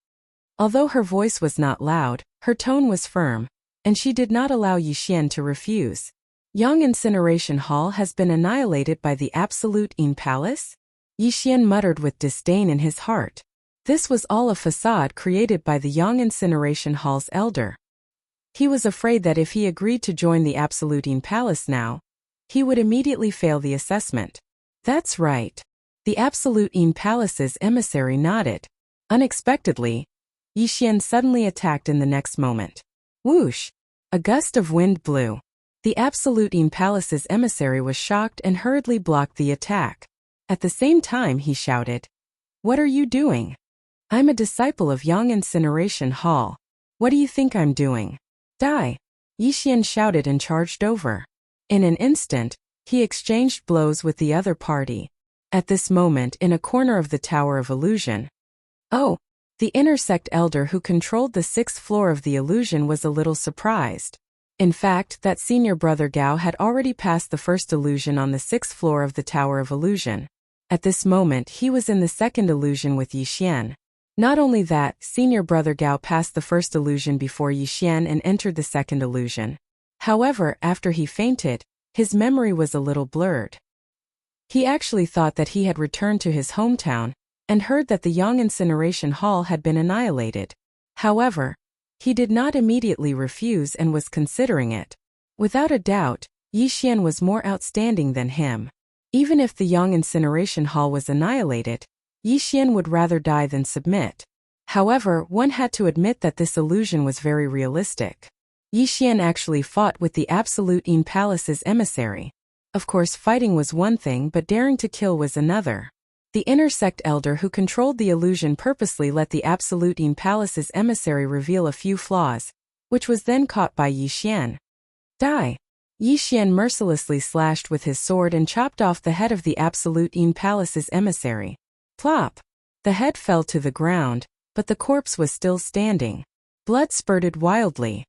Although her voice was not loud, her tone was firm, and she did not allow Yixian to refuse. Yang Incineration Hall has been annihilated by the Absolute Yin Palace? Yixian muttered with disdain in his heart. This was all a facade created by the Yang Incineration Hall's elder. He was afraid that if he agreed to join the Absolute Yin Palace now, he would immediately fail the assessment. That's right. The Absolute Yin Palace's emissary nodded. Unexpectedly, Yixian suddenly attacked in the next moment. Whoosh! A gust of wind blew. The Absolute Yin Palace's emissary was shocked and hurriedly blocked the attack. At the same time he shouted, What are you doing? I'm a disciple of Yang Incineration Hall. What do you think I'm doing? Die! Yixian shouted and charged over. In an instant, he exchanged blows with the other party. At this moment in a corner of the Tower of Illusion. Oh! The inner sect elder who controlled the 6th floor of the illusion was a little surprised. In fact, that senior brother Gao had already passed the first illusion on the 6th floor of the Tower of Illusion. At this moment he was in the 2nd illusion with Yixian. Not only that, senior brother Gao passed the first illusion before Yixian and entered the 2nd illusion. However, after he fainted, his memory was a little blurred. He actually thought that he had returned to his hometown, and heard that the Yang Incineration Hall had been annihilated. However, he did not immediately refuse and was considering it. Without a doubt, Yixian was more outstanding than him. Even if the Yang Incineration Hall was annihilated, Yixian would rather die than submit. However, one had to admit that this illusion was very realistic. Yixian actually fought with the Absolute Yin Palace's emissary. Of course, fighting was one thing, but daring to kill was another. The inner sect elder who controlled the illusion purposely let the Absolute Yin Palace's emissary reveal a few flaws, which was then caught by Yixian. Die! Yixian mercilessly slashed with his sword and chopped off the head of the Absolute Yin Palace's emissary. Plop! The head fell to the ground, but the corpse was still standing. Blood spurted wildly.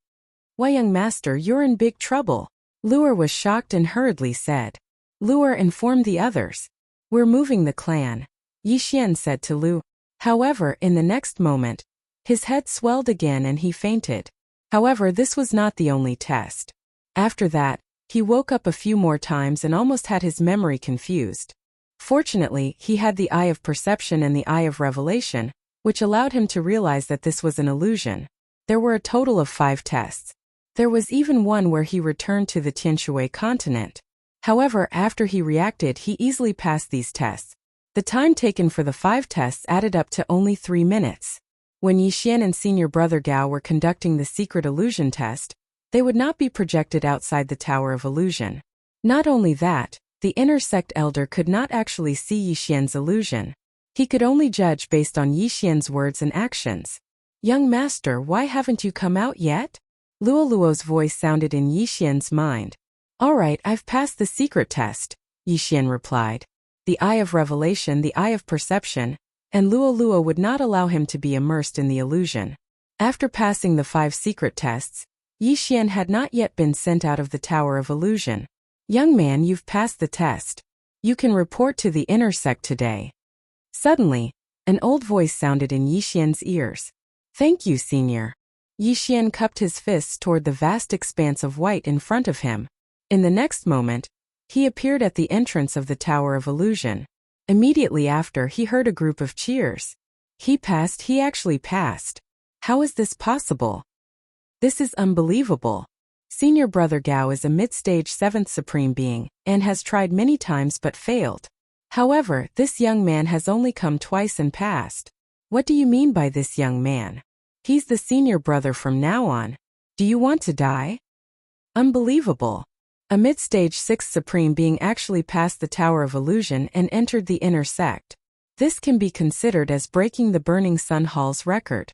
Why, young master, you're in big trouble. Luo was shocked and hurriedly said. Luo informed the others. We're moving the clan, Yixian said to Lu. However, in the next moment, his head swelled again and he fainted. However, this was not the only test. After that, he woke up a few more times and almost had his memory confused. Fortunately, he had the eye of perception and the eye of revelation, which allowed him to realize that this was an illusion. There were a total of 5 tests. There was even one where he returned to the Tianshui continent. However, after he reacted, he easily passed these tests. The time taken for the 5 tests added up to only 3 minutes. When Yixian and senior brother Gao were conducting the secret illusion test, they would not be projected outside the Tower of Illusion. Not only that, the inner sect elder could not actually see Yixian's illusion. He could only judge based on Yixian's words and actions. Young master, why haven't you come out yet? Luo's voice sounded in Yixian's mind. All right, I've passed the secret test, Yixian replied. The eye of revelation, the eye of perception, and Luo would not allow him to be immersed in the illusion. After passing the 5 secret tests, Yixian had not yet been sent out of the Tower of Illusion. Young man, you've passed the test. You can report to the inner sect today. Suddenly, an old voice sounded in Yixian's ears. Thank you, senior. Yixian cupped his fists toward the vast expanse of white in front of him. In the next moment, he appeared at the entrance of the Tower of Illusion. Immediately after, he heard a group of cheers. He passed, he actually passed. How is this possible? This is unbelievable. Senior Brother Gao is a mid-stage 7th Supreme Being, and has tried many times but failed. However, this young man has only come twice and passed. What do you mean by this young man? He's the senior brother from now on. Do you want to die? Unbelievable. A mid-stage 6th Supreme Being actually passed the Tower of Illusion and entered the inner sect. This can be considered as breaking the Burning Sun Hall's record.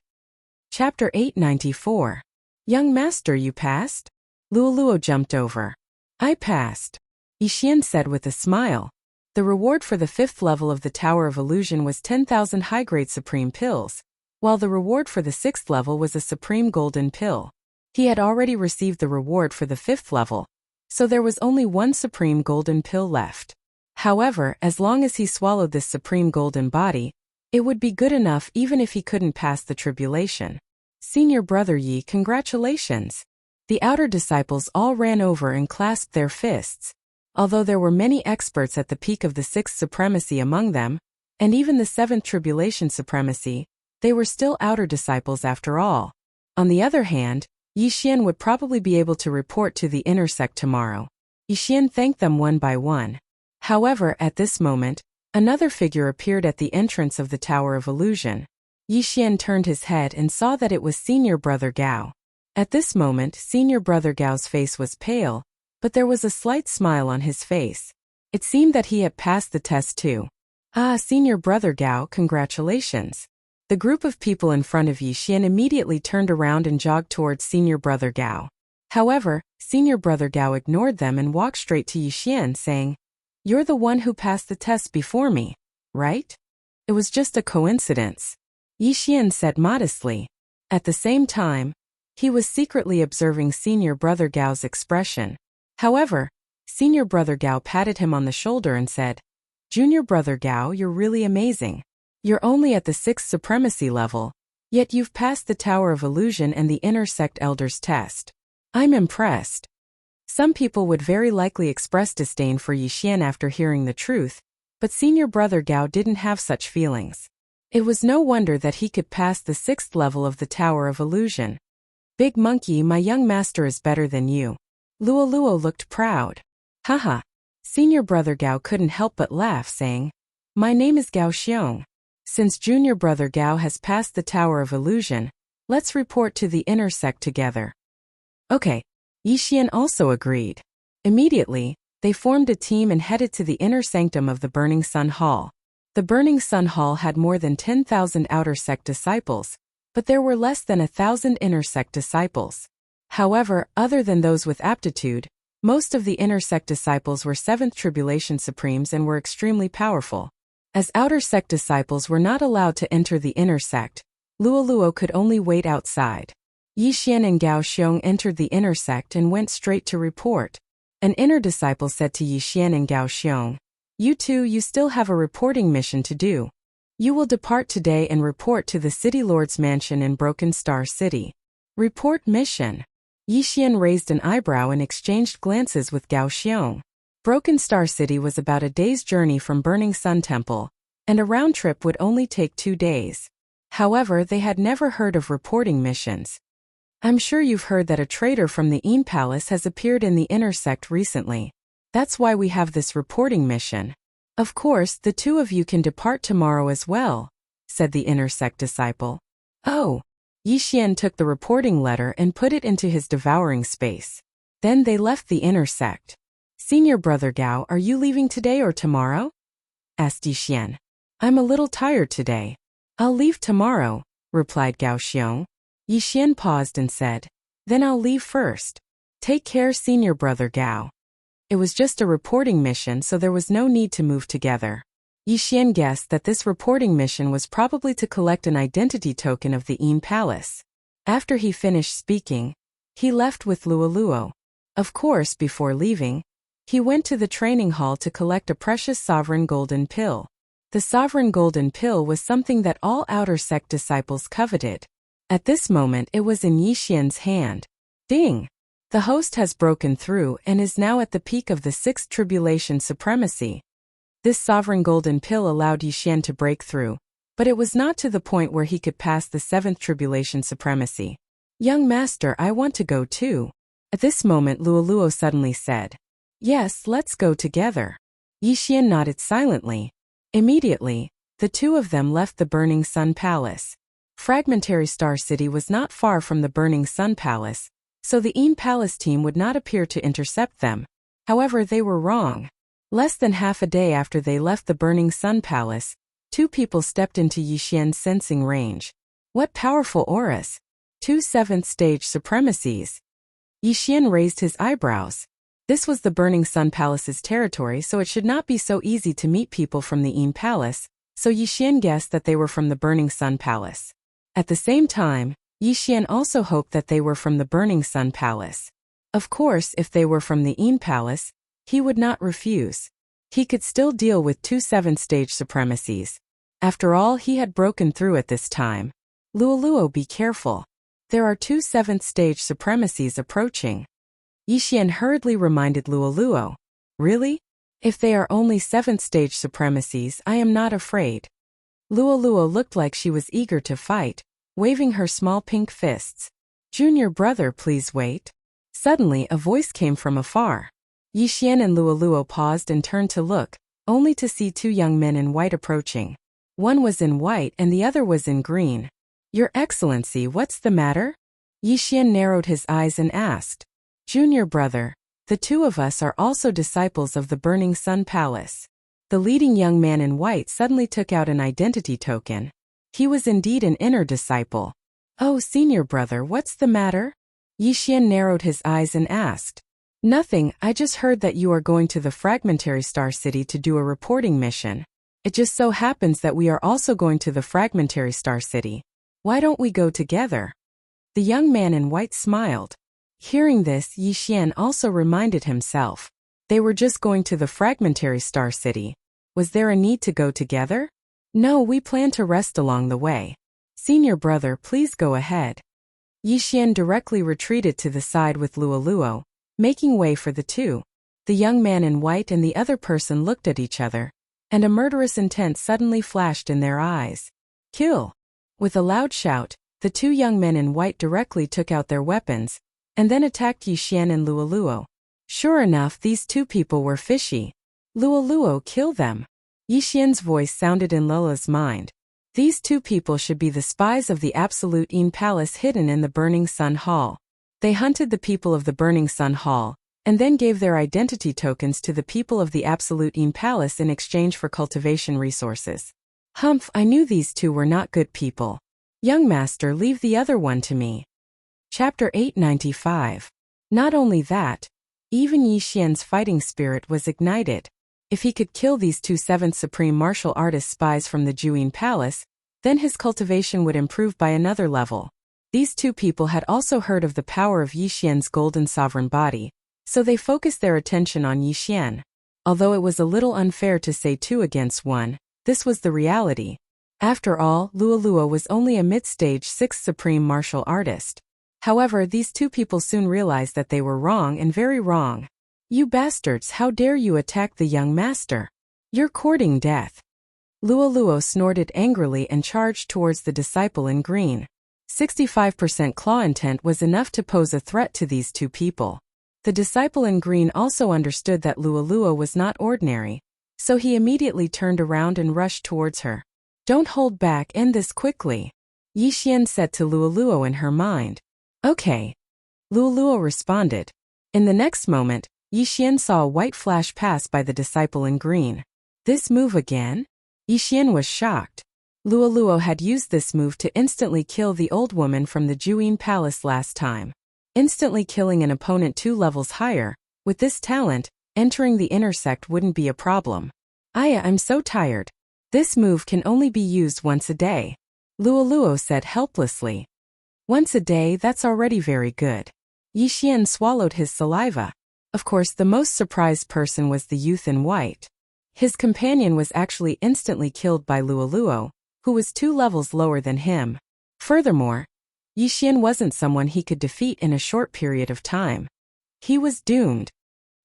Chapter 894. Young Master, you passed? Luoluo jumped over. I passed. Yixian said with a smile. The reward for the 5th level of the Tower of Illusion was 10,000 high-grade Supreme Pills, while the reward for the 6th level was a Supreme Golden Pill. He had already received the reward for the 5th level, so there was only one Supreme Golden Pill left. However, as long as he swallowed this Supreme Golden Body, it would be good enough even if he couldn't pass the tribulation. Senior Brother Yi, congratulations. The outer disciples all ran over and clasped their fists. Although there were many experts at the peak of the 6th supremacy among them, and even the 7th tribulation supremacy, they were still outer disciples after all. On the other hand, Yixian would probably be able to report to the inner sect tomorrow. Yixian thanked them one by one. However, at this moment, another figure appeared at the entrance of the Tower of Illusion. Yixian turned his head and saw that it was Senior Brother Gao. At this moment, Senior Brother Gao's face was pale, but there was a slight smile on his face. It seemed that he had passed the test too. Ah, Senior Brother Gao, congratulations. The group of people in front of Yixian immediately turned around and jogged towards Senior Brother Gao. However, Senior Brother Gao ignored them and walked straight to Yixian, saying, You're the one who passed the test before me, right? It was just a coincidence. Yixian said modestly. At the same time, he was secretly observing Senior Brother Gao's expression. However, Senior Brother Gao patted him on the shoulder and said, Junior Brother Gao, you're really amazing. You're only at the 6th supremacy level, yet you've passed the Tower of Illusion and the Inner Sect Elder's test. I'm impressed. Some people would very likely express disdain for Yixian after hearing the truth, but Senior Brother Gao didn't have such feelings. It was no wonder that he could pass the 6th level of the Tower of Illusion. Big Monkey, my young master is better than you. Luoluo looked proud. Haha. Senior Brother Gao couldn't help but laugh, saying, My name is Gao Xiong. Since Junior Brother Gao has passed the Tower of Illusion, let's report to the inner sect together. Okay. Yixian also agreed. Immediately, they formed a team and headed to the inner sanctum of the Burning Sun Hall. The Burning Sun Hall had more than 10,000 outer sect disciples, but there were less than 1,000 inner sect disciples. However, other than those with aptitude, most of the inner sect disciples were 7th Tribulation Supremes and were extremely powerful. As outer sect disciples were not allowed to enter the inner sect, Luoluo could only wait outside. Yixian and Gao Xiong entered the inner sect and went straight to report. An inner disciple said to Yixian and Gao Xiong, You two, you still have a reporting mission to do. You will depart today and report to the City Lord's mansion in Broken Star City. Report mission. Yixian raised an eyebrow and exchanged glances with Gao Xiong. Broken Star City was about a day's journey from Burning Sun Temple, and a round trip would only take 2 days. However, they had never heard of reporting missions. I'm sure you've heard that a traitor from the Een Palace has appeared in the inner sect recently. That's why we have this reporting mission. Of course, the two of you can depart tomorrow as well, said the inner sect disciple. Oh. Yixian took the reporting letter and put it into his devouring space. Then they left the inner sect. Senior Brother Gao, are you leaving today or tomorrow? Asked Yixian. I'm a little tired today. I'll leave tomorrow, replied Gao Xiong. Yixian paused and said, Then I'll leave first. Take care, Senior Brother Gao. It was just a reporting mission, so there was no need to move together. Yixian guessed that this reporting mission was probably to collect an identity token of the Een Palace. After he finished speaking, he left with Luoluo. Of course, before leaving, he went to the training hall to collect a precious sovereign golden pill. The sovereign golden pill was something that all outer sect disciples coveted. At this moment it was in Yixian's hand. Ding! The host has broken through and is now at the peak of the 6th Tribulation Supremacy. This sovereign golden pill allowed Yixian to break through, but it was not to the point where he could pass the 7th Tribulation Supremacy. Young master, I want to go too. At this moment Luoluo suddenly said, Yes, let's go together. Yixian nodded silently. Immediately, the two of them left the Burning Sun Palace. Fragmentary Star City was not far from the Burning Sun Palace, so the Een Palace team would not appear to intercept them. However, they were wrong. Less than half a day after they left the Burning Sun Palace, two people stepped into Yixian's sensing range. What powerful auras! 2 7th stage supremacies. Yixian raised his eyebrows. This was the Burning Sun Palace's territory, so it should not be so easy to meet people from the Een Palace, so Yixian guessed that they were from the Burning Sun Palace. At the same time, Yixian also hoped that they were from the Burning Sun Palace. Of course, if they were from the Een Palace, he would not refuse. He could still deal with 2 7th stage supremacies. After all, he had broken through at this time. Luoluo, be careful. There are 2 7th stage supremacies approaching. Yixian hurriedly reminded Luoluo. Really? If they are only 7th stage supremacies, I am not afraid. Luoluo looked like she was eager to fight, waving her small pink fists. Junior brother, please wait. Suddenly a voice came from afar. Yixian and Luoluo paused and turned to look, only to see two young men in white approaching. One was in white and the other was in green. Your Excellency, what's the matter? Yixian narrowed his eyes and asked. Junior brother, the two of us are also disciples of the Burning Sun Palace. The leading young man in white suddenly took out an identity token. He was indeed an inner disciple. Oh, senior brother, what's the matter? Yixian narrowed his eyes and asked. Nothing, I just heard that you are going to the Fragmentary Star City to do a reporting mission. It just so happens that we are also going to the Fragmentary Star City. Why don't we go together? The young man in white smiled. Hearing this, Yixian also reminded himself. They were just going to the Fragmentary Star City. Was there a need to go together? No, we plan to rest along the way. Senior brother, please go ahead. Yixian directly retreated to the side with Luoluo, making way for the two. The young man in white and the other person looked at each other, and a murderous intent suddenly flashed in their eyes. Kill! With a loud shout, the two young men in white directly took out their weapons, and then attacked Yixian and Luoluo. Sure enough, these two people were fishy. Luoluo, kill them. Yixian's voice sounded in Lola's mind. These two people should be the spies of the Absolute Een Palace hidden in the Burning Sun Hall. They hunted the people of the Burning Sun Hall, and then gave their identity tokens to the people of the Absolute Een Palace in exchange for cultivation resources. Humph, I knew these two were not good people. Young master, leave the other one to me. Chapter 895. Not only that, even Yixian's fighting spirit was ignited. If he could kill these two 7th Supreme Martial Artist spies from the Juin Palace, then his cultivation would improve by another level. These two people had also heard of the power of Yixian's golden sovereign body, so they focused their attention on Yixian. Although it was a little unfair to say 2 against 1, this was the reality. After all, Luoluo was only a mid-stage 6th Supreme Martial Artist. However, these two people soon realized that they were wrong and very wrong. You bastards, how dare you attack the young master? You're courting death. Luoluo snorted angrily and charged towards the disciple in green. 65% claw intent was enough to pose a threat to these two people. The disciple in green also understood that Luoluo was not ordinary, so he immediately turned around and rushed towards her. Don't hold back, end this quickly. Yixian said to Luoluo in her mind. Okay. Luoluo responded. In the next moment, Yixian saw a white flash pass by the disciple in green. This move again? Yixian was shocked. Luoluo had used this move to instantly kill the old woman from the Juin Palace last time. Instantly killing an opponent 2 levels higher, with this talent, entering the intersect wouldn't be a problem. Aya, I'm so tired. This move can only be used once a day. Luoluo said helplessly. Once a day, that's already very good. Yixian swallowed his saliva. Of course, the most surprised person was the youth in white. His companion was actually instantly killed by Luoluo, who was 2 levels lower than him. Furthermore, Yixian wasn't someone he could defeat in a short period of time. He was doomed.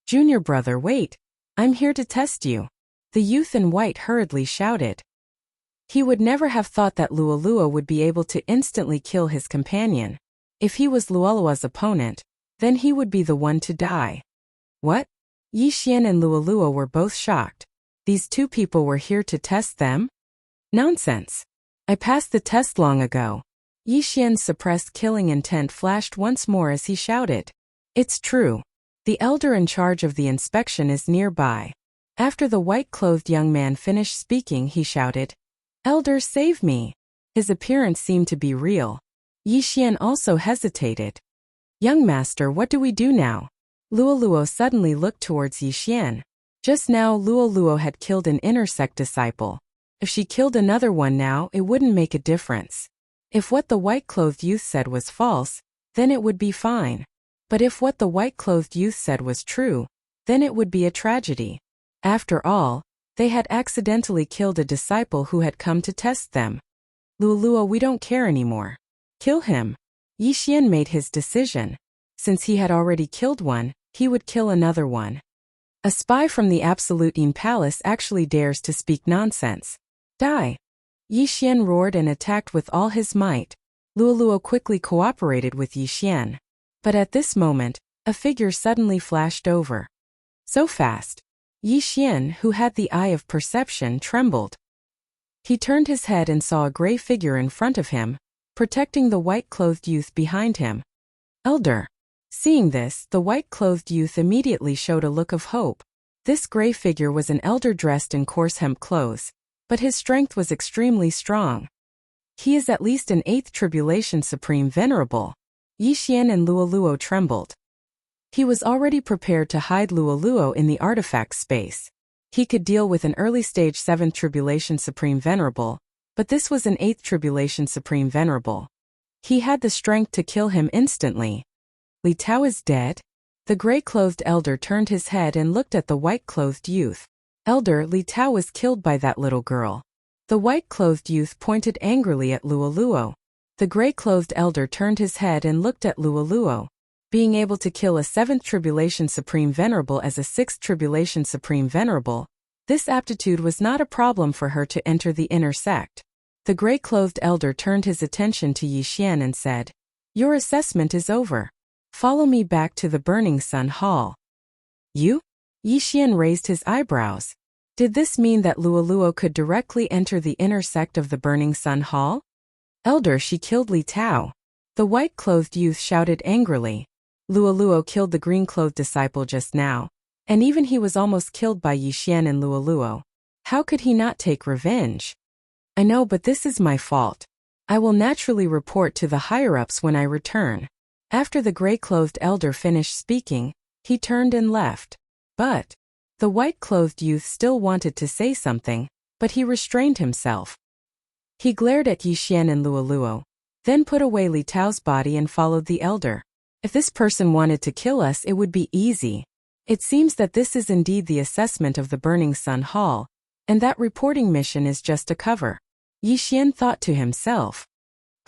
Junior brother, wait. I'm here to test you. The youth in white hurriedly shouted. He would never have thought that Luoluo would be able to instantly kill his companion. If he was Luoluo's opponent, then he would be the one to die. What? Yi Xian and Luoluo were both shocked. These two people were here to test them? Nonsense. I passed the test long ago. Yi Xian's suppressed killing intent flashed once more as he shouted. It's true. The elder in charge of the inspection is nearby. After the white-clothed young man finished speaking, he shouted, Elder, save me. His appearance seemed to be real. Yi Xian also hesitated. Young master, what do we do now? Luoluo suddenly looked towards Yi Xian. Just now Luoluo had killed an inner sect disciple. If she killed another one now, it wouldn't make a difference. If what the white-clothed youth said was false, then it would be fine. But if what the white-clothed youth said was true, then it would be a tragedy. After all, they had accidentally killed a disciple who had come to test them. Luoluo, we don't care anymore. Kill him. Yi Xian made his decision. Since he had already killed one, he would kill another one. A spy from the Absolute Palace actually dares to speak nonsense. Die. Yi Xian roared and attacked with all his might. Luoluo quickly cooperated with Yi Xian. But at this moment, a figure suddenly flashed over. So fast. Yi Xian, who had the eye of perception, trembled. He turned his head and saw a gray figure in front of him, protecting the white-clothed youth behind him. Elder. Seeing this, the white-clothed youth immediately showed a look of hope. This gray figure was an elder dressed in coarse hemp clothes, but his strength was extremely strong. He is at least an 8th Tribulation Supreme Venerable. Yi Xian and Luoluo trembled. He was already prepared to hide Luoluo in the artifact space. He could deal with an early-stage 7th Tribulation Supreme Venerable, but this was an 8th Tribulation Supreme Venerable. He had the strength to kill him instantly. Li Tao is dead? The gray-clothed elder turned his head and looked at the white-clothed youth. Elder, Li Tao was killed by that little girl. The white-clothed youth pointed angrily at Luoluo. The gray-clothed elder turned his head and looked at Luoluo. Being able to kill a 7th Tribulation Supreme Venerable as a 6th Tribulation Supreme Venerable, this aptitude was not a problem for her to enter the inner sect. The gray-clothed elder turned his attention to Yi Xian and said, Your assessment is over. Follow me back to the Burning Sun Hall. You? Yi Xian raised his eyebrows. Did this mean that Luoluo could directly enter the inner sect of the Burning Sun Hall? Elder, she killed Li Tao. The white-clothed youth shouted angrily. Luoluo killed the green-clothed disciple just now, and even he was almost killed by Yi Xian and Luoluo. How could he not take revenge? I know, but this is my fault. I will naturally report to the higher-ups when I return. After the gray-clothed elder finished speaking, he turned and left. But the white-clothed youth still wanted to say something, but he restrained himself. He glared at Yi Xian and Luoluo, then put away Li Tao's body and followed the elder. If this person wanted to kill us, it would be easy. It seems that this is indeed the assessment of the Burning Sun Hall, and that reporting mission is just a cover. Yi Xian thought to himself.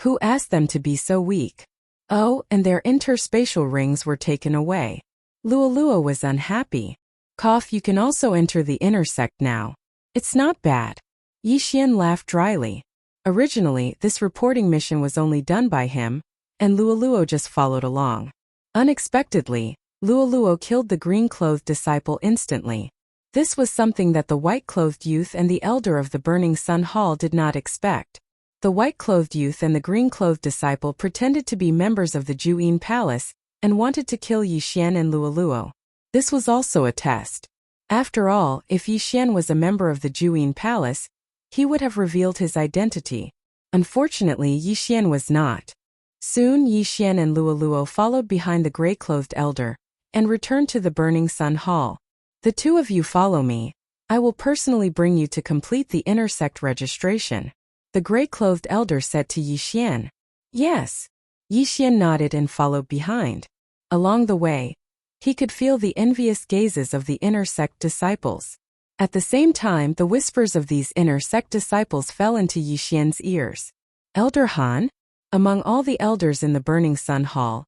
Who asked them to be so weak? Oh, and their interspatial rings were taken away. Luoluo was unhappy. Cough, you can also enter the inner sect now. It's not bad. Yi Xian laughed dryly. Originally, this reporting mission was only done by him, and Luoluo just followed along. Unexpectedly, Luoluo killed the green-clothed disciple instantly. This was something that the white-clothed youth and the elder of the Burning Sun Hall did not expect. The white-clothed youth and the green-clothed disciple pretended to be members of the Juyin Palace and wanted to kill Yi Xian and Luoluo. This was also a test. After all, if Yi Xian was a member of the Juyin Palace, he would have revealed his identity. Unfortunately, Yi Xian was not. Soon Yi Xian and Luoluo followed behind the gray-clothed elder and returned to the Burning Sun Hall. The two of you follow me. I will personally bring you to complete the inner sect registration. The gray-clothed elder said to Yi Xian. Yes. Yi Xian nodded and followed behind. Along the way, he could feel the envious gazes of the inner sect disciples. At the same time, the whispers of these inner sect disciples fell into Yi Xian's ears. Elder Han? Among all the elders in the Burning Sun Hall,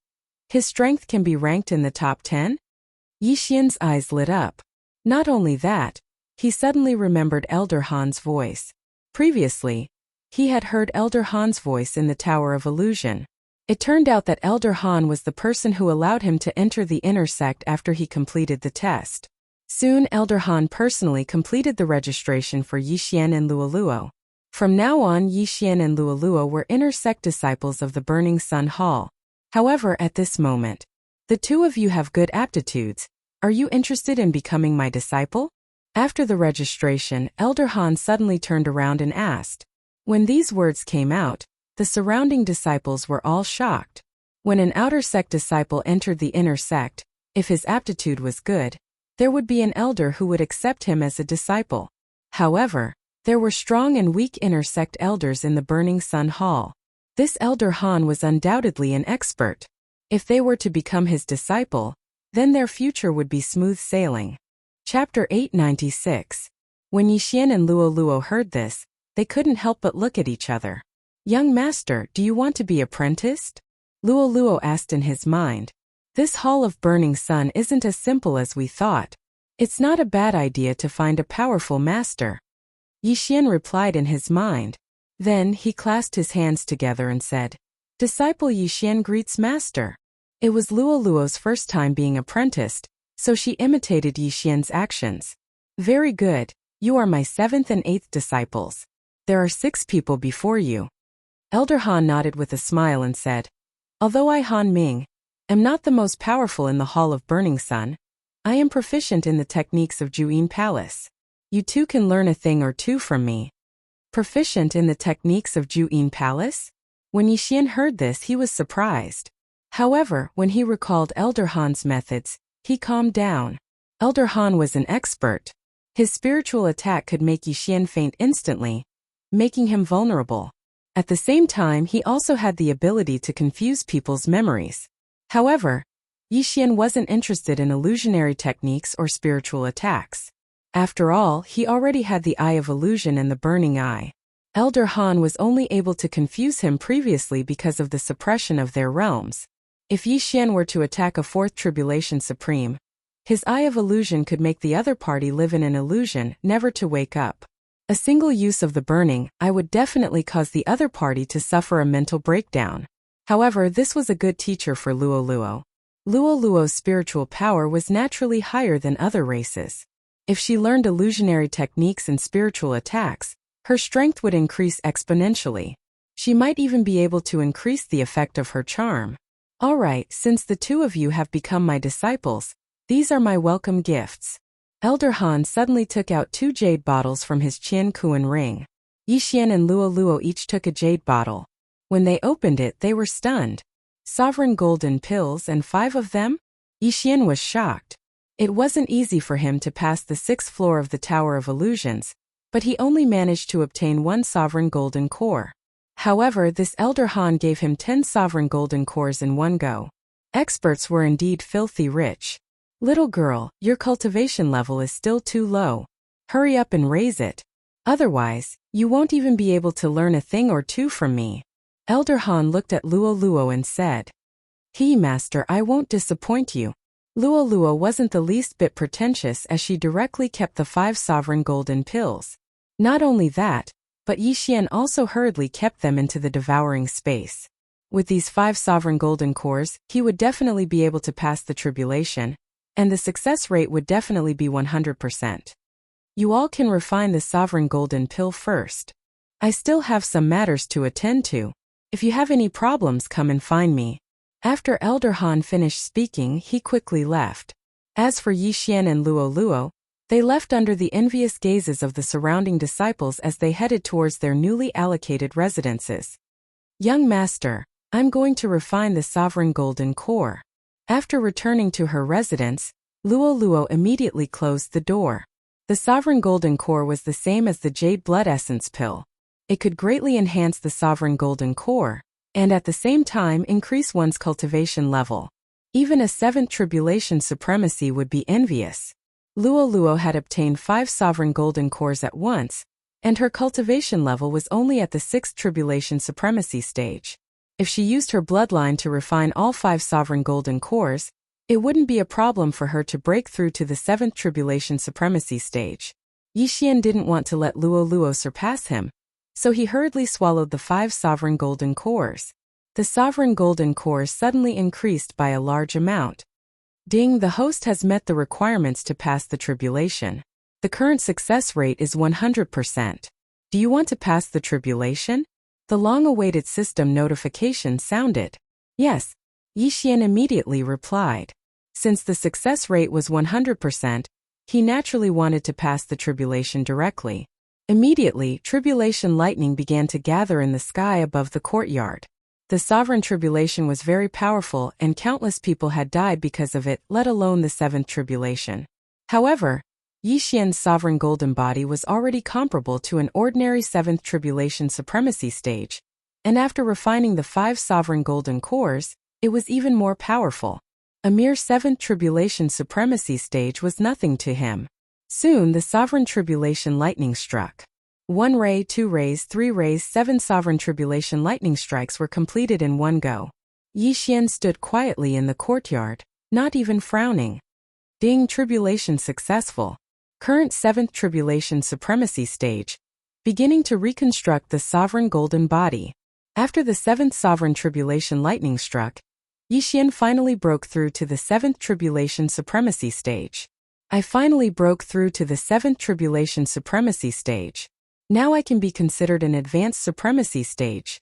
his strength can be ranked in the top 10? Yi Xian's eyes lit up. Not only that, he suddenly remembered Elder Han's voice. Previously, he had heard Elder Han's voice in the Tower of Illusion. It turned out that Elder Han was the person who allowed him to enter the inner sect after he completed the test. Soon Elder Han personally completed the registration for Yixian and Luoluo. From now on, Yixian and Luoluo were inner sect disciples of the Burning Sun Hall. However, at this moment, the two of you have good aptitudes. Are you interested in becoming my disciple? After the registration, Elder Han suddenly turned around and asked. When these words came out, the surrounding disciples were all shocked. When an outer sect disciple entered the inner sect, if his aptitude was good, there would be an elder who would accept him as a disciple. However, there were strong and weak inner sect elders in the Burning Sun Hall. This Elder Han was undoubtedly an expert. If they were to become his disciple, then their future would be smooth sailing. Chapter 896. When Yixian and Luoluo heard this, they couldn't help but look at each other. Young master, do you want to be apprenticed? Luoluo asked in his mind. This Hall of Burning Sun isn't as simple as we thought. It's not a bad idea to find a powerful master. Yixian replied in his mind. Then he clasped his hands together and said, Disciple Yixian greets master. It was Luoluo's first time being apprenticed, so she imitated Yixian's actions. Very good, you are my 7th and 8th disciples. There are 6 people before you. Elder Han nodded with a smile and said, Although I, Han Ming, am not the most powerful in the Hall of Burning Sun, I am proficient in the techniques of Juyin Palace. You too can learn a thing or two from me. Proficient in the techniques of Juyin Palace? When Yixian heard this, he was surprised. However, when he recalled Elder Han's methods, he calmed down. Elder Han was an expert. His spiritual attack could make Yixian faint instantly, making him vulnerable. At the same time, he also had the ability to confuse people's memories. However, Yixian wasn't interested in illusionary techniques or spiritual attacks. After all, he already had the Eye of Illusion and the Burning Eye. Elder Han was only able to confuse him previously because of the suppression of their realms. If Yixian were to attack a 4th Tribulation Supreme, his Eye of Illusion could make the other party live in an illusion, never to wake up. A single use of the Burning Eye would definitely cause the other party to suffer a mental breakdown. However, this was a good teacher for Luoluo. Luoluo's spiritual power was naturally higher than other races. If she learned illusionary techniques and spiritual attacks, her strength would increase exponentially. She might even be able to increase the effect of her charm. Alright, since the two of you have become my disciples, these are my welcome gifts. Elder Han suddenly took out 2 jade bottles from his Qian Kuan ring. Yixian and Luoluo each took a jade bottle. When they opened it, they were stunned. Sovereign golden pills, and 5 of them? Yixian was shocked. It wasn't easy for him to pass the 6th floor of the Tower of Illusions, but he only managed to obtain 1 sovereign golden core. However, this Elder Han gave him 10 sovereign golden cores in one go. Experts were indeed filthy rich. Little girl, your cultivation level is still too low. Hurry up and raise it. Otherwise, you won't even be able to learn a thing or two from me. Elder Han looked at Luoluo and said, Master, I won't disappoint you. Luoluo wasn't the least bit pretentious as she directly kept the 5 sovereign golden pills. Not only that, but Yixian also hurriedly kept them into the devouring space. With these 5 sovereign golden cores, he would definitely be able to pass the tribulation, and the success rate would definitely be 100%. You all can refine the sovereign golden pill first. I still have some matters to attend to. If you have any problems, come and find me. After Elder Han finished speaking, he quickly left. As for Yixian and Luoluo, they left under the envious gazes of the surrounding disciples as they headed towards their newly allocated residences. Young master, I'm going to refine the sovereign golden core. After returning to her residence, Luoluo immediately closed the door. The sovereign golden core was the same as the jade blood essence pill. It could greatly enhance the sovereign golden core, and at the same time increase one's cultivation level. Even a 7th tribulation supremacy would be envious. Luoluo had obtained 5 sovereign golden cores at once, and her cultivation level was only at the 6th tribulation supremacy stage. If she used her bloodline to refine all 5 sovereign golden cores, it wouldn't be a problem for her to break through to the 7th tribulation supremacy stage. Yixian didn't want to let Luoluo surpass him, so he hurriedly swallowed the 5 sovereign golden cores. The sovereign golden cores suddenly increased by a large amount. Ding, the host has met the requirements to pass the tribulation. The current success rate is 100%. Do you want to pass the tribulation? The long-awaited system notification sounded. Yes, Yixian immediately replied. Since the success rate was 100%, he naturally wanted to pass the tribulation directly. Immediately, tribulation lightning began to gather in the sky above the courtyard. The sovereign tribulation was very powerful and countless people had died because of it, let alone the seventh tribulation. However, Yixian's sovereign golden body was already comparable to an ordinary seventh tribulation supremacy stage, and after refining the 5 sovereign golden cores, it was even more powerful. A mere seventh tribulation supremacy stage was nothing to him. Soon the sovereign tribulation lightning struck. 1 ray, 2 rays, 3 rays, 7 sovereign tribulation lightning strikes were completed in one go. Yixian stood quietly in the courtyard, not even frowning. Ding, tribulation successful. Current 7th tribulation supremacy stage. Beginning to reconstruct the sovereign golden body. After the 7th sovereign tribulation lightning struck, Yixian finally broke through to the 7th tribulation supremacy stage. I finally broke through to the 7th tribulation supremacy stage. Now I can be considered an advanced supremacy stage.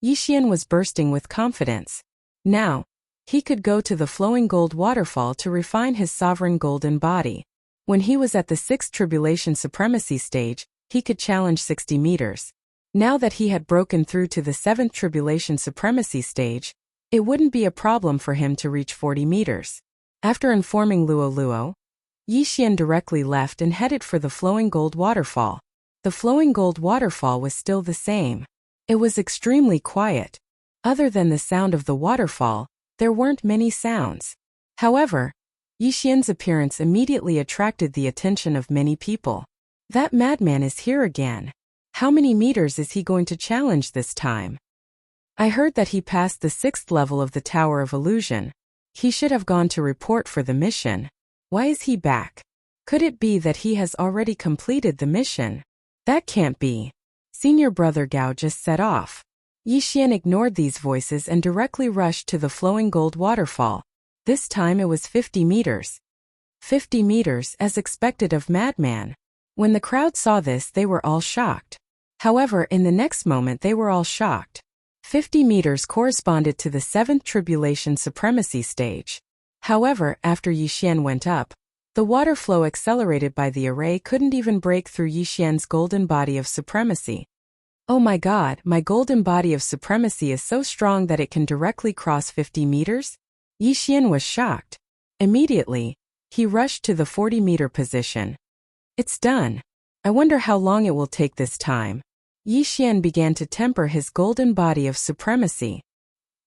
Yixian was bursting with confidence. Now, he could go to the flowing gold waterfall to refine his sovereign golden body. When he was at the 6th tribulation supremacy stage, he could challenge 60 meters. Now that he had broken through to the 7th tribulation supremacy stage, it wouldn't be a problem for him to reach 40 meters. After informing Luo, Yixian directly left and headed for the flowing gold waterfall. The flowing gold waterfall was still the same. It was extremely quiet. Other than the sound of the waterfall, there weren't many sounds. However, Yixian's appearance immediately attracted the attention of many people. That madman is here again. How many meters is he going to challenge this time? I heard that he passed the 6th level of the Tower of Illusion. He should have gone to report for the mission. Why is he back? Could it be that he has already completed the mission? That can't be. Senior brother Gao just set off. Yixian ignored these voices and directly rushed to the flowing gold waterfall. This time it was 50 meters. 50 meters, as expected of madman. When the crowd saw this, they were all shocked. However, in the next moment they were all shocked. 50 meters corresponded to the 7th tribulation supremacy stage. However, after Yixian went up, the water flow accelerated by the array couldn't even break through Yixian's golden body of supremacy. Oh my god, my golden body of supremacy is so strong that it can directly cross 50 meters? Yixian was shocked. Immediately, he rushed to the 40-meter position. It's done. I wonder how long it will take this time. Yixian began to temper his golden body of supremacy.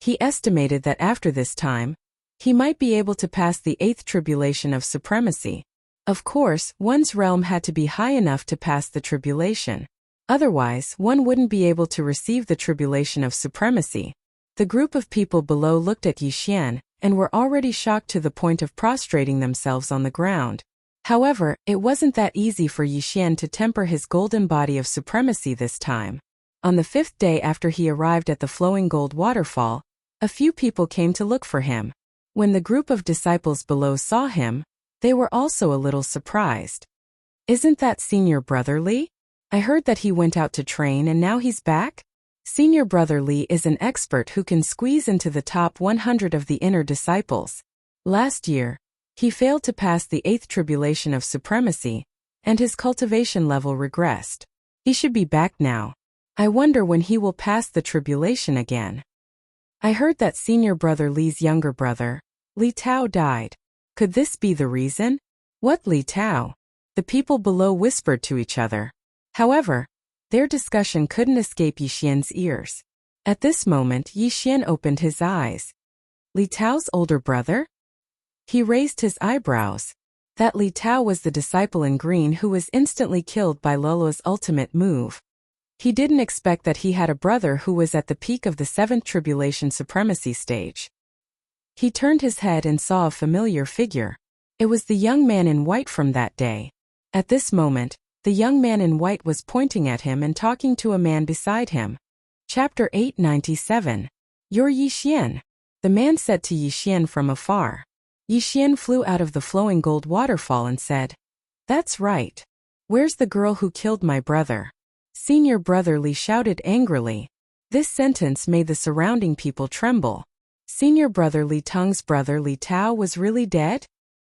He estimated that after this time, he might be able to pass the 8th tribulation of supremacy. Of course, one's realm had to be high enough to pass the tribulation. Otherwise, one wouldn't be able to receive the tribulation of supremacy. The group of people below looked at Yixian and were already shocked to the point of prostrating themselves on the ground. However, it wasn't that easy for Yixian to temper his golden body of supremacy this time. On the 5th day after he arrived at the flowing gold waterfall, a few people came to look for him. When the group of disciples below saw him, they were also a little surprised. Isn't that Senior Brother Li? I heard that he went out to train and now he's back? Senior Brother Li is an expert who can squeeze into the top 100 of the inner disciples. Last year, he failed to pass the 8th tribulation of supremacy, and his cultivation level regressed. He should be back now. I wonder when he will pass the tribulation again. I heard that Senior Brother Li's younger brother, Li Tao, died. Could this be the reason? What Li Tao? The people below whispered to each other. However, their discussion couldn't escape Yixian's ears. At this moment, Yixian opened his eyes. Li Tao's older brother? He raised his eyebrows. That Li Tao was the disciple in green who was instantly killed by Lolo's ultimate move. He didn't expect that he had a brother who was at the peak of the 7th tribulation supremacy stage. He turned his head and saw a familiar figure. It was the young man in white from that day. At this moment, the young man in white was pointing at him and talking to a man beside him. Chapter 897. You're Yixian, the man said to Yixian from afar. Yixian flew out of the flowing gold waterfall and said, That's right. Where's the girl who killed my brother? Senior brother Li shouted angrily. This sentence made the surrounding people tremble. Senior brother Li Teng's brother Li Tao was really dead?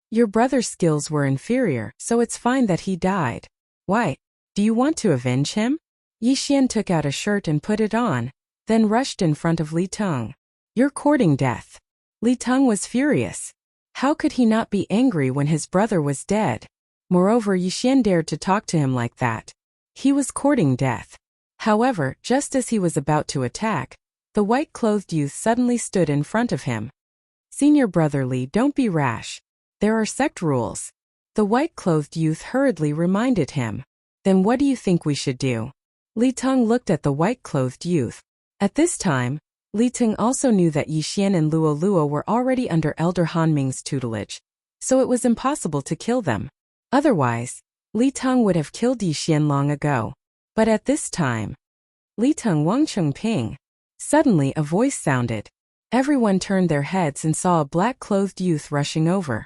Your brother's skills were inferior, so it's fine that he died. Why? Do you want to avenge him? Yixian took out a shirt and put it on, then rushed in front of Li Teng. You're courting death. Li Teng was furious. How could he not be angry when his brother was dead? Moreover, Yixian dared to talk to him like that. He was courting death. However, just as he was about to attack, the white-clothed youth suddenly stood in front of him. Senior brother Li, don't be rash. There are sect rules. The white-clothed youth hurriedly reminded him. Then what do you think we should do? Li Teng looked at the white-clothed youth. At this time, Li Teng also knew that Yixian and Luo Luo were already under Elder Han Ming's tutelage, so it was impossible to kill them. Otherwise, Li Teng would have killed Yixian long ago. But at this time, Li Teng Wangcheng Ping. Suddenly a voice sounded. Everyone turned their heads and saw a black-clothed youth rushing over.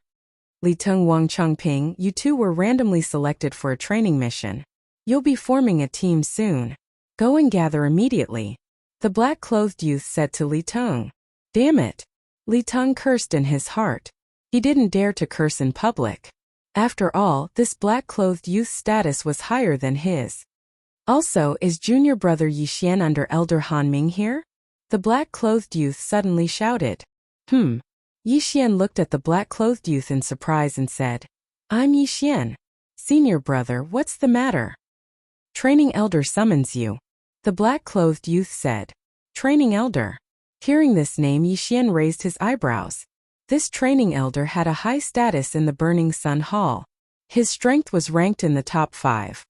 Li Teng Wangcheng Ping, you two were randomly selected for a training mission. You'll be forming a team soon. Go and gather immediately. The black-clothed youth said to Li Teng. Damn it. Li Teng cursed in his heart. He didn't dare to curse in public. After all, this black-clothed youth's status was higher than his. Also, is junior brother Yixian under Elder Han Ming here? The black-clothed youth suddenly shouted. Yixian looked at the black-clothed youth in surprise and said, I'm Yixian. Senior brother, what's the matter? Training elder summons you. The black-clothed youth said. Training elder. Hearing this name, Yixian raised his eyebrows. This training elder had a high status in the Burning Sun Hall. His strength was ranked in the top 5.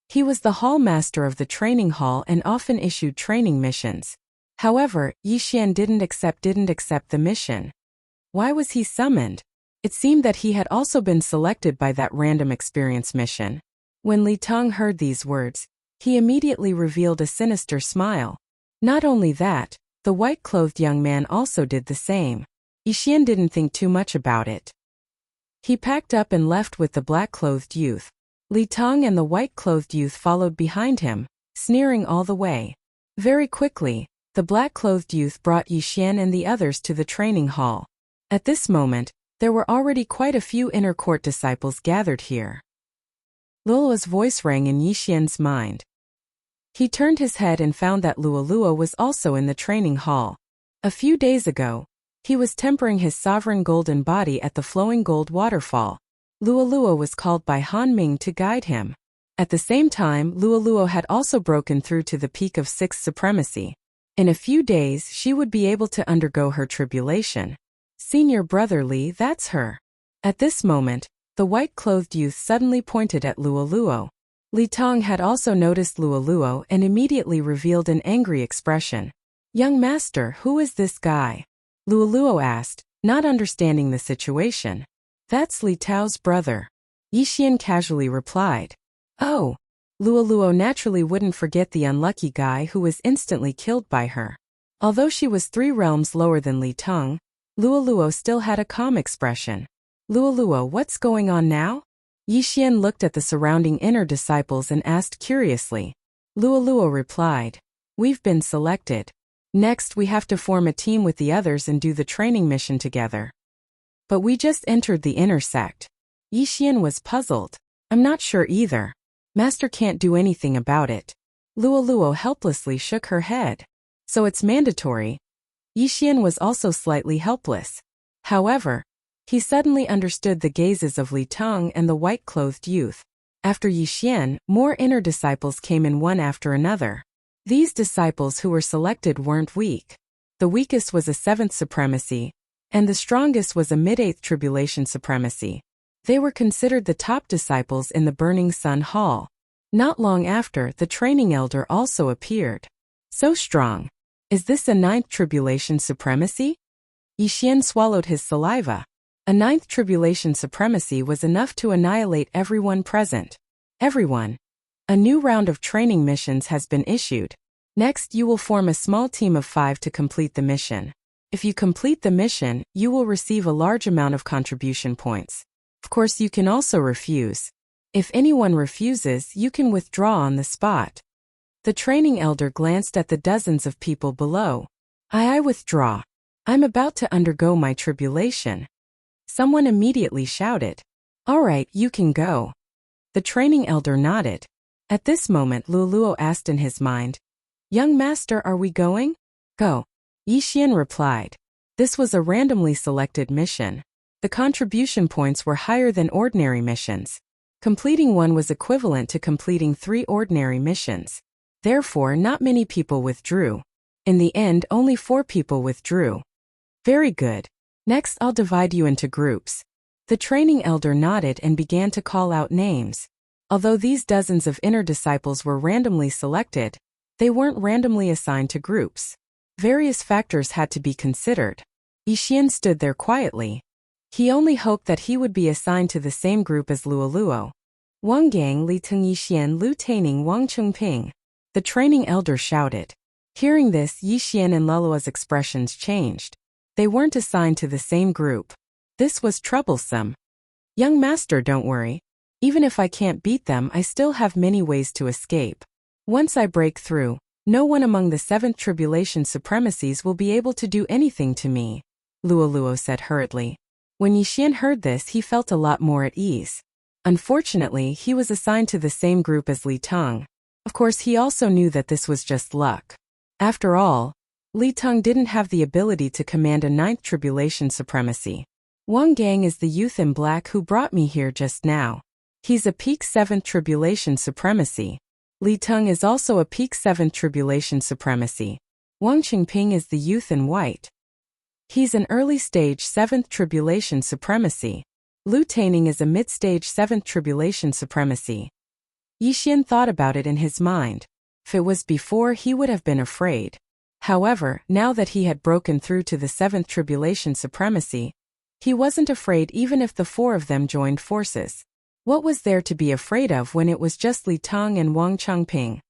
He was the hall master of the training hall and often issued training missions. However, Yixian didn't accept the mission. Why was he summoned? It seemed that he had also been selected by that random experience mission. When Li Teng heard these words, he immediately revealed a sinister smile. Not only that, the white-clothed young man also did the same. Yixian didn't think too much about it. He packed up and left with the black-clothed youth. Li Teng and the white-clothed youth followed behind him, sneering all the way. Very quickly, the black-clothed youth brought Yixian and the others to the training hall. At this moment, there were already quite a few inner court disciples gathered here. Luo's voice rang in Yixian's mind. He turned his head and found that Luo Luo was also in the training hall. A few days ago, he was tempering his sovereign golden body at the flowing gold waterfall. Luo Luo was called by Han Ming to guide him. At the same time, Luo Luo had also broken through to the peak of sixth supremacy. In a few days, she would be able to undergo her tribulation. Senior brother Li, that's her. At this moment, the white-clothed youth suddenly pointed at Luo Luo. Li Teng had also noticed Luo Luo and immediately revealed an angry expression. Young master, who is this guy? Luo Luo asked, not understanding the situation. That's Li Tao's brother. Yixian casually replied. Oh. Luo Luo naturally wouldn't forget the unlucky guy who was instantly killed by her. Although she was 3 realms lower than Li Teng, Luo Luo still had a calm expression. Luo Luo, what's going on now? Yixian looked at the surrounding inner disciples and asked curiously. Luo Luo replied. We've been selected. Next, we have to form a team with the others and do the training mission together. But we just entered the inner sect. Yixian was puzzled. I'm not sure either. Master can't do anything about it. Luo Luo helplessly shook her head. So it's mandatory. Yixian was also slightly helpless. However, he suddenly understood the gazes of Li Teng and the white-clothed youth. After Yixian, more inner disciples came in one after another. These disciples who were selected weren't weak. The weakest was a 7th supremacy, and the strongest was a mid-8th tribulation supremacy. They were considered the top disciples in the Burning Sun Hall. Not long after, the training elder also appeared. So strong. Is this a 9th tribulation supremacy? Yixian swallowed his saliva. A 9th tribulation supremacy was enough to annihilate everyone present. Everyone. A new round of training missions has been issued. Next, you will form a small team of 5 to complete the mission. If you complete the mission, you will receive a large amount of contribution points. Of course, you can also refuse. If anyone refuses, you can withdraw on the spot. The training elder glanced at the dozens of people below. I withdraw. I'm about to undergo my tribulation. Someone immediately shouted. All right, you can go. The training elder nodded. At this moment, Luoluo asked in his mind, Young master, are we going? Go. Yixian replied. This was a randomly selected mission. The contribution points were higher than ordinary missions. Completing one was equivalent to completing 3 ordinary missions. Therefore, not many people withdrew. In the end, only 4 people withdrew. Very good. Next, I'll divide you into groups. The training elder nodded and began to call out names. Although these dozens of inner disciples were randomly selected, they weren't randomly assigned to groups. Various factors had to be considered. Yixian stood there quietly. He only hoped that he would be assigned to the same group as Luoluo. Wang Gang, Li Teng Yixian, Lu Taining, Wang Chengping. The training elder shouted. Hearing this, Yixian and Lelua's expressions changed. They weren't assigned to the same group. This was troublesome. Young master, don't worry. Even if I can't beat them, I still have many ways to escape. Once I break through, no one among the 7th tribulation supremacies will be able to do anything to me, Luoluo said hurriedly. When Yixian heard this, he felt a lot more at ease. Unfortunately, he was assigned to the same group as Li Teng. Of course, he also knew that this was just luck. After all, Li Teng didn't have the ability to command a 9th tribulation supremacy. Wang Gang is the youth in black who brought me here just now. He's a peak 7th tribulation supremacy. Li Teng is also a peak 7th tribulation supremacy. Wang Qingping is the youth in white. He's an early stage 7th tribulation supremacy. Lu Taining is a mid-stage 7th tribulation supremacy. Yixian thought about it in his mind. If it was before, he would have been afraid. However, now that he had broken through to the 7th tribulation supremacy, he wasn't afraid even if the 4 of them joined forces. What was there to be afraid of when it was just Li Teng and Wang Chengping?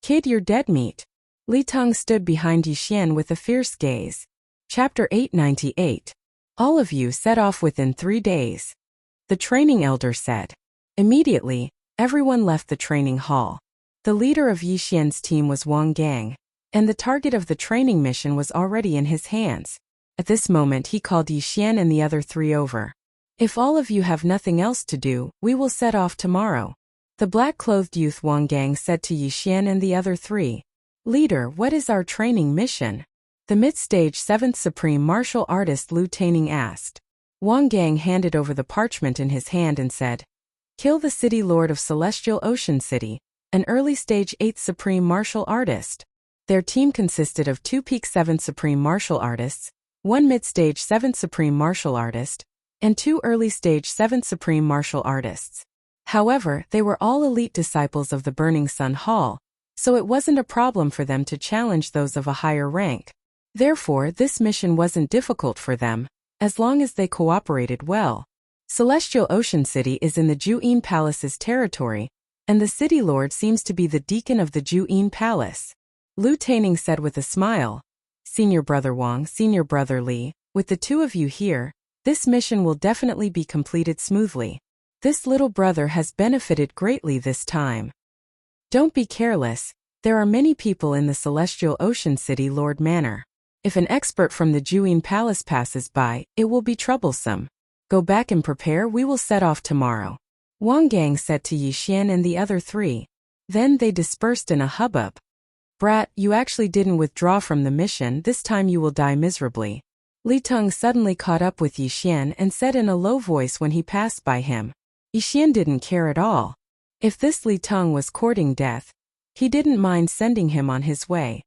Kid, you're dead meat. Li Teng stood behind Yixian with a fierce gaze. Chapter 898. All of you set off within 3 days. The training elder said. Immediately, everyone left the training hall. The leader of Yixian's team was Wang Gang, and the target of the training mission was already in his hands. At this moment, he called Yixian and the other 3 over. If all of you have nothing else to do, we will set off tomorrow. The black-clothed youth Wang Gang said to Yixian and the other 3. Leader, what is our training mission? The mid-stage 7th Supreme Martial Artist Lu Taining asked. Wang Gang handed over the parchment in his hand and said, Kill the City Lord of Celestial Ocean City, an early-stage 8th Supreme Martial Artist. Their team consisted of 2 peak 7th Supreme Martial Artists, 1 mid-stage 7th Supreme Martial Artist, and 2 early-stage 7th Supreme Martial Artists. However, they were all elite disciples of the Burning Sun Hall, so it wasn't a problem for them to challenge those of a higher rank. Therefore, this mission wasn't difficult for them, as long as they cooperated well. Celestial Ocean City is in the Ju'in Palace's territory, and the City Lord seems to be the deacon of the Ju'in Palace. Lu Taining said with a smile, Senior Brother Wang, Senior Brother Li, with the 2 of you here, this mission will definitely be completed smoothly. This little brother has benefited greatly this time. Don't be careless, there are many people in the Celestial Ocean City Lord Manor. If an expert from the Ju'in Palace passes by, it will be troublesome. Go back and prepare, we will set off tomorrow. Wang Gang said to Yixian and the other 3. Then they dispersed in a hubbub. Brat, you actually didn't withdraw from the mission, this time you will die miserably. Li Teng suddenly caught up with Yixian and said in a low voice when he passed by him. Yixian didn't care at all. If this Li Teng was courting death, he didn't mind sending him on his way.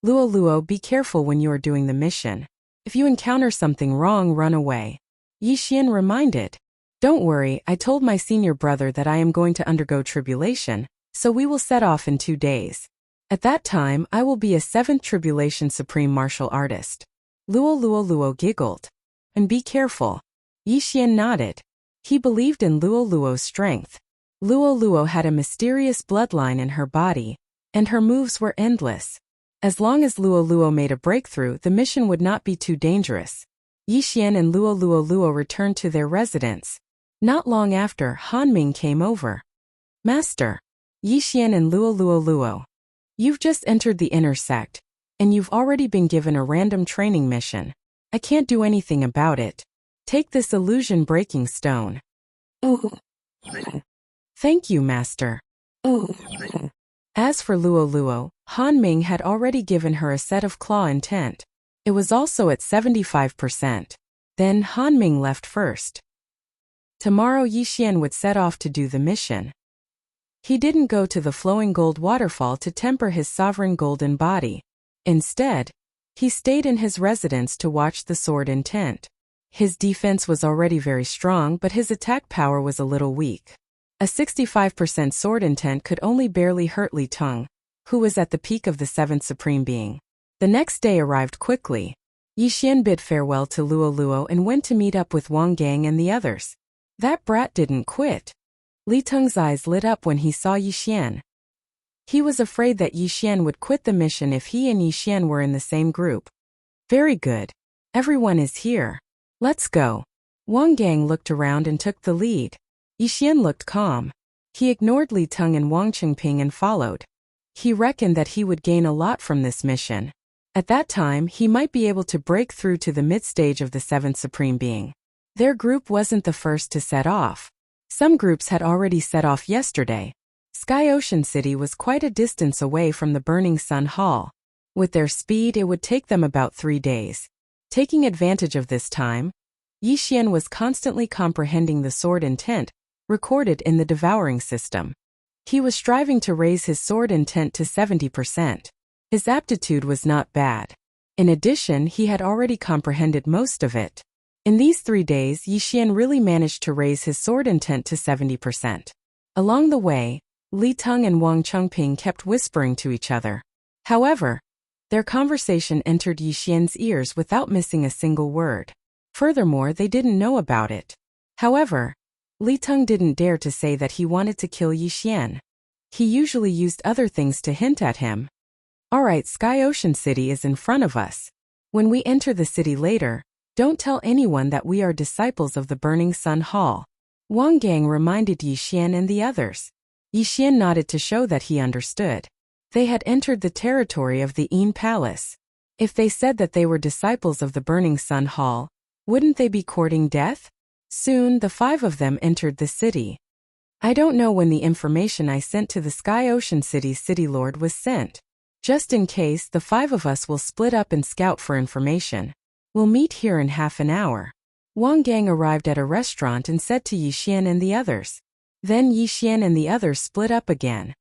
Luoluo, be careful when you are doing the mission. If you encounter something wrong, run away. Yixian reminded. Don't worry, I told my senior brother that I am going to undergo tribulation, so we will set off in 2 days. At that time, I will be a 7th tribulation supreme martial artist. Luoluo giggled. And be careful. Yixian nodded. He believed in Luoluo's strength. Luoluo had a mysterious bloodline in her body, and her moves were endless. As long as Luo made a breakthrough, the mission would not be too dangerous. Yixian and Luo returned to their residence. Not long after, Hanming came over. Master. Yixian and Luo. You've just entered the inner sect, and you've already been given a random training mission. I can't do anything about it. Take this illusion-breaking stone. Thank you, Master. As for Luo, Hanming had already given her a set of claw intent. It was also at 75%. Then Hanming left first. Tomorrow Yixian would set off to do the mission. He didn't go to the flowing gold waterfall to temper his sovereign golden body. Instead, he stayed in his residence to watch the sword intent. His defense was already very strong, but his attack power was a little weak. A 65% sword intent could only barely hurt Li Teng, who was at the peak of the 7th Supreme Being. The next day arrived quickly. Yixian bid farewell to Luo and went to meet up with Wang Gang and the others. That brat didn't quit. Li Teng's eyes lit up when he saw Yixian. He was afraid that Yixian would quit the mission if he and Yixian were in the same group. Very good. Everyone is here. Let's go. Wang Gang looked around and took the lead. Yixian looked calm. He ignored Li Teng and Wang Qingping and followed. He reckoned that he would gain a lot from this mission. At that time, he might be able to break through to the mid-stage of the 7th Supreme Being. Their group wasn't the first to set off. Some groups had already set off yesterday. Sky Ocean City was quite a distance away from the Burning Sun Hall. With their speed, it would take them about 3 days. Taking advantage of this time, Yixian was constantly comprehending the sword intent, recorded in the Devouring system. He was striving to raise his sword intent to 70%. His aptitude was not bad. In addition, he had already comprehended most of it. In these 3 days, Yixian really managed to raise his sword intent to 70%. Along the way, Li Teng and Wang Qingping kept whispering to each other. However, their conversation entered Yixian's ears without missing a single word. Furthermore, they didn't know about it. However, Li Teng didn't dare to say that he wanted to kill Yixian. He usually used other things to hint at him. Alright, Sky Ocean City is in front of us. When we enter the city later, don't tell anyone that we are disciples of the Burning Sun Hall. Wang Gang reminded Yixian and the others. Yixian nodded to show that he understood. They had entered the territory of the Yin Palace. If they said that they were disciples of the Burning Sun Hall, wouldn't they be courting death? Soon, the 5 of them entered the city. I don't know when the information I sent to the Sky Ocean City's City Lord was sent. Just in case, the 5 of us will split up and scout for information. We'll meet here in half an hour. Wang Gang arrived at a restaurant and said to Yixian and the others. Then Yixian and the others split up again.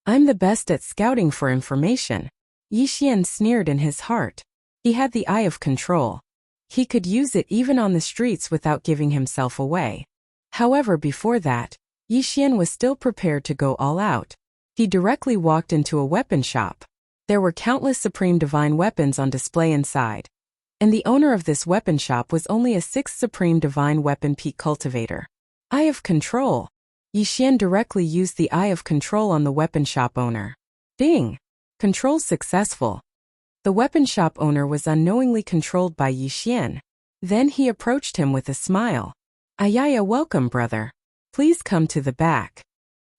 I'm the best at scouting for information. Yixian sneered in his heart. He had the eye of control. He could use it even on the streets without giving himself away. However, before that, Yixian was still prepared to go all out. He directly walked into a weapon shop. There were countless supreme divine weapons on display inside. And the owner of this weapon shop was only a 6th supreme divine weapon peak cultivator. Eye of control. Yixian directly used the eye of control on the weapon shop owner. Ding! Control successful. The weapon shop owner was unknowingly controlled by Yixian. Then he approached him with a smile. Ayaya, welcome, brother. Please come to the back.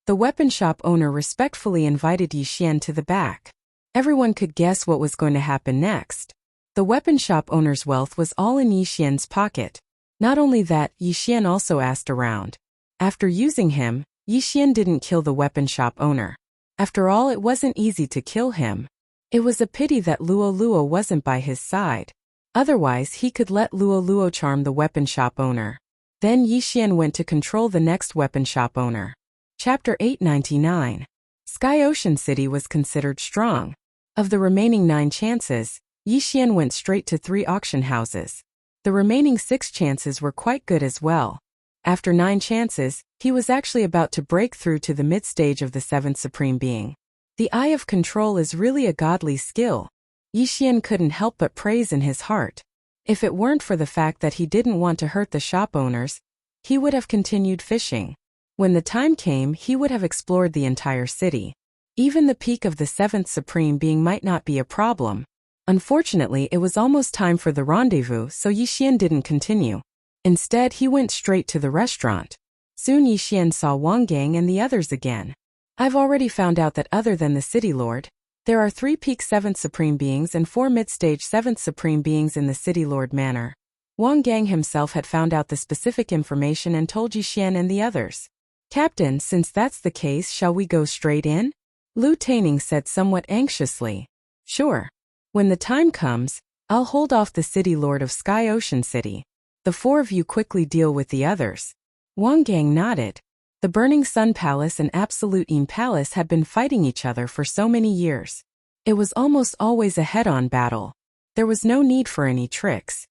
The weapon shop owner respectfully invited Yixian to the back. Everyone could guess what was going to happen next. The weapon shop owner's wealth was all in Yixian's pocket. Not only that, Yixian also asked around. After using him, Yixian didn't kill the weapon shop owner. After all, it wasn't easy to kill him. It was a pity that Luo wasn't by his side. Otherwise, he could let Luo charm the weapon shop owner. Then Yixian went to control the next weapon shop owner. Chapter 899. Sky Ocean City was considered strong. Of the remaining 9 chances, Yixian went straight to 3 auction houses. The remaining 6 chances were quite good as well. After 9 chances, he was actually about to break through to the mid-stage of the 7th Supreme Being. The Eye of Control is really a godly skill. Yixian couldn't help but praise in his heart. If it weren't for the fact that he didn't want to hurt the shop owners, he would have continued fishing. When the time came, he would have explored the entire city. Even the peak of the 7th Supreme Being might not be a problem. Unfortunately, it was almost time for the rendezvous, so Yixian didn't continue. Instead, he went straight to the restaurant. Soon Yixian saw Wang Gang and the others again. I've already found out that other than the City Lord, there are 3 peak 7th Supreme Beings and 4 mid-stage 7th Supreme Beings in the City Lord Manor. Wang Gang himself had found out the specific information and told Yixian and the others. Captain, since that's the case, shall we go straight in? Lu Taining said somewhat anxiously. Sure. When the time comes, I'll hold off the City Lord of Sky Ocean City. The 4 of you quickly deal with the others. Wang Gang nodded. The Burning Sun Palace and Absolute Yin Palace had been fighting each other for so many years. It was almost always a head-on battle. There was no need for any tricks.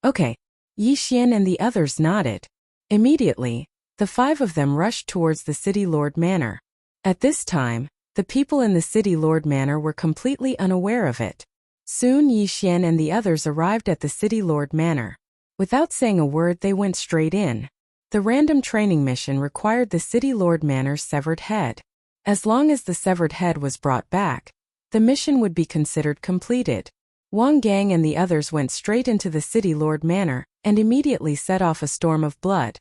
Okay. Yixian and the others nodded. Immediately, the 5 of them rushed towards the City Lord Manor. At this time, the people in the City Lord Manor were completely unaware of it. Soon Yixian and the others arrived at the City Lord Manor. Without saying a word, they went straight in. The random training mission required the City Lord Manor's severed head. As long as the severed head was brought back, the mission would be considered completed. Wang Gang and the others went straight into the City Lord Manor and immediately set off a storm of blood.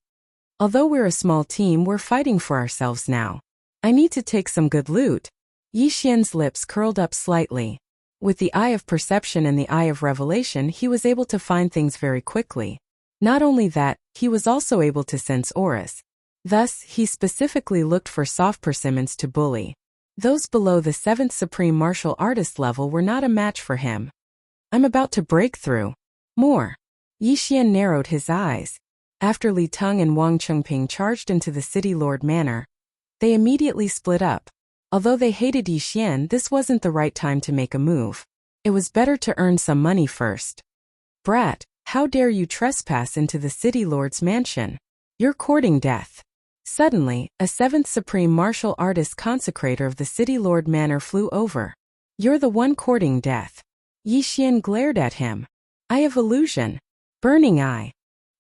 Although we're a small team, we're fighting for ourselves now. I need to take some good loot. Yixian's lips curled up slightly. With the eye of perception and the eye of revelation, he was able to find things very quickly. Not only that, he was also able to sense auras. Thus, he specifically looked for soft persimmons to bully. Those below the 7th Supreme Martial Artist level were not a match for him. I'm about to break through. More. Yixian narrowed his eyes. After Li Teng and Wang Chengping charged into the City Lord Manor, they immediately split up. Although they hated Yixian, this wasn't the right time to make a move. It was better to earn some money first. Brat, how dare you trespass into the City Lord's mansion? You're courting death. Suddenly, a 7th Supreme Martial Artist consecrator of the City Lord Manor flew over. You're the one courting death. Yixian glared at him. Eye of Illusion. Burning Eye.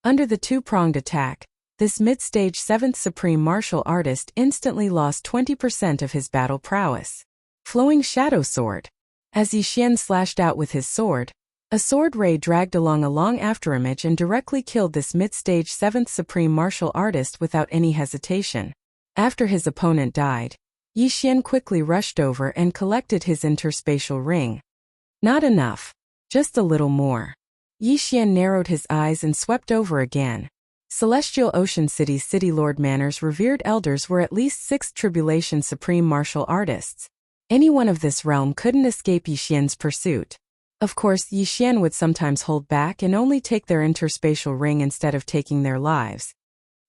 Under the 2-pronged attack, this mid-stage 7th Supreme Martial Artist instantly lost 20% of his battle prowess. Flowing Shadow Sword. As Yixian slashed out with his sword, a sword ray dragged along a long afterimage and directly killed this mid-stage 7th Supreme Martial Artist without any hesitation. After his opponent died, Yixian quickly rushed over and collected his interspatial ring. Not enough. Just a little more. Yixian narrowed his eyes and swept over again. Celestial Ocean City's City Lord Manor's revered elders were at least 6 Tribulation Supreme Martial Artists. Anyone of this realm couldn't escape Yixian's pursuit. Of course, Yixian would sometimes hold back and only take their interspatial ring instead of taking their lives.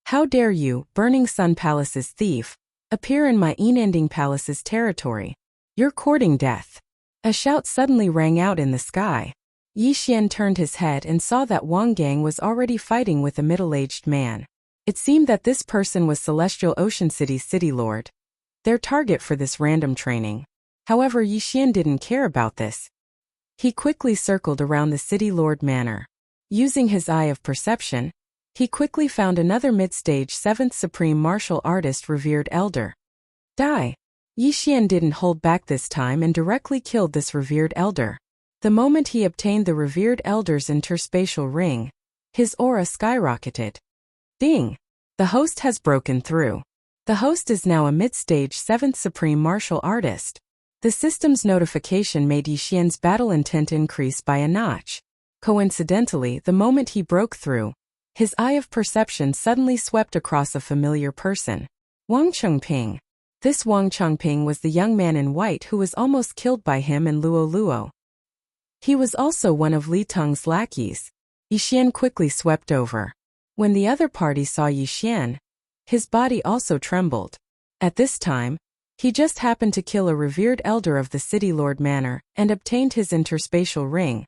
How dare you, Burning Sun Palace's thief, appear in my Ending Palace's territory? You're courting death. A shout suddenly rang out in the sky. Yixian turned his head and saw that Wang Gang was already fighting with a middle-aged man. It seemed that this person was Celestial Ocean City's City Lord, their target for this random training. However, Yixian didn't care about this. He quickly circled around the City Lord Manor. Using his eye of perception, he quickly found another mid-stage 7th Supreme Martial Artist revered elder. Die! Yixian didn't hold back this time and directly killed this revered elder. The moment he obtained the revered elder's interspatial ring, his aura skyrocketed. Ding! The host has broken through. The host is now a mid-stage 7th Supreme Martial Artist. The system's notification made Yixian's battle intent increase by a notch. Coincidentally, the moment he broke through, his eye of perception suddenly swept across a familiar person. Wang Chengping. This Wang Chengping was the young man in white who was almost killed by him and Luo Luo. He was also one of Li Teng's lackeys. Yixian quickly swept over. When the other party saw Yixian, his body also trembled. At this time, he just happened to kill a revered elder of the City Lord Manor and obtained his interspatial ring.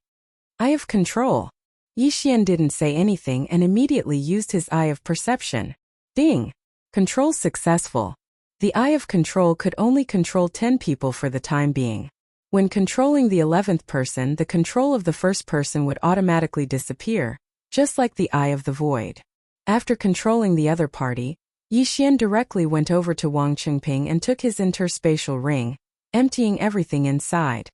Eye of Control. Yixian didn't say anything and immediately used his eye of perception. Ding! Control successful. The eye of control could only control 10 people for the time being. When controlling the 11th person, the control of the first person would automatically disappear, just like the eye of the void. After controlling the other party, Yixian directly went over to Wang Qingping and took his interspatial ring, emptying everything inside.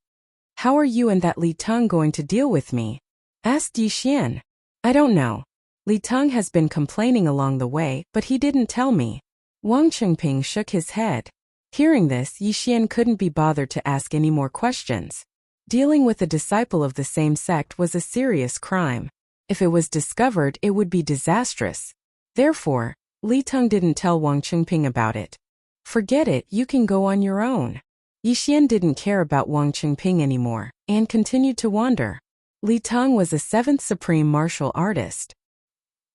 "How are you and that Li Teng going to deal with me?" asked Yixian. "I don't know. Li Teng has been complaining along the way, but he didn't tell me." Wang Qingping shook his head. Hearing this, Yixian couldn't be bothered to ask any more questions. Dealing with a disciple of the same sect was a serious crime. If it was discovered, it would be disastrous. Therefore, Li Teng didn't tell Wang Qingping about it. "Forget it, you can go on your own." Yixian didn't care about Wang Qingping anymore, and continued to wander. Li Teng was a 7th supreme martial artist.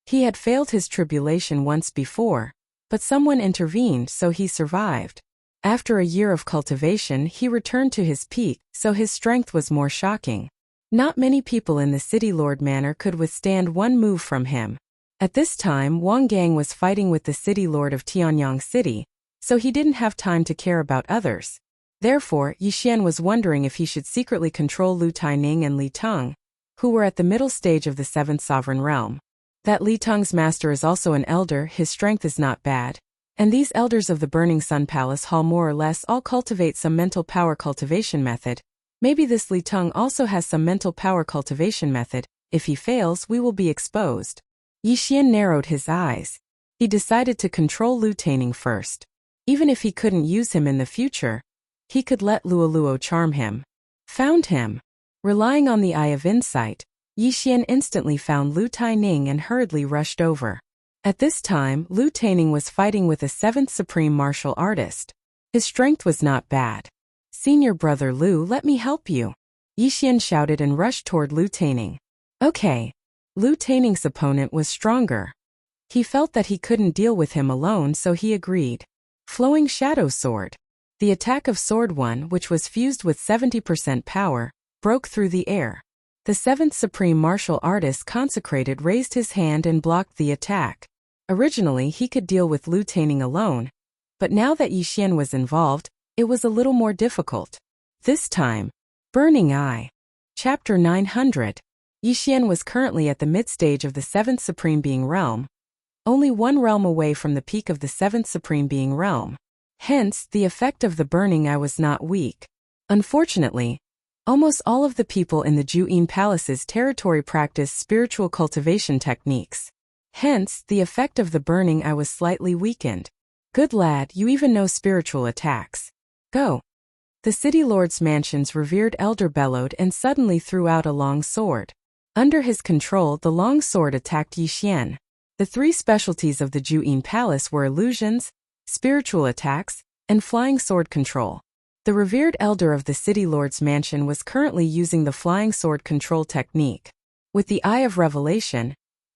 He had failed his tribulation once before, but someone intervened so he survived. After a year of cultivation, he returned to his peak, so his strength was more shocking. Not many people in the City Lord Manor could withstand one move from him. At this time, Wang Gang was fighting with the City Lord of Tianyang City, so he didn't have time to care about others. Therefore, Yixian was wondering if he should secretly control Lu Taining and Li Teng, who were at the middle stage of the 7th sovereign realm. That Li Teng's master is also an elder, his strength is not bad, and these elders of the Burning Sun Palace Hall more or less all cultivate some mental power cultivation method. Maybe this Li Teng also has some mental power cultivation method. If he fails, we will be exposed. Yixian narrowed his eyes. He decided to control Lu Taining first. Even if he couldn't use him in the future, he could let Luoluo charm him. Found him. Relying on the Eye of Insight, Yixian instantly found Lu Taining and hurriedly rushed over. At this time, Lu Taining was fighting with a 7th supreme martial artist. His strength was not bad. "Senior brother Lu, let me help you," Yixian shouted and rushed toward Lu Taining. Okay. Lu Taining's opponent was stronger. He felt that he couldn't deal with him alone, so he agreed. Flowing Shadow Sword. The attack of Sword 1, which was fused with 70% power, broke through the air. The 7th supreme martial artist consecrated raised his hand and blocked the attack. Originally, he could deal with Lu Taining alone, but now that Yixian was involved, it was a little more difficult. This time, Burning Eye. Chapter 900. Yixian was currently at the mid-stage of the 7th Supreme Being Realm, only one realm away from the peak of the 7th Supreme Being Realm. Hence, the effect of the Burning Eye was not weak. Unfortunately, almost all of the people in the Juyin Palace's territory practiced spiritual cultivation techniques. Hence, the effect of the Burning Eye was slightly weakened. "Good lad, you even know spiritual attacks. Go." The City Lord's mansion's revered elder bellowed and suddenly threw out a long sword. Under his control, the long sword attacked Yixian. The 3 specialties of the Juyin Palace were illusions, spiritual attacks, and flying sword control. The revered elder of the City Lord's mansion was currently using the flying sword control technique. With the Eye of Revelation,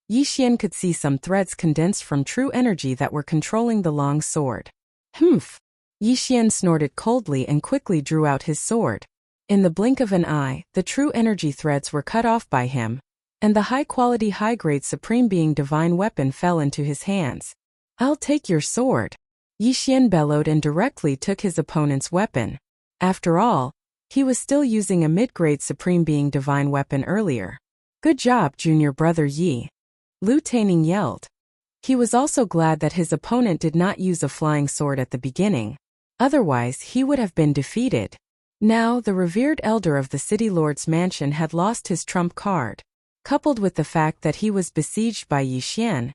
Yixian could see some threads condensed from true energy that were controlling the long sword. Humph! Yixian snorted coldly and quickly drew out his sword. In the blink of an eye, the true energy threads were cut off by him, and the high-quality high-grade Supreme Being Divine weapon fell into his hands. "I'll take your sword," Yixian bellowed and directly took his opponent's weapon. After all, he was still using a mid-grade Supreme Being Divine weapon earlier. "Good job, junior brother Yi," Lu Taining yelled. He was also glad that his opponent did not use a flying sword at the beginning. Otherwise, he would have been defeated. Now, the revered elder of the City Lord's mansion had lost his trump card. Coupled with the fact that he was besieged by Yixian,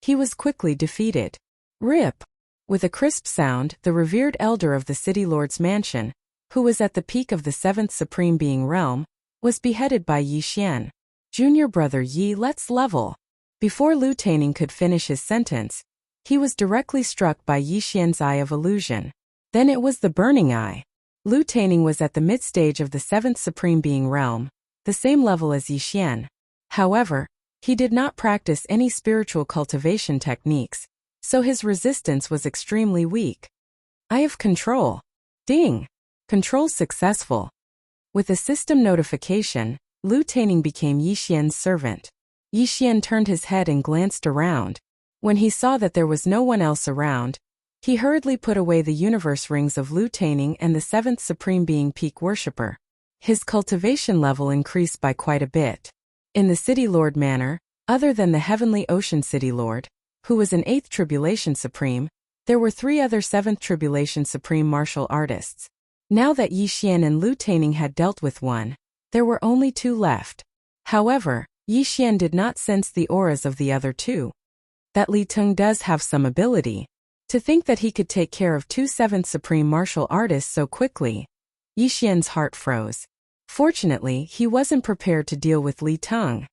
he was quickly defeated. Rip! With a crisp sound, the revered elder of the City Lord's mansion, who was at the peak of the 7th Supreme Being Realm, was beheaded by Yixian. "Junior brother Yi, let's level." Before Lu Taining could finish his sentence, he was directly struck by Yixian's Eye of Illusion. Then it was the Burning Eye. Lu Taining was at the mid-stage of the 7th Supreme Being Realm, the same level as Yixian. However, he did not practice any spiritual cultivation techniques, so his resistance was extremely weak. Eye of Control. Ding! Control successful. With a system notification, Lu Taining became Yixian's servant. Yixian turned his head and glanced around. When he saw that there was no one else around, he hurriedly put away the universe rings of Lu Taining and the 7th Supreme Being Peak Worshipper. His cultivation level increased by quite a bit. In the City Lord Manor, other than the Heavenly Ocean City Lord, who was an 8th Tribulation Supreme, there were 3 other 7th Tribulation Supreme martial artists. Now that Yi Xian and Lu Taining had dealt with one, there were only 2 left. However, Yi Xian did not sense the auras of the other 2. That Li Teng does have some ability. To think that he could take care of 2 7th Supreme martial artists so quickly. Yi Xian's heart froze. Fortunately, he wasn't prepared to deal with Li Teng.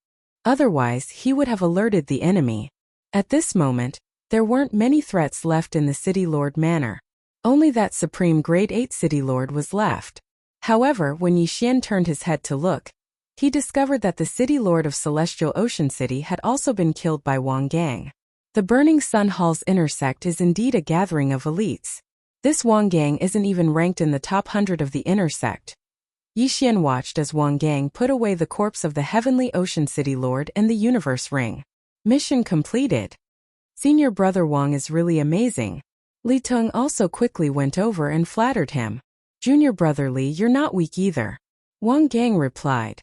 Otherwise, he would have alerted the enemy. At this moment, there weren't many threats left in the City Lord Manor. Only that Supreme Grade 8 City Lord was left. However, when Yi Xian turned his head to look, he discovered that the City Lord of Celestial Ocean City had also been killed by Wang Gang. The Burning Sun Hall's inner sect is indeed a gathering of elites. This Wang Gang isn't even ranked in the top 100 of the inner sect. Yi Xian watched as Wang Gang put away the corpse of the Heavenly Ocean City Lord and the Universe Ring. Mission completed. Senior brother Wang is really amazing. Li Teng also quickly went over and flattered him. Junior brother Li, you're not weak either. Wang Gang replied.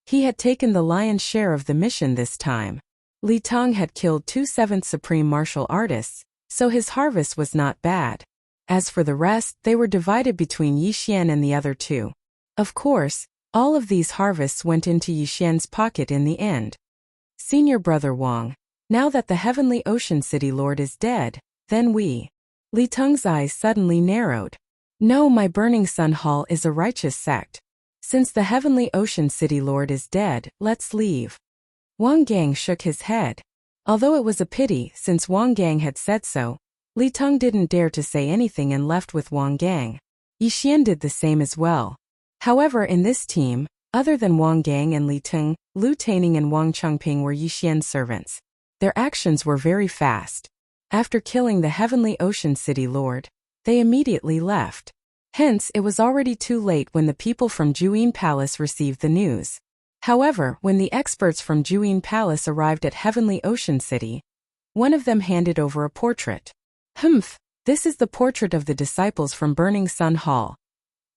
He had taken the lion's share of the mission this time. Li Teng had killed 2 7th Supreme martial artists, so his harvest was not bad. As for the rest, they were divided between Yi Xian and the other 2. Of course, all of these harvests went into Yi Xian's pocket in the end. Senior brother Wang, now that the Heavenly Ocean City Lord is dead, then we. Li Teng's eyes suddenly narrowed. No, my Burning Sun Hall is a righteous sect. Since the Heavenly Ocean City Lord is dead, let's leave. Wang Gang shook his head. Although it was a pity, since Wang Gang had said so, Li Teng didn't dare to say anything and left with Wang Gang. Yi Xian did the same as well. However, in this team, other than Wang Gang and Li Teng, Lu Taining and Wang Chengping were Yi Xian's servants. Their actions were very fast. After killing the Heavenly Ocean City Lord, they immediately left. Hence, it was already too late when the people from Juyin Palace received the news. However, when the experts from Juyin Palace arrived at Heavenly Ocean City, one of them handed over a portrait. Humph, this is the portrait of the disciples from Burning Sun Hall.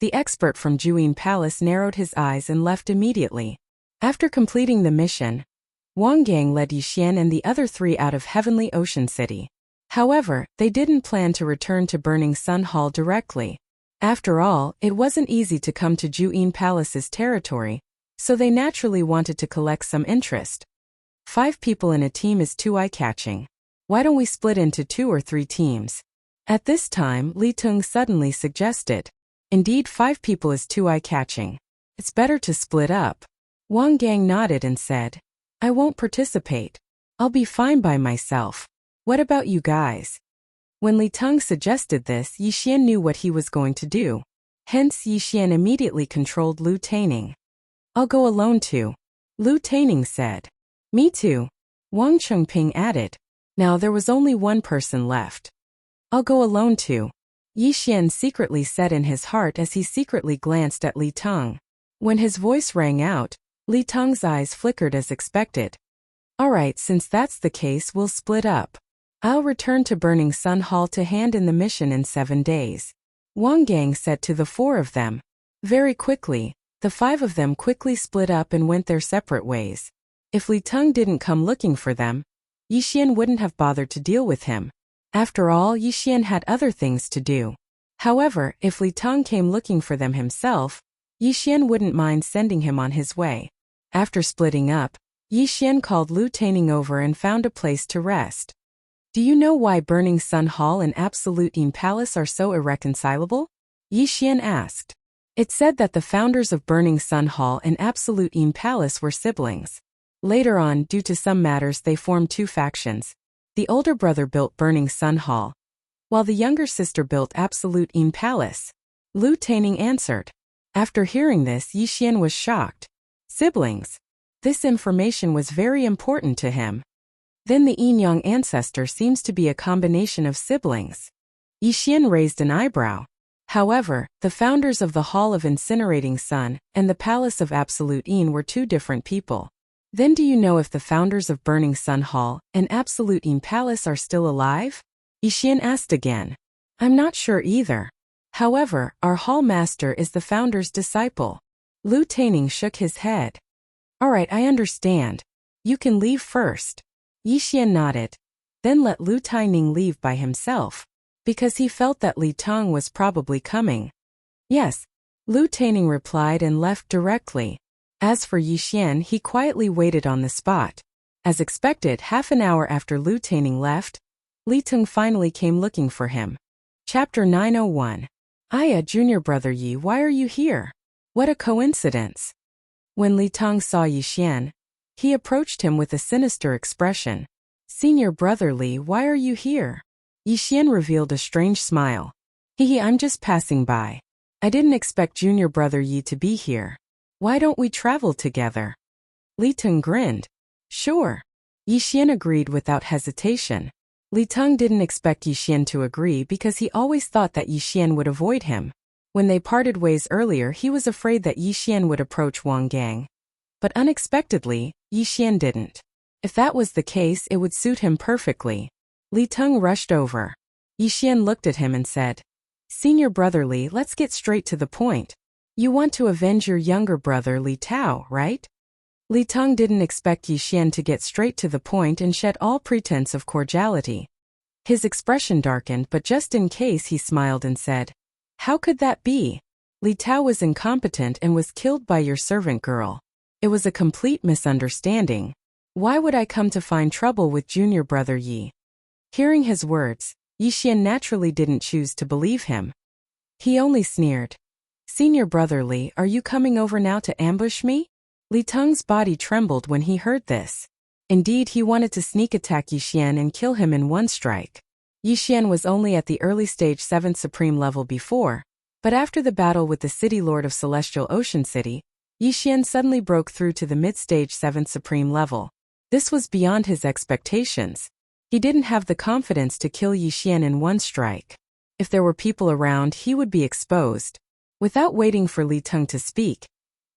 The expert from Juyin Palace narrowed his eyes and left immediately. After completing the mission, Wang Gang led Yi Xian and the other 3 out of Heavenly Ocean City. However, they didn't plan to return to Burning Sun Hall directly. After all, it wasn't easy to come to Juyin Palace's territory, so they naturally wanted to collect some interest. 5 people in a team is too eye-catching. Why don't we split into 2 or 3 teams? At this time, Li Teng suddenly suggested. Indeed, 5 people is too eye-catching. It's better to split up. Wang Gang nodded and said, I won't participate. I'll be fine by myself. What about you guys? When Li Teng suggested this, Yi Xian knew what he was going to do. Hence, Yi Xian immediately controlled Lu Taining. I'll go alone too. Lu Taining said. Me too. Wang Chengping added. Now there was only one person left. I'll go alone too. Yi Xian secretly said in his heart as he secretly glanced at Li Teng. When his voice rang out, Li Teng's eyes flickered as expected. Alright, since that's the case, we'll split up. I'll return to Burning Sun Hall to hand in the mission in 7 days. Wang Gang said to the 4 of them. Very quickly, the 5 of them quickly split up and went their separate ways. If Li Teng didn't come looking for them, Yi Xian wouldn't have bothered to deal with him. After all, Yi Xian had other things to do. However, if Li Teng came looking for them himself, Yi Xian wouldn't mind sending him on his way. After splitting up, Yi Xian called Lu Taining over and found a place to rest. Do you know why Burning Sun Hall and Absolute Yin Palace are so irreconcilable? Yi Xian asked. It said that the founders of Burning Sun Hall and Absolute Yin Palace were siblings. Later on, due to some matters, they formed 2 factions. The older brother built Burning Sun Hall, while the younger sister built Absolute Yin Palace. Lu Taining answered. After hearing this, Yi Xian was shocked. Siblings. This information was very important to him. Then the Yin Yang ancestor seems to be a combination of siblings. Yi Xian raised an eyebrow. However, the founders of the Hall of Incinerating Sun and the Palace of Absolute Yin were 2 different people. Then do you know if the founders of Burning Sun Hall and Absolute Yin Palace are still alive? Yi Xian asked again. I'm not sure either. However, our hall master is the founder's disciple. Lu Taining shook his head. Alright, I understand. You can leave first. Yi Xian nodded. then let Lu Taining leave by himself, because he felt that Li Tong was probably coming. Yes, Lu Taining replied and left directly. As for Yixian, he quietly waited on the spot. As expected, half an hour after Lu Taining left, Li Tong finally came looking for him. Chapter 901. Aya, junior brother Yi, why are you here? What a coincidence. When Li Tong saw Yixian, he approached him with a sinister expression. Senior brother Li, why are you here? Yixian revealed a strange smile. Hehe, I'm just passing by. I didn't expect junior brother Yi to be here. Why don't we travel together? Li Tong grinned. Sure. Yixian agreed without hesitation. Li Tong didn't expect Yixian to agree because he always thought that Yixian would avoid him. When they parted ways earlier, he was afraid that Yixian would approach Wang Gang. But unexpectedly, Yixian didn't. If that was the case, it would suit him perfectly. Li Tong rushed over. Yixian looked at him and said, Senior brother Li, let's get straight to the point. You want to avenge your younger brother Li Tao, right? Li Tong didn't expect Yixian to get straight to the point and shed all pretense of cordiality. His expression darkened, but just in case he smiled and said, How could that be? Li Tao was incompetent and was killed by your servant girl. It was a complete misunderstanding. Why would I come to find trouble with junior brother Yi? Hearing his words, Yixian naturally didn't choose to believe him. He only sneered. Senior brother Li, are you coming over now to ambush me? Li Tong's body trembled when he heard this. Indeed, he wanted to sneak attack Yixian and kill him in one strike. Yixian was only at the early stage 7th Supreme level before, but after the battle with the City Lord of Celestial Ocean City, Yixian suddenly broke through to the mid-stage 7th Supreme level. This was beyond his expectations. He didn't have the confidence to kill Yixian in one strike. If there were people around, he would be exposed. Without waiting for Li Tong to speak,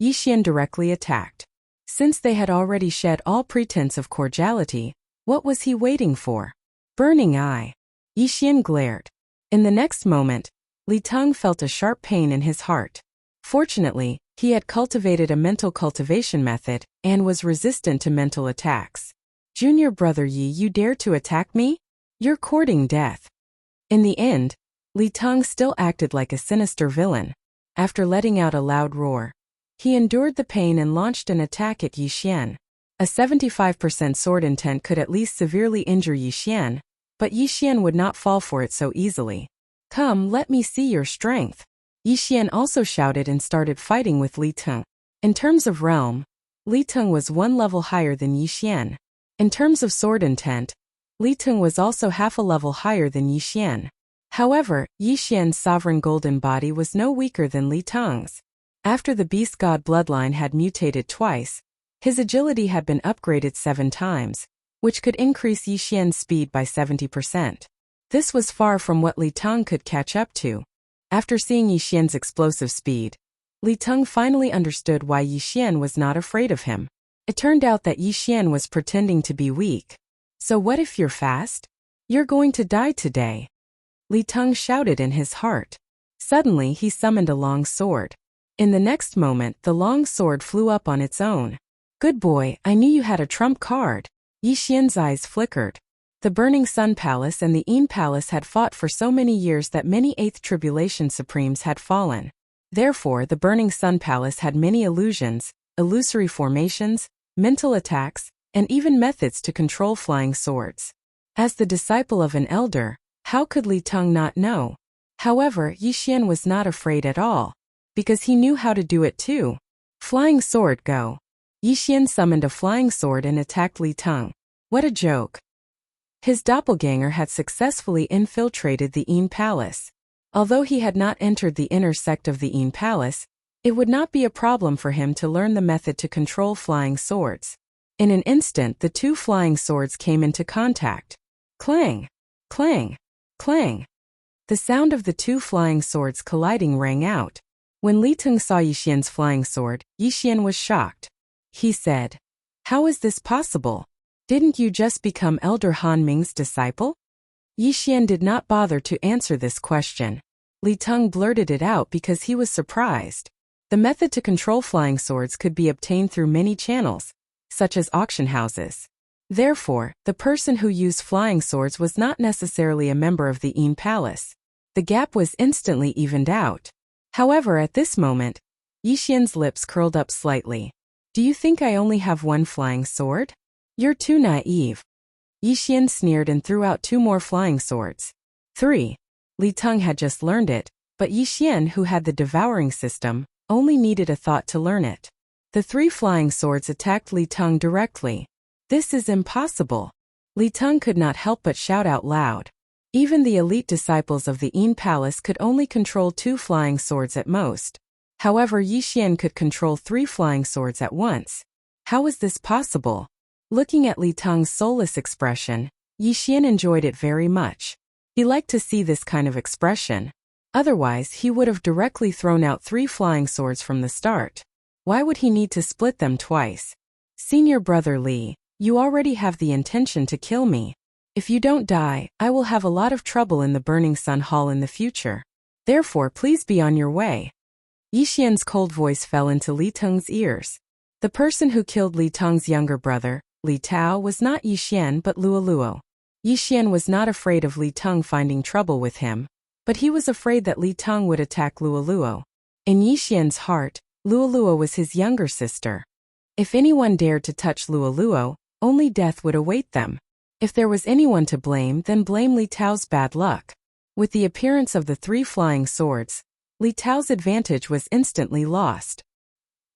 Yixian directly attacked. Since they had already shed all pretense of cordiality, what was he waiting for? Burning eye. Yixian glared. In the next moment, Li Tong felt a sharp pain in his heart. Fortunately, he had cultivated a mental cultivation method and was resistant to mental attacks. Junior brother Yi, you dare to attack me? You're courting death. In the end, Li Tong still acted like a sinister villain. After letting out a loud roar, he endured the pain and launched an attack at Yixian. A 75% sword intent could at least severely injure Yixian, but Yixian would not fall for it so easily. Come, let me see your strength. Yixian also shouted and started fighting with Li Tong. In terms of realm, Li Tong was one level higher than Yixian. In terms of sword intent, Li Tong was also half a level higher than Yixian. However, Yixian's sovereign golden body was no weaker than Li Tong's. After the beast god bloodline had mutated twice, his agility had been upgraded 7 times, which could increase Yixian's speed by 70%. This was far from what Li Tong could catch up to. After seeing Yixian's explosive speed, Li Tong finally understood why Yixian was not afraid of him. It turned out that Yixian was pretending to be weak. So what if you're fast? You're going to die today. Li Tong shouted in his heart. Suddenly he summoned a long sword. In the next moment, the long sword flew up on its own. Good boy, I knew you had a trump card. Yixian's eyes flickered. The Burning Sun Palace and the Yin Palace had fought for so many years that many 8th Tribulation Supremes had fallen. Therefore, the Burning Sun Palace had many illusions, illusory formations, mental attacks, and even methods to control flying swords. As the disciple of an elder, how could Li Tong not know? However, Yixian was not afraid at all, because he knew how to do it too. Flying sword, go. Yixian summoned a flying sword and attacked Li Tong. What a joke. His doppelganger had successfully infiltrated the Yin Palace. Although he had not entered the inner sect of the Yin Palace, it would not be a problem for him to learn the method to control flying swords. In an instant, the two flying swords came into contact. Clang! Clang! Clang! The sound of the two flying swords colliding rang out. When Li Tong saw Yixian's flying sword, Yixian was shocked. He said, "How is this possible? Didn't you just become Elder Han Ming's disciple?" Yixian did not bother to answer this question. Li Tong blurted it out because he was surprised. The method to control flying swords could be obtained through many channels, such as auction houses. Therefore, the person who used flying swords was not necessarily a member of the Yin Palace. The gap was instantly evened out. However, at this moment, Yixian's lips curled up slightly. Do you think I only have one flying sword? You're too naive. Yixian sneered and threw out 2 more flying swords. 3. Li Teng had just learned it, but Yixian, who had the devouring system, only needed a thought to learn it. The 3 flying swords attacked Li Teng directly. This is impossible. Li Teng could not help but shout out loud. Even the elite disciples of the Yin Palace could only control 2 flying swords at most. However, Yixian could control 3 flying swords at once. How is this possible? Looking at Li Teng's soulless expression, Yixian enjoyed it very much. He liked to see this kind of expression. Otherwise, he would have directly thrown out 3 flying swords from the start. Why would he need to split them twice? Senior brother Li, you already have the intention to kill me. If you don't die, I will have a lot of trouble in the Burning Sun Hall in the future. Therefore, please be on your way. Yixian's cold voice fell into Li Teng's ears. The person who killed Li Teng's younger brother, Li Tao, was not Yixian but Luo. Yixian was not afraid of Li Teng finding trouble with him, but he was afraid that Li Teng would attack Luo. In Yixian's heart, Luo was his younger sister. If anyone dared to touch Luo, only death would await them. If there was anyone to blame, then blame Li Tao's bad luck. With the appearance of the 3 flying swords, Li Tao's advantage was instantly lost.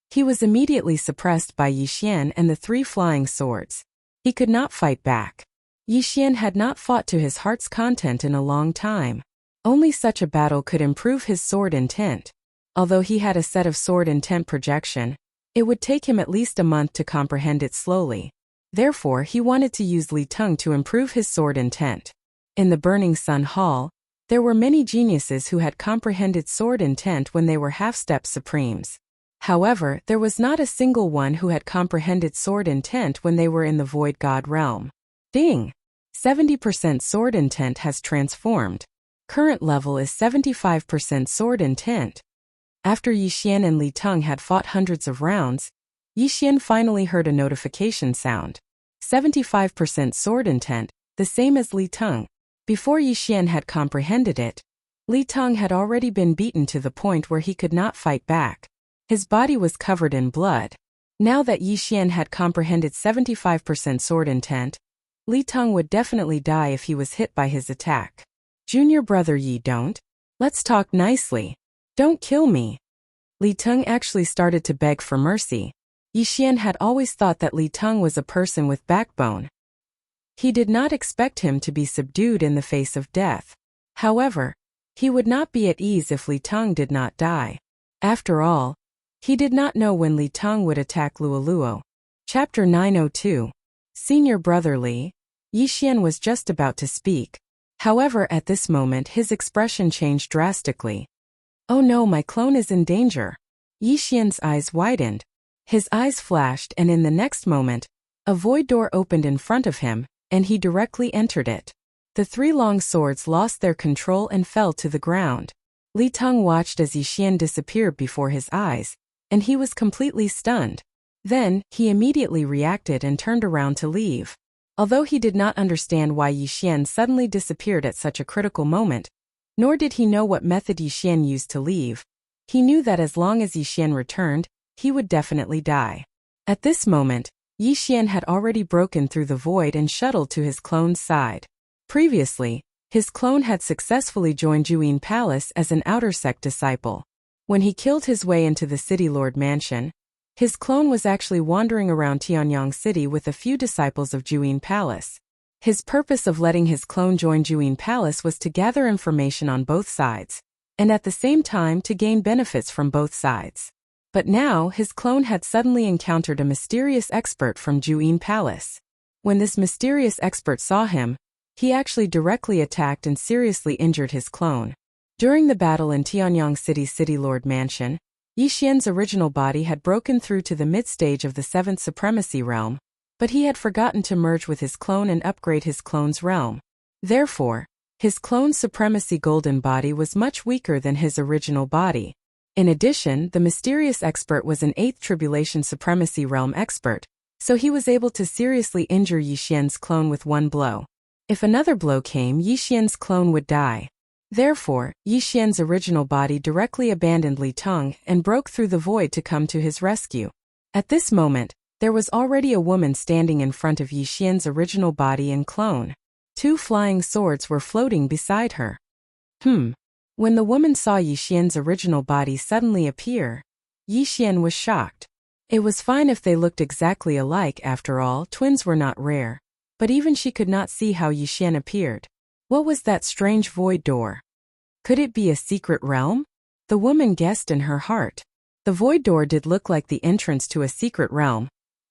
He was immediately suppressed by Yixian and the 3 flying swords. He could not fight back. Yixian had not fought to his heart's content in a long time. Only such a battle could improve his sword intent. Although he had a set of sword intent projection, it would take him at least a month to comprehend it slowly. Therefore, he wanted to use Li Teng to improve his sword intent. In the Burning Sun Hall, there were many geniuses who had comprehended sword intent when they were half-step supremes. However, there was not a single one who had comprehended sword intent when they were in the Void God realm. Ding! 70% sword intent has transformed. Current level is 75% sword intent. After Yixian and Li Teng had fought hundreds of rounds, Yixian finally heard a notification sound. 75% sword intent, the same as Li Teng. Before Yixian had comprehended it, Li Teng had already been beaten to the point where he could not fight back. His body was covered in blood. Now that Yixian had comprehended 75% sword intent, Li Teng would definitely die if he was hit by his attack. Junior brother Yi, don't. Let's talk nicely. Don't kill me. Li Teng actually started to beg for mercy. Yixian had always thought that Li Teng was a person with backbone. He did not expect him to be subdued in the face of death. However, he would not be at ease if Li Teng did not die. After all, he did not know when Li Teng would attack Luo. Chapter 902. Senior brother Li. Yixian was just about to speak. However, at this moment his expression changed drastically. Oh no, my clone is in danger. Yixian's eyes widened. His eyes flashed, and in the next moment, a void door opened in front of him, and he directly entered it. The 3 long swords lost their control and fell to the ground. Li Teng watched as Yixian disappeared before his eyes, and he was completely stunned. Then, he immediately reacted and turned around to leave. Although he did not understand why Yixian suddenly disappeared at such a critical moment, nor did he know what method Yixian used to leave, he knew that as long as Yixian returned, he would definitely die. At this moment, Yixian had already broken through the void and shuttled to his clone's side. Previously, his clone had successfully joined Juyin Palace as an outer sect disciple. When he killed his way into the City Lord Mansion, his clone was actually wandering around Tianyang City with a few disciples of Juyin Palace. His purpose of letting his clone join Juyin Palace was to gather information on both sides, and at the same time to gain benefits from both sides. But now, his clone had suddenly encountered a mysterious expert from Juyin Palace. When this mysterious expert saw him, he actually directly attacked and seriously injured his clone. During the battle in Tianyang City's City Lord Mansion, Yixian's original body had broken through to the mid-stage of the 7th Supremacy Realm, but he had forgotten to merge with his clone and upgrade his clone's realm. Therefore, his clone's Supremacy Golden body was much weaker than his original body. In addition, the mysterious expert was an 8th Tribulation Supremacy Realm expert, So he was able to seriously injure Yixian's clone with one blow. If another blow came, Yixian's clone would die. Therefore, Yixian's original body directly abandoned Li Teng and broke through the void to come to his rescue. At this moment, there was already a woman standing in front of Yixian's original body and clone. 2 flying swords were floating beside her. When the woman saw Yixian's original body suddenly appear, Yixian was shocked. It was fine if they looked exactly alike, after all, twins were not rare. But even she could not see how Yixian appeared. What was that strange void door? Could it be a secret realm? The woman guessed in her heart. The void door did look like the entrance to a secret realm,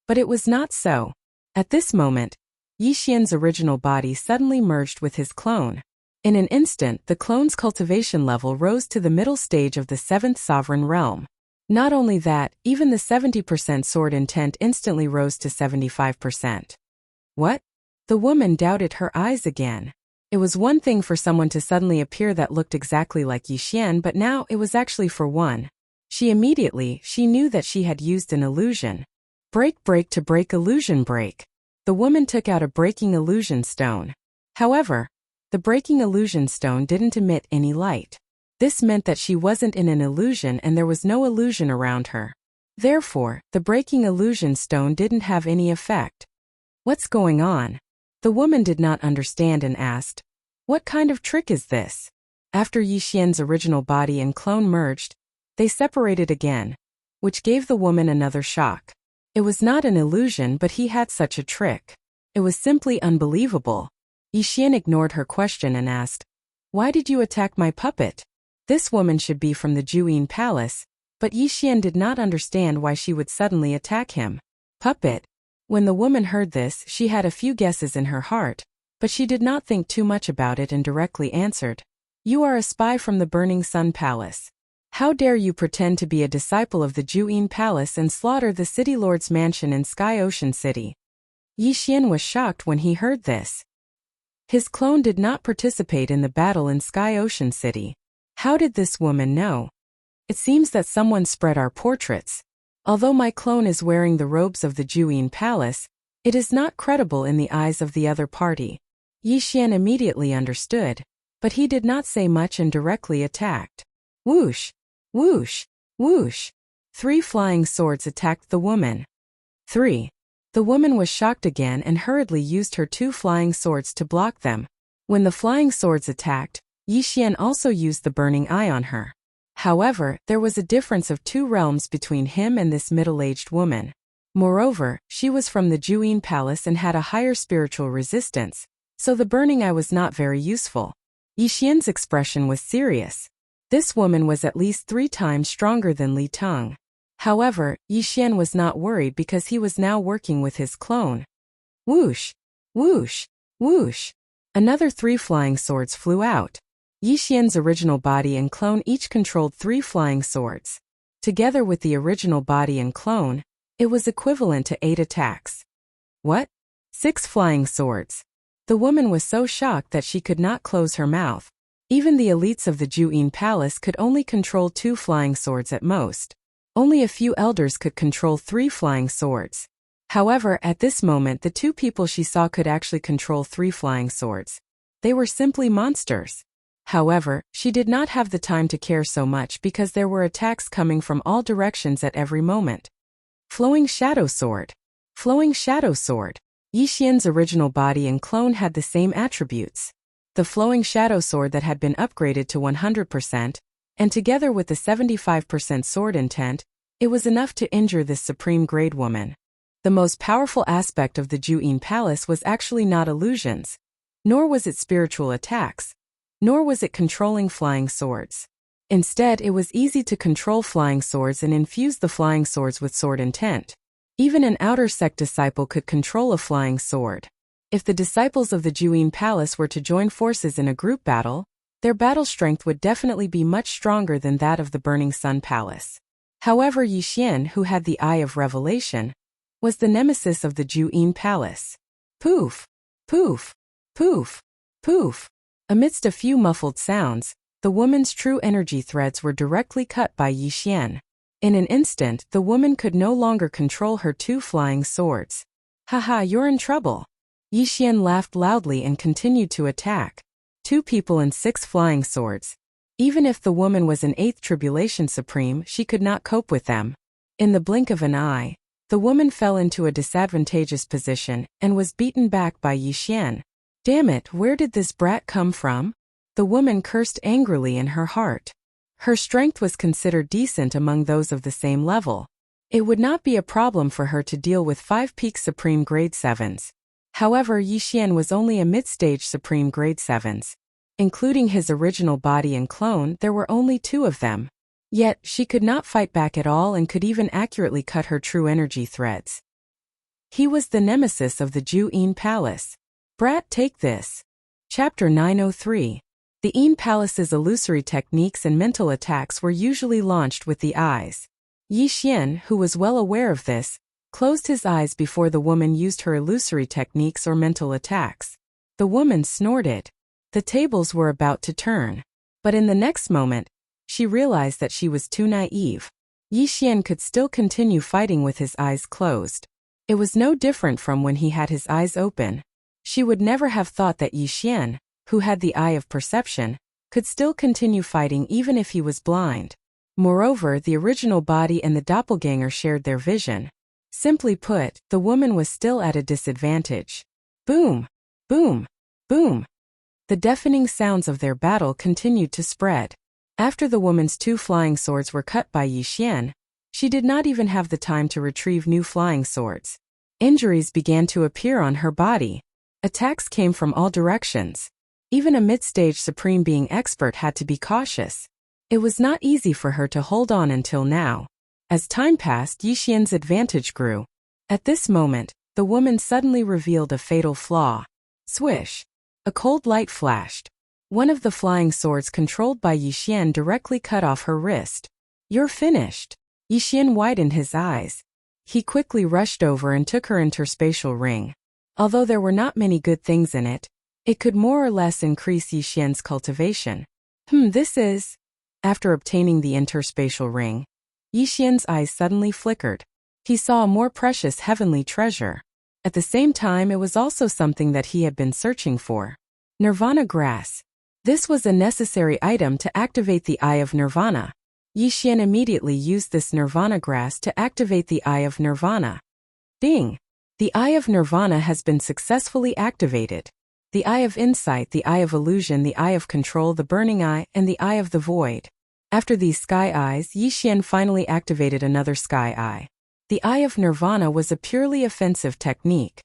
but it was not so. At this moment, Yixian's original body suddenly merged with his clone. In an instant, the clone's cultivation level rose to the middle stage of the 7th sovereign realm. Not only that, even the 70% sword intent instantly rose to 75%. What? The woman doubted her eyes again. It was one thing for someone to suddenly appear that looked exactly like Yixian, but now it was actually for one. She knew that she had used an illusion. Break to break illusion break. The woman took out a breaking illusion stone. However, the breaking illusion stone didn't emit any light. This meant that she wasn't in an illusion and there was no illusion around her. Therefore, the breaking illusion stone didn't have any effect. What's going on? The woman did not understand and asked, "What kind of trick is this?" After Yixian's original body and clone merged, they separated again, which gave the woman another shock. It was not an illusion, but he had such a trick. It was simply unbelievable. Yixian ignored her question and asked, "Why did you attack my puppet?" This woman should be from the Juyin Palace, but Yixian did not understand why she would suddenly attack him. Puppet. When the woman heard this, she had a few guesses in her heart, but she did not think too much about it and directly answered, "You are a spy from the Burning Sun Palace. How dare you pretend to be a disciple of the Juyin Palace and slaughter the City Lord's mansion in Sky Ocean City?" Yixian was shocked when he heard this. His clone did not participate in the battle in Sky Ocean City. How did this woman know? It seems that someone spread our portraits. Although my clone is wearing the robes of the Juyin Palace, it is not credible in the eyes of the other party. Yixian immediately understood, but he did not say much and directly attacked. Whoosh! Whoosh! Whoosh! 3 flying swords attacked the woman. 3. The woman was shocked again and hurriedly used her 2 flying swords to block them. When the flying swords attacked, Yixian also used the burning eye on her. However, there was a difference of 2 realms between him and this middle-aged woman. Moreover, she was from the Juyin Palace and had a higher spiritual resistance, so the burning eye was not very useful. Yixian's expression was serious. This woman was at least 3 times stronger than Li Teng. However, Yixian was not worried because he was now working with his clone. Whoosh! Whoosh! Whoosh! Another 3 flying swords flew out. Yixian's original body and clone each controlled 3 flying swords. Together with the original body and clone, it was equivalent to 8 attacks. What? 6 flying swords. The woman was so shocked that she could not close her mouth. Even the elites of the Juyin Palace could only control 2 flying swords at most. Only a few elders could control 3 flying swords. However, at this moment the 2 people she saw could actually control 3 flying swords. They were simply monsters. However, she did not have the time to care so much because there were attacks coming from all directions at every moment. Flowing Shadow Sword. Flowing Shadow Sword. Yixian's original body and clone had the same attributes. The Flowing Shadow Sword that had been upgraded to 100%, and together with the 75% sword intent, it was enough to injure this supreme grade woman. The most powerful aspect of the Juyin Palace was actually not illusions, nor was it spiritual attacks, nor was it controlling flying swords. Instead, it was easy to control flying swords and infuse the flying swords with sword intent. Even an outer sect disciple could control a flying sword. If the disciples of the Juyin Palace were to join forces in a group battle, their battle strength would definitely be much stronger than that of the Burning Sun Palace. However, Yixian, who had the Eye of Revelation, was the nemesis of the Juyin Palace. Poof! Poof! Poof! Poof! Amidst a few muffled sounds, the woman's true energy threads were directly cut by Yixian. In an instant, the woman could no longer control her 2 flying swords. Haha, you're in trouble. Yixian laughed loudly and continued to attack. 2 people and 6 flying swords. Even if the woman was an 8th Tribulation Supreme, she could not cope with them. In the blink of an eye, the woman fell into a disadvantageous position and was beaten back by Yixian. Damn it, where did this brat come from? The woman cursed angrily in her heart. Her strength was considered decent among those of the same level. It would not be a problem for her to deal with 5 peak Supreme Grade 7s. However, Yixian was only a mid-stage Supreme Grade 7s. Including his original body and clone, there were only 2 of them. Yet, she could not fight back at all and could even accurately cut her true energy threads. He was the nemesis of the Ju-In Palace. Brat, take this. Chapter 903. The Yin Palace's illusory techniques and mental attacks were usually launched with the eyes. Yixian, who was well aware of this, closed his eyes before the woman used her illusory techniques or mental attacks. The woman snorted. The tables were about to turn. But in the next moment, she realized that she was too naive. Yixian could still continue fighting with his eyes closed. It was no different from when he had his eyes open. She would never have thought that Yixian, who had the eye of perception, could still continue fighting even if he was blind. Moreover, the original body and the doppelganger shared their vision. Simply put, the woman was still at a disadvantage. Boom! Boom! Boom! The deafening sounds of their battle continued to spread. After the woman's 2 flying swords were cut by Yixian, she did not even have the time to retrieve new flying swords. Injuries began to appear on her body. Attacks came from all directions. Even a mid-stage Supreme Being expert had to be cautious. It was not easy for her to hold on until now. As time passed, Yixian's advantage grew. At this moment, the woman suddenly revealed a fatal flaw. Swish! A cold light flashed. One of the flying swords controlled by Yixian directly cut off her wrist. You're finished. Yixian widened his eyes. He quickly rushed over and took her interspatial ring. Although there were not many good things in it, it could more or less increase Yixian's cultivation. This is... After obtaining the interspatial ring, Yixian's eyes suddenly flickered. He saw a more precious heavenly treasure. At the same time, it was also something that he had been searching for. Nirvana grass. This was a necessary item to activate the Eye of Nirvana. Yixian immediately used this Nirvana grass to activate the Eye of Nirvana. Ding! The Eye of Nirvana has been successfully activated. The Eye of Insight, the Eye of Illusion, the Eye of Control, the Burning Eye, and the Eye of the Void. After these Sky Eyes, Yixian finally activated another Sky Eye. The Eye of Nirvana was a purely offensive technique.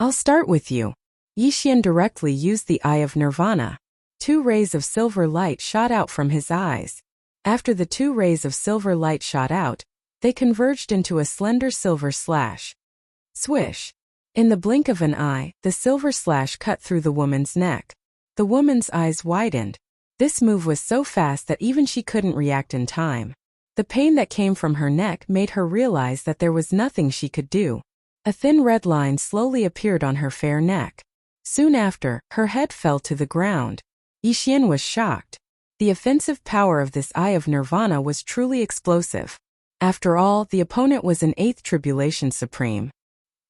I'll start with you. Yixian directly used the Eye of Nirvana. 2 rays of silver light shot out from his eyes. After the 2 rays of silver light shot out, they converged into a slender silver slash. Swish! In the blink of an eye, the silver slash cut through the woman's neck. The woman's eyes widened. This move was so fast that even she couldn't react in time. The pain that came from her neck made her realize that there was nothing she could do. A thin red line slowly appeared on her fair neck. Soon after, her head fell to the ground. Yixian was shocked. The offensive power of this Eye of Nirvana was truly explosive. After all, the opponent was an 8th Tribulation Supreme.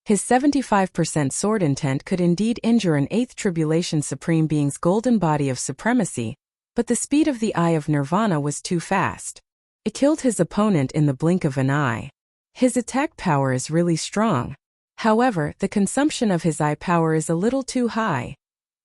His 75% sword intent could indeed injure an 8th Tribulation Supreme Being's golden body of supremacy, but the speed of the Eye of Nirvana was too fast. It killed his opponent in the blink of an eye. His attack power is really strong. However, the consumption of his eye power is a little too high.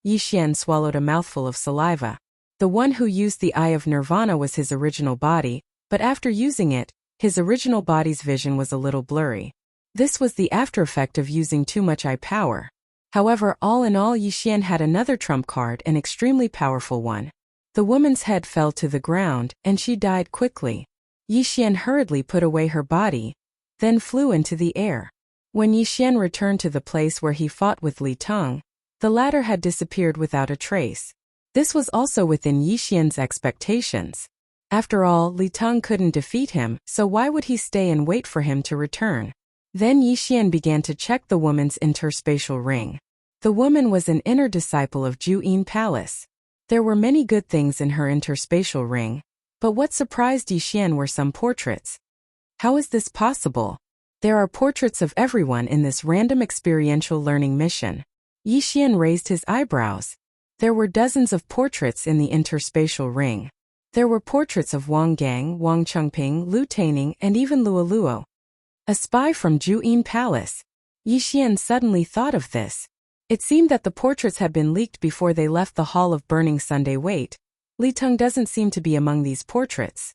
Yixian swallowed a mouthful of saliva. The one who used the Eye of Nirvana was his original body, but after using it, his original body's vision was a little blurry. This was the after effect of using too much eye power. However, all in all, Yixian had another trump card, an extremely powerful one. The woman's head fell to the ground, and she died quickly. Yixian hurriedly put away her body, then flew into the air. When Yixian returned to the place where he fought with Li Teng, the latter had disappeared without a trace. This was also within Yixian's expectations. After all, Li Teng couldn't defeat him, so why would he stay and wait for him to return? Then Yixian began to check the woman's interspatial ring. The woman was an inner disciple of Ju-In Palace. There were many good things in her interspatial ring, but what surprised Yixian were some portraits. How is this possible? There are portraits of everyone in this random experiential learning mission. Yi Xian raised his eyebrows. There were dozens of portraits in the interspatial ring. There were portraits of Wang Gang, Wang Chengping, Lu Taining, and even Luo Luo. A spy from Juyin Palace. Yi Xian suddenly thought of this. It seemed that the portraits had been leaked before they left the Hall of Burning Sunday. Wait, Li Teng doesn't seem to be among these portraits.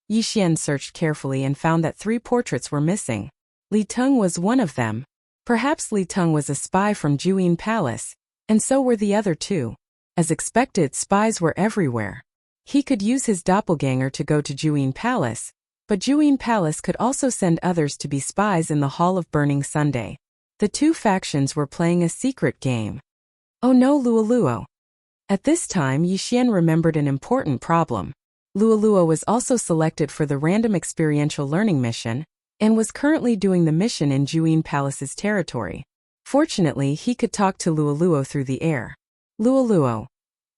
Yi Xian searched carefully and found that 3 portraits were missing. Li Teng was one of them. Perhaps Li Teng was a spy from Juyin Palace, and so were the other 2. As expected, spies were everywhere. He could use his doppelganger to go to Juyin Palace, but Juyin Palace could also send others to be spies in the Hall of Burning Sunday. The 2 factions were playing a secret game. Oh no, Luo Luo. At this time, Yi Xian remembered an important problem. Luo Luo was also selected for the random experiential learning mission, and was currently doing the mission in Juyin Palace's territory. Fortunately, he could talk to Luo Luo through the air. Luo Luo,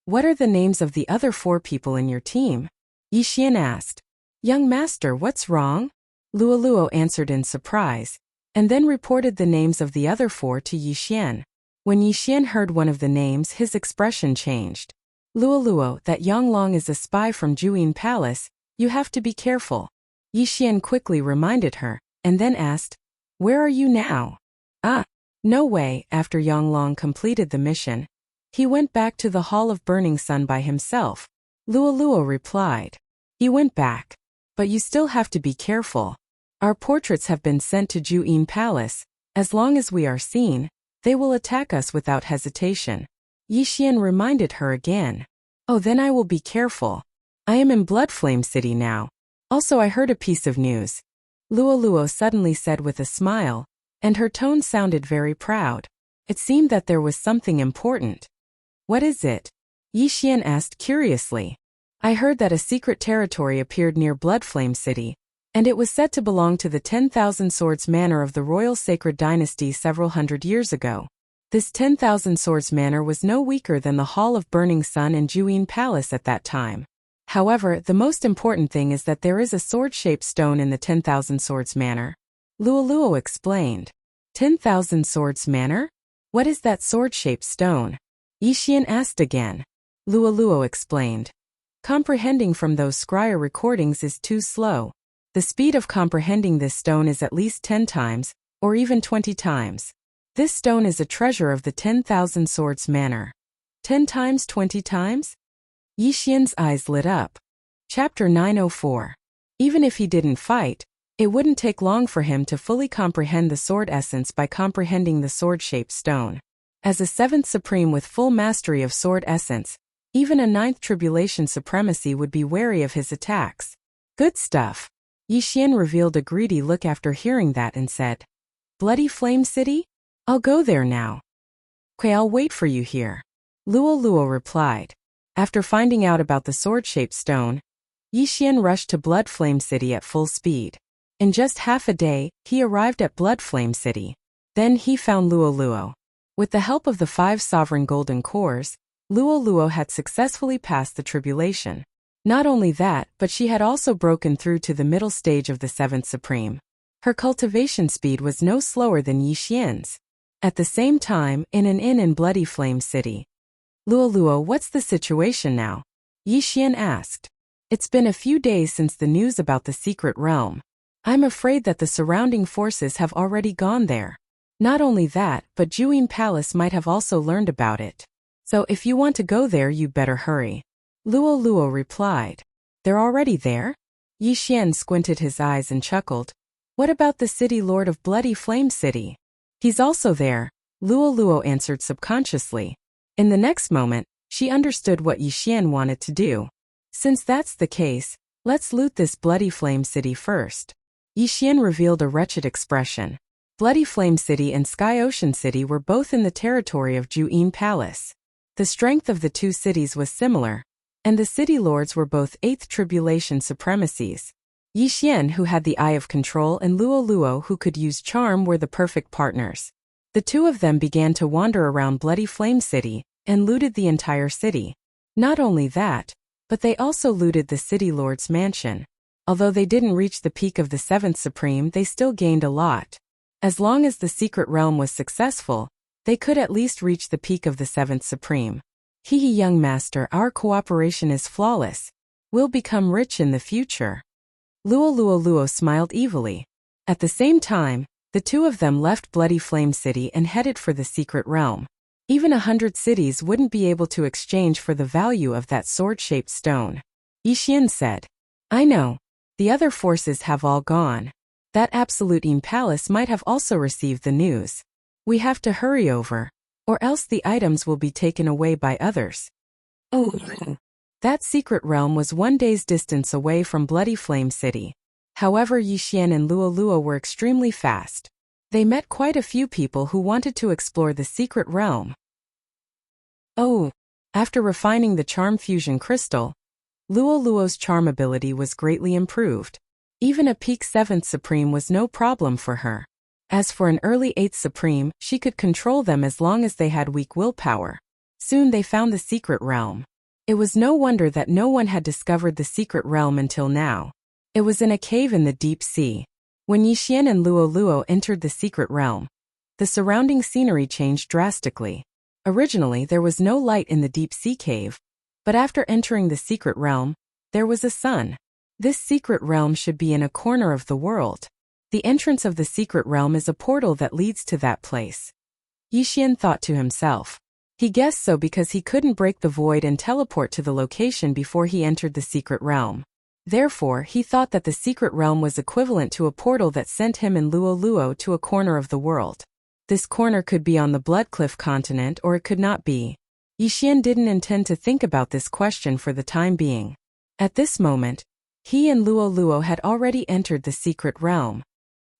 what are the names of the other 4 people in your team? Yi Xian asked. Young master, what's wrong? Luo Luo answered in surprise, and then reported the names of the other 4 to Yi Xian. When Yi Xian heard one of the names, his expression changed. Luo Luo, that Yang Long is a spy from Juyin Palace, you have to be careful. Yi Xian quickly reminded her, and then asked, where are you now? No way. After Yang Long completed the mission, he went back to the Hall of Burning Sun by himself. Luo Luo replied. He went back. But you still have to be careful. Our portraits have been sent to Juyin Palace. As long as we are seen, they will attack us without hesitation. Yi Xian reminded her again. Oh, then I will be careful. I am in Bloodflame City now. Also, I heard a piece of news. Luo Luo suddenly said with a smile, and her tone sounded very proud. It seemed that there was something important. What is it? Yi Xian asked curiously. I heard that a secret territory appeared near Bloodflame City, and it was said to belong to the 10,000 Swords Manor of the Royal Sacred Dynasty several hundred years ago. This 10,000 Swords Manor was no weaker than the Hall of Burning Sun and Juyin Palace at that time. However, the most important thing is that there is a sword-shaped stone in the 10,000 Swords Manor. Luo Luo explained. 10,000 Swords Manor? What is that sword-shaped stone? Yi Xian asked again. Luo Luo explained. Comprehending from those scryer recordings is too slow. The speed of comprehending this stone is at least 10 times, or even 20 times. This stone is a treasure of the 10,000 Swords Manor. 10 times, 20 times? Yi Xian's eyes lit up. Chapter 904. Even if he didn't fight, it wouldn't take long for him to fully comprehend the sword essence by comprehending the sword-shaped stone. As a 7th Supreme with full mastery of sword essence, even a 9th Tribulation Supremacy would be wary of his attacks. Good stuff. Yi Xian revealed a greedy look after hearing that and said, Bloody Flame City? I'll go there now. Okay, I'll wait for you here. Luo Luo replied. After finding out about the sword-shaped stone, Yi Xian rushed to Bloodflame City at full speed. In just half a day, he arrived at Bloodflame City. Then he found Luo Luo. With the help of the 5 sovereign golden cores, Luo Luo had successfully passed the tribulation. Not only that, but she had also broken through to the middle stage of the 7th Supreme. Her cultivation speed was no slower than Yi Xian's. At the same time, in an inn in Bloody Flame City. Luo Luo, what's the situation now? Yi Xian asked. It's been a few days since the news about the secret realm. I'm afraid that the surrounding forces have already gone there. Not only that, but Juyin Palace might have also learned about it. So if you want to go there, you better hurry. Luo Luo replied. They're already there? Yi Xian squinted his eyes and chuckled. What about the city lord of Bloody Flame City? He's also there, Luo Luo answered subconsciously. In the next moment, she understood what Yi Xian wanted to do. Since that's the case, let's loot this Bloody Flame City first. Yi Xian revealed a wretched expression. Bloody Flame City and Sky Ocean City were both in the territory of Juyin Palace. The strength of the 2 cities was similar, and the city lords were both 8th Tribulation Supremacies. Yi Xian, who had the Eye of Control, and Luo Luo, who could use charm, were the perfect partners. The 2 of them began to wander around Bloody Flame City, and looted the entire city. Not only that, but they also looted the city lord's mansion. Although they didn't reach the peak of the 7th Supreme, they still gained a lot. As long as the secret realm was successful, they could at least reach the peak of the 7th Supreme. Hehe, young master, our cooperation is flawless. We'll become rich in the future. Luo smiled evilly. At the same time, the two of them left Bloody Flame City and headed for the secret realm. Even 100 cities wouldn't be able to exchange for the value of that sword-shaped stone. Yixian said, I know. The other forces have all gone. That Absolute Palace might have also received the news. We have to hurry over, or else the items will be taken away by others. Oh. That secret realm was 1 day's distance away from Bloody Flame City. However, Yixian and Luo were extremely fast. They met quite a few people who wanted to explore the secret realm. Oh. After refining the charm fusion crystal, Luo's charm ability was greatly improved. Even a peak 7th Supreme was no problem for her. As for an early 8th Supreme, she could control them as long as they had weak willpower. Soon they found the secret realm. It was no wonder that no one had discovered the secret realm until now. It was in a cave in the deep sea. When Yixian and Luo entered the secret realm, the surrounding scenery changed drastically. Originally, there was no light in the deep sea cave, but after entering the secret realm, there was a sun. This secret realm should be in a corner of the world. The entrance of the secret realm is a portal that leads to that place. Yixian thought to himself. He guessed so because he couldn't break the void and teleport to the location before he entered the secret realm. Therefore, he thought that the secret realm was equivalent to a portal that sent him and Luo to a corner of the world. This corner could be on the Bloodcliff continent or it could not be. Yixian didn't intend to think about this question for the time being. At this moment, he and Luo had already entered the secret realm.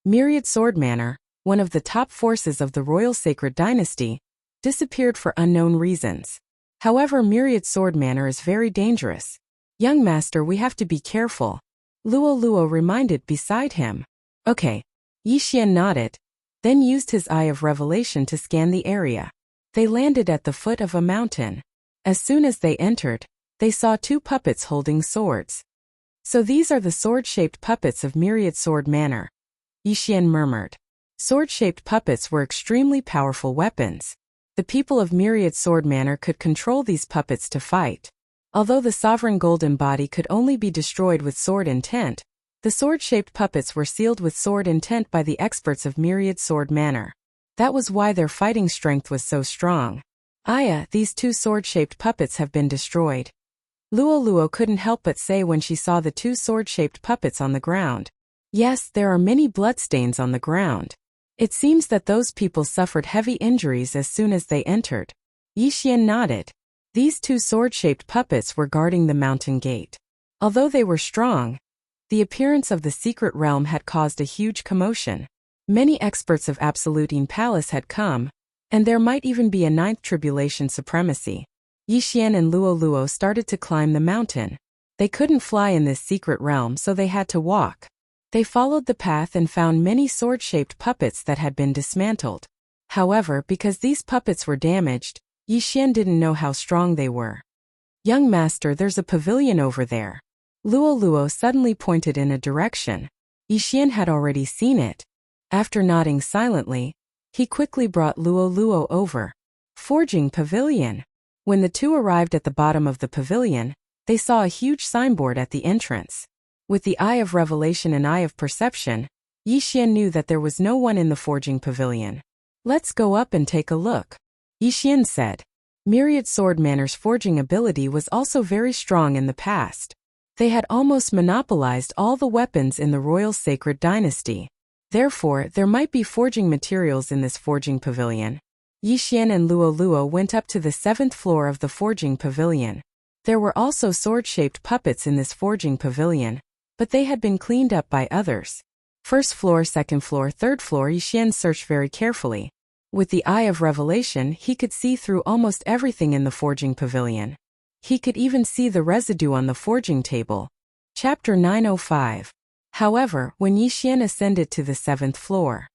Myriad Sword Manor, one of the top forces of the Royal Sacred Dynasty, disappeared for unknown reasons. However, Myriad Sword Manor is very dangerous. Young master, we have to be careful. Luo reminded beside him. Okay. Yixian nodded, then used his Eye of Revelation to scan the area. They landed at the foot of a mountain. As soon as they entered, they saw 2 puppets holding swords. So these are the sword-shaped puppets of Myriad Sword Manor. Yixian murmured. Sword-shaped puppets were extremely powerful weapons. The people of Myriad Sword Manor could control these puppets to fight. Although the sovereign golden body could only be destroyed with sword intent, the sword-shaped puppets were sealed with sword intent by the experts of Myriad Sword Manor. That was why their fighting strength was so strong. Aya, these 2 sword-shaped puppets have been destroyed. Luo couldn't help but say when she saw the 2 sword-shaped puppets on the ground. Yes, there are many bloodstains on the ground. It seems that those people suffered heavy injuries as soon as they entered. Yixian nodded. These 2 sword-shaped puppets were guarding the mountain gate. Although they were strong, the appearance of the secret realm had caused a huge commotion. Many experts of Absolute Palace had come, and there might even be a 9th tribulation supremacy. Yixian and Luo started to climb the mountain. They couldn't fly in this secret realm, so they had to walk. They followed the path and found many sword-shaped puppets that had been dismantled. However, because these puppets were damaged, Yixian didn't know how strong they were. Young master, there's a pavilion over there. Luo suddenly pointed in a direction. Yixian had already seen it. After nodding silently, he quickly brought Luo over. Forging Pavilion. When the two arrived at the bottom of the pavilion, they saw a huge signboard at the entrance. With the Eye of Revelation and Eye of Perception, Yixian knew that there was no one in the Forging Pavilion. Let's go up and take a look, Yixian said. Myriad Sword Manor's forging ability was also very strong in the past. They had almost monopolized all the weapons in the Royal Sacred Dynasty. Therefore, there might be forging materials in this Forging Pavilion. Yixian and Luo went up to the 7th floor of the Forging Pavilion. There were also sword-shaped puppets in this Forging Pavilion, but they had been cleaned up by others. 1st floor, 2nd floor, 3rd floor. Yixian searched very carefully. With the Eye of Revelation, he could see through almost everything in the Forging Pavilion. He could even see the residue on the forging table. Chapter 905. However, when Yixian ascended to the 7th floor.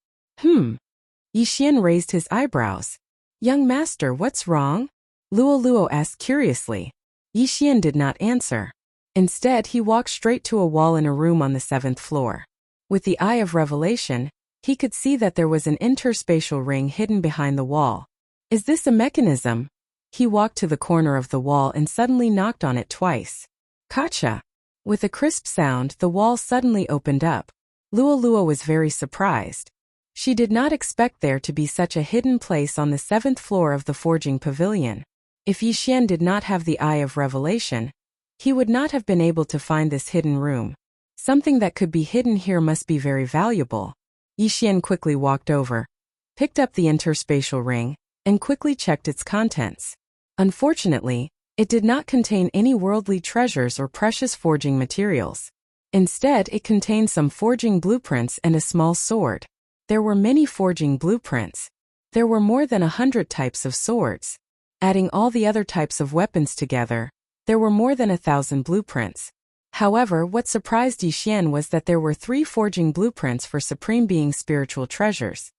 Yixian raised his eyebrows. Young master, what's wrong? Luo asked curiously. Yixian did not answer. Instead, he walked straight to a wall in a room on the 7th floor. With the eye of revelation, he could see that there was an interspatial ring hidden behind the wall. Is this a mechanism? He walked to the corner of the wall and suddenly knocked on it twice. Gotcha! With a crisp sound, the wall suddenly opened up. Luolua was very surprised. She did not expect there to be such a hidden place on the 7th floor of the forging pavilion. If Yixian did not have the eye of revelation, he would not have been able to find this hidden room. Something that could be hidden here must be very valuable. Yixian quickly walked over, picked up the interspatial ring, and quickly checked its contents. Unfortunately, it did not contain any worldly treasures or precious forging materials. Instead, it contained some forging blueprints and a small sword. There were many forging blueprints. There were more than 100 types of swords. Adding all the other types of weapons together, there were more than 1,000 blueprints. However, what surprised Yixian was that there were 3 forging blueprints for Supreme Being spiritual treasures.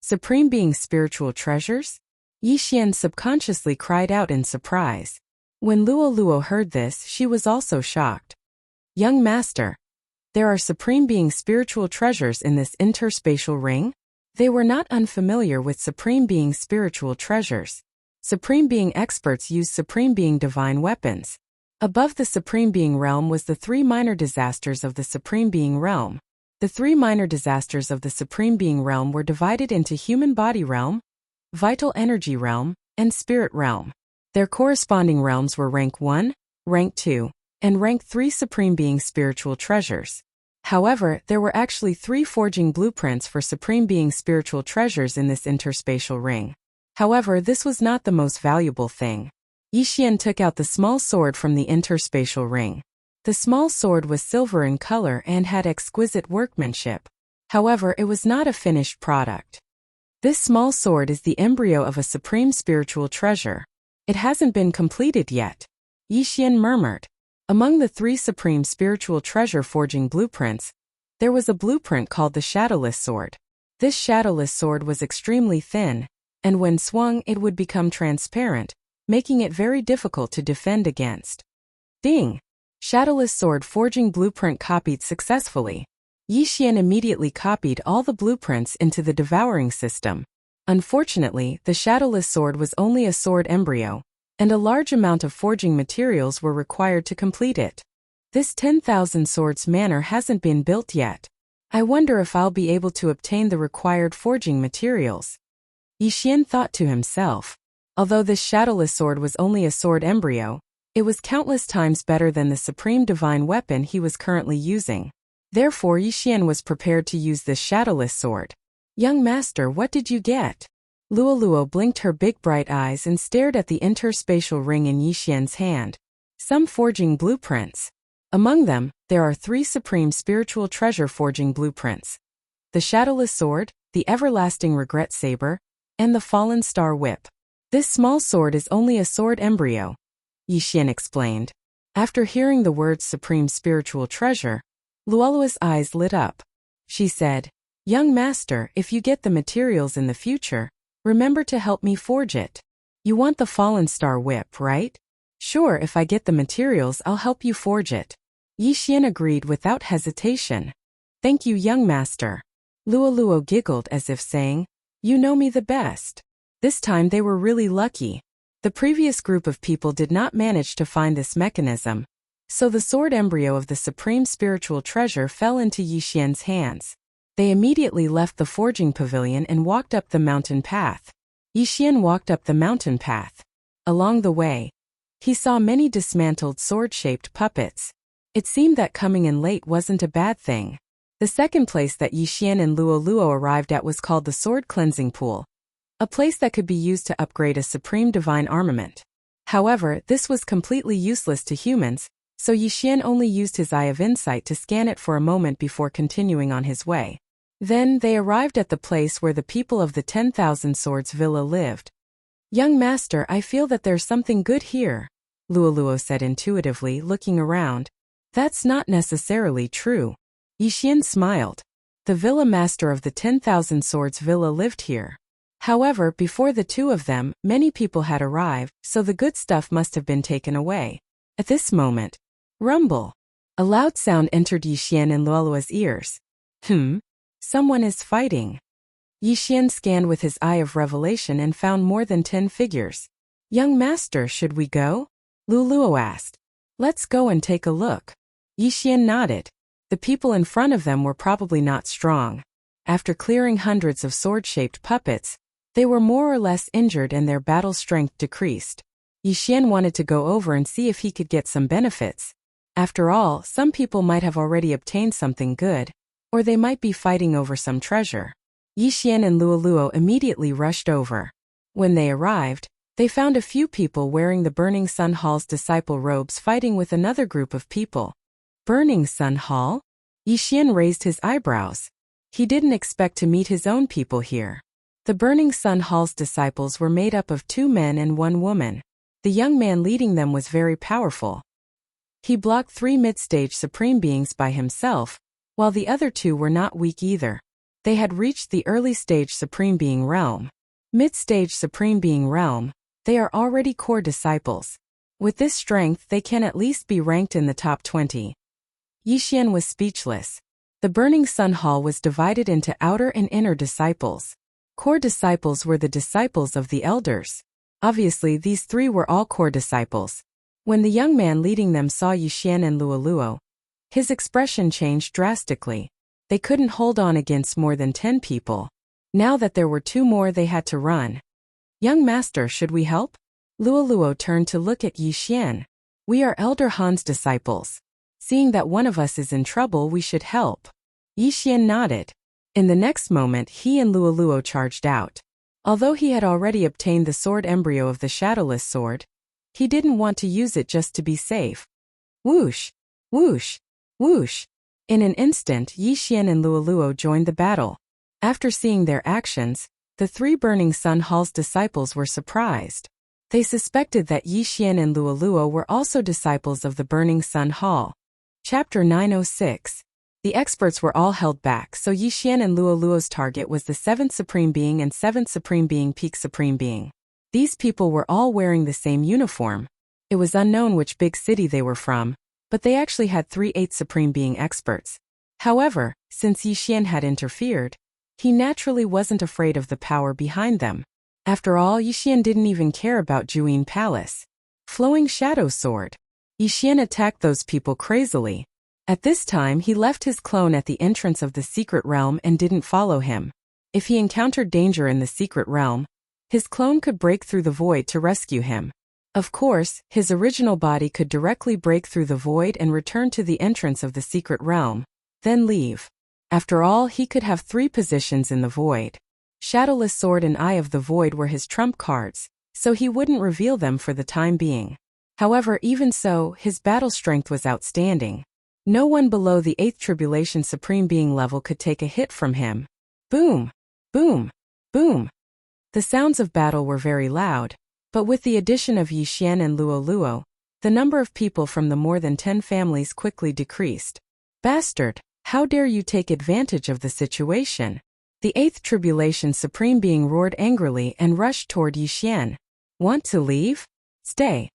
Supreme Being spiritual treasures? Yixian subconsciously cried out in surprise. When Luoluo heard this, she was also shocked. Young master, there are Supreme Being spiritual treasures in this interspatial ring? They were not unfamiliar with Supreme Being spiritual treasures. Supreme Being experts use Supreme Being divine weapons. Above the Supreme Being realm was the 3 minor disasters of the Supreme Being realm. The 3 minor disasters of the Supreme Being realm were divided into Human Body realm, Vital Energy realm, and Spirit realm. Their corresponding realms were Rank 1, Rank 2, and Rank 3 Supreme Being spiritual treasures. However, there were actually 3 forging blueprints for Supreme Being spiritual treasures in this interspatial ring. However, this was not the most valuable thing. Yixian took out the small sword from the interspatial ring. The small sword was silver in color and had exquisite workmanship. However, it was not a finished product. This small sword is the embryo of a supreme spiritual treasure. It hasn't been completed yet. Yixian murmured. Among the 3 supreme spiritual treasure forging blueprints, there was a blueprint called the Shadowless Sword. This shadowless sword was extremely thin, and when swung it would become transparent, making it very difficult to defend against. Ding! Shadowless Sword forging blueprint copied successfully. Yixian immediately copied all the blueprints into the Devouring system. Unfortunately, the Shadowless Sword was only a sword embryo, and a large amount of forging materials were required to complete it. This 10,000 swords manor hasn't been built yet. I wonder if I'll be able to obtain the required forging materials. Yixian thought to himself. Although this Shadowless Sword was only a sword embryo, it was countless times better than the supreme divine weapon he was currently using. Therefore, Yixian was prepared to use this Shadowless Sword. Young master, what did you get? Luoluo blinked her big bright eyes and stared at the interspatial ring in Yixian's hand. Some forging blueprints. Among them, there are 3 supreme spiritual treasure forging blueprints. The Shadowless Sword, the Everlasting Regret Saber, and the Fallen Star Whip. This small sword is only a sword embryo, Yixian explained. After hearing the words supreme spiritual treasure, Luoluo's eyes lit up. She said, Young master, if you get the materials in the future, remember to help me forge it. You want the Fallen Star Whip, right? Sure, if I get the materials I'll help you forge it. Yixian agreed without hesitation. Thank you, young master. Luoluo giggled as if saying, You know me the best. This time they were really lucky. The previous group of people did not manage to find this mechanism, so the sword embryo of the supreme spiritual treasure fell into Yixian's hands. They immediately left the forging pavilion and walked up the mountain path. Yixian walked up the mountain path. Along the way, he saw many dismantled sword-shaped puppets. It seemed that coming in late wasn't a bad thing. The second place that Yixian and Luoluo arrived at was called the Sword Cleansing Pool, a place that could be used to upgrade a supreme divine armament. However, this was completely useless to humans, so Yixian only used his eye of insight to scan it for a moment before continuing on his way. Then they arrived at the place where the people of the 10,000 Swords Villa lived. Young master, I feel that there's something good here, Luoluo said intuitively, looking around. That's not necessarily true. Yixian smiled. The villa master of the 10,000 Swords Villa lived here. However, before the 2 of them, many people had arrived, so the good stuff must have been taken away. At this moment, Rumble. A loud sound entered Yixian and Luolua's ears. Someone is fighting. Yixian scanned with his eye of revelation and found more than 10 figures. Young master, should we go? Luoluo asked. Let's go and take a look. Yixian nodded. The people in front of them were probably not strong. After clearing hundreds of sword-shaped puppets, they were more or less injured and their battle strength decreased. Yixian wanted to go over and see if he could get some benefits. After all, some people might have already obtained something good, or they might be fighting over some treasure. Yixian and Luoluo immediately rushed over. When they arrived, they found a few people wearing the Burning Sun Hall's disciple robes fighting with another group of people. Burning Sun Hall? Yixian raised his eyebrows. He didn't expect to meet his own people here. The Burning Sun Hall's disciples were made up of 2 men and 1 woman. The young man leading them was very powerful. He blocked 3 mid-stage supreme beings by himself, while the other 2 were not weak either. They had reached the early stage supreme being realm. Mid-stage supreme being realm, they are already core disciples. With this strength they can at least be ranked in the top 20. Yixian was speechless. The Burning Sun Hall was divided into outer and inner disciples. Core disciples were the disciples of the elders. Obviously these 3 were all core disciples. When the young man leading them saw Yixian and Luoluo, his expression changed drastically. They couldn't hold on against more than 10 people. Now that there were 2 more, they had to run. Young master, should we help? Luoluo turned to look at Yixian. We are Elder Han's disciples. Seeing that one of us is in trouble, we should help. Yixian nodded. In the next moment he and Luoluo charged out. Although he had already obtained the sword embryo of the Shadowless Sword, he didn't want to use it just to be safe. Whoosh! Whoosh! Whoosh! In an instant Yixian and Luoluo joined the battle. After seeing their actions, the 3 Burning Sun Hall's disciples were surprised. They suspected that Yixian and Luoluo were also disciples of the Burning Sun Hall. Chapter 906. The experts were all held back, so Yixian and Luoluo's target was the 7th Supreme Being and 7th Supreme Being Peak Supreme Being. These people were all wearing the same uniform. It was unknown which big city they were from, but they actually had 3 8th Supreme Being experts. However, since Yixian had interfered, he naturally wasn't afraid of the power behind them. After all, Yixian didn't even care about Juyin Palace. Flowing Shadow Sword. Yixian attacked those people crazily. At this time he left his clone at the entrance of the secret realm and didn't follow him. If he encountered danger in the secret realm, his clone could break through the void to rescue him. Of course, his original body could directly break through the void and return to the entrance of the secret realm, then leave. After all, he could have 3 positions in the void. Shadowless Sword and Eye of the Void were his trump cards, so he wouldn't reveal them for the time being. However, even so, his battle strength was outstanding. No one below the 8th Tribulation Supreme Being level could take a hit from him. Boom! Boom! Boom! The sounds of battle were very loud, but with the addition of Yixian and Luoluo, the number of people from the more than 10 families quickly decreased. Bastard! How dare you take advantage of the situation? The 8th Tribulation Supreme Being roared angrily and rushed toward Yixian. Want to leave? Stay.